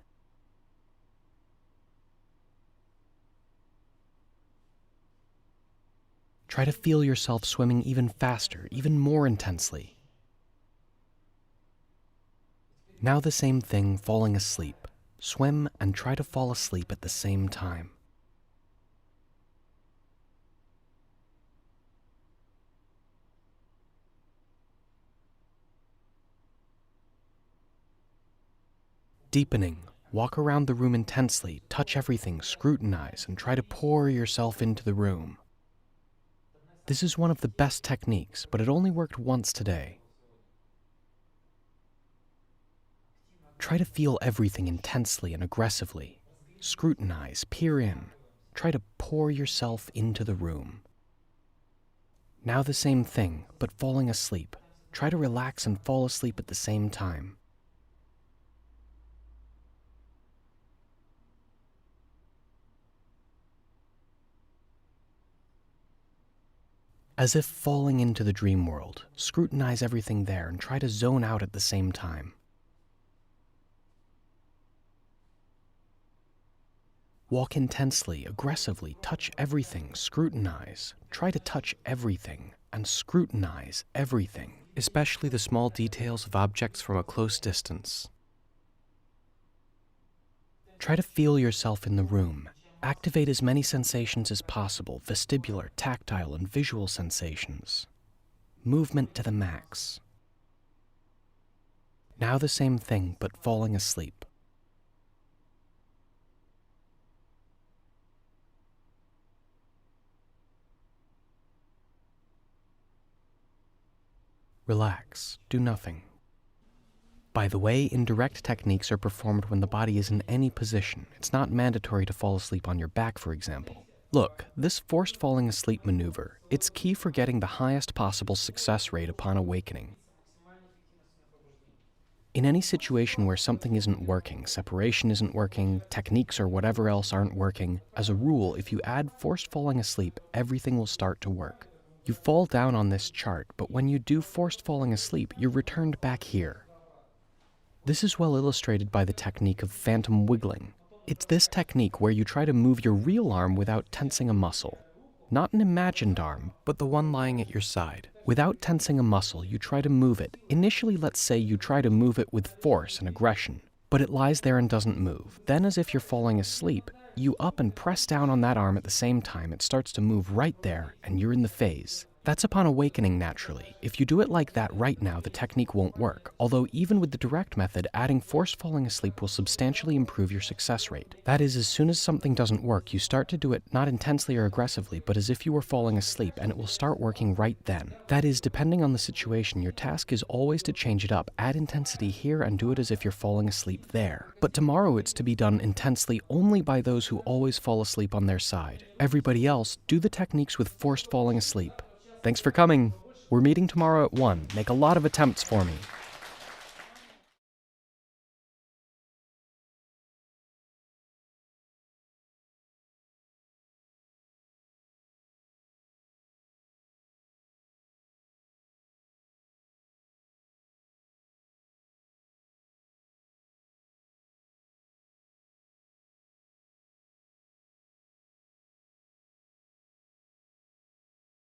Try to feel yourself swimming even faster, even more intensely. Now the same thing, falling asleep. Swim and try to fall asleep at the same time. Deepening. Walk around the room intensely, touch everything, scrutinize, and try to pour yourself into the room. This is one of the best techniques, but it only worked once today. Try to feel everything intensely and aggressively. Scrutinize, peer in. Try to pour yourself into the room. Now the same thing, but falling asleep. Try to relax and fall asleep at the same time. As if falling into the dream world, scrutinize everything there and try to zone out at the same time. Walk intensely, aggressively, touch everything, scrutinize. Try to touch everything and scrutinize everything, especially the small details of objects from a close distance. Try to feel yourself in the room. Activate as many sensations as possible, vestibular, tactile, and visual sensations. Movement to the max. Now the same thing, but falling asleep. Relax, do nothing. By the way, indirect techniques are performed when the body is in any position. It's not mandatory to fall asleep on your back, for example. Look, this forced falling asleep maneuver, it's key for getting the highest possible success rate upon awakening. In any situation where something isn't working, separation isn't working, techniques or whatever else aren't working, as a rule, if you add forced falling asleep, everything will start to work. You fall down on this chart, but when you do forced falling asleep, you're returned back here. This is well illustrated by the technique of phantom wiggling. It's this technique where you try to move your real arm without tensing a muscle. Not an imagined arm, but the one lying at your side. Without tensing a muscle, you try to move it. Initially, let's say you try to move it with force and aggression, but it lies there and doesn't move. Then, as if you're falling asleep, you up and press down on that arm at the same time. It starts to move right there, and you're in the phase. That's upon awakening naturally. If you do it like that right now, the technique won't work. Although even with the direct method, adding forced falling asleep will substantially improve your success rate. That is, as soon as something doesn't work, you start to do it not intensely or aggressively, but as if you were falling asleep, and it will start working right then. That is, depending on the situation, your task is always to change it up. Add intensity here and do it as if you're falling asleep there. But tomorrow it's to be done intensely only by those who always fall asleep on their side. Everybody else, do the techniques with forced falling asleep. Thanks for coming. We're meeting tomorrow at 1. Make a lot of attempts for me.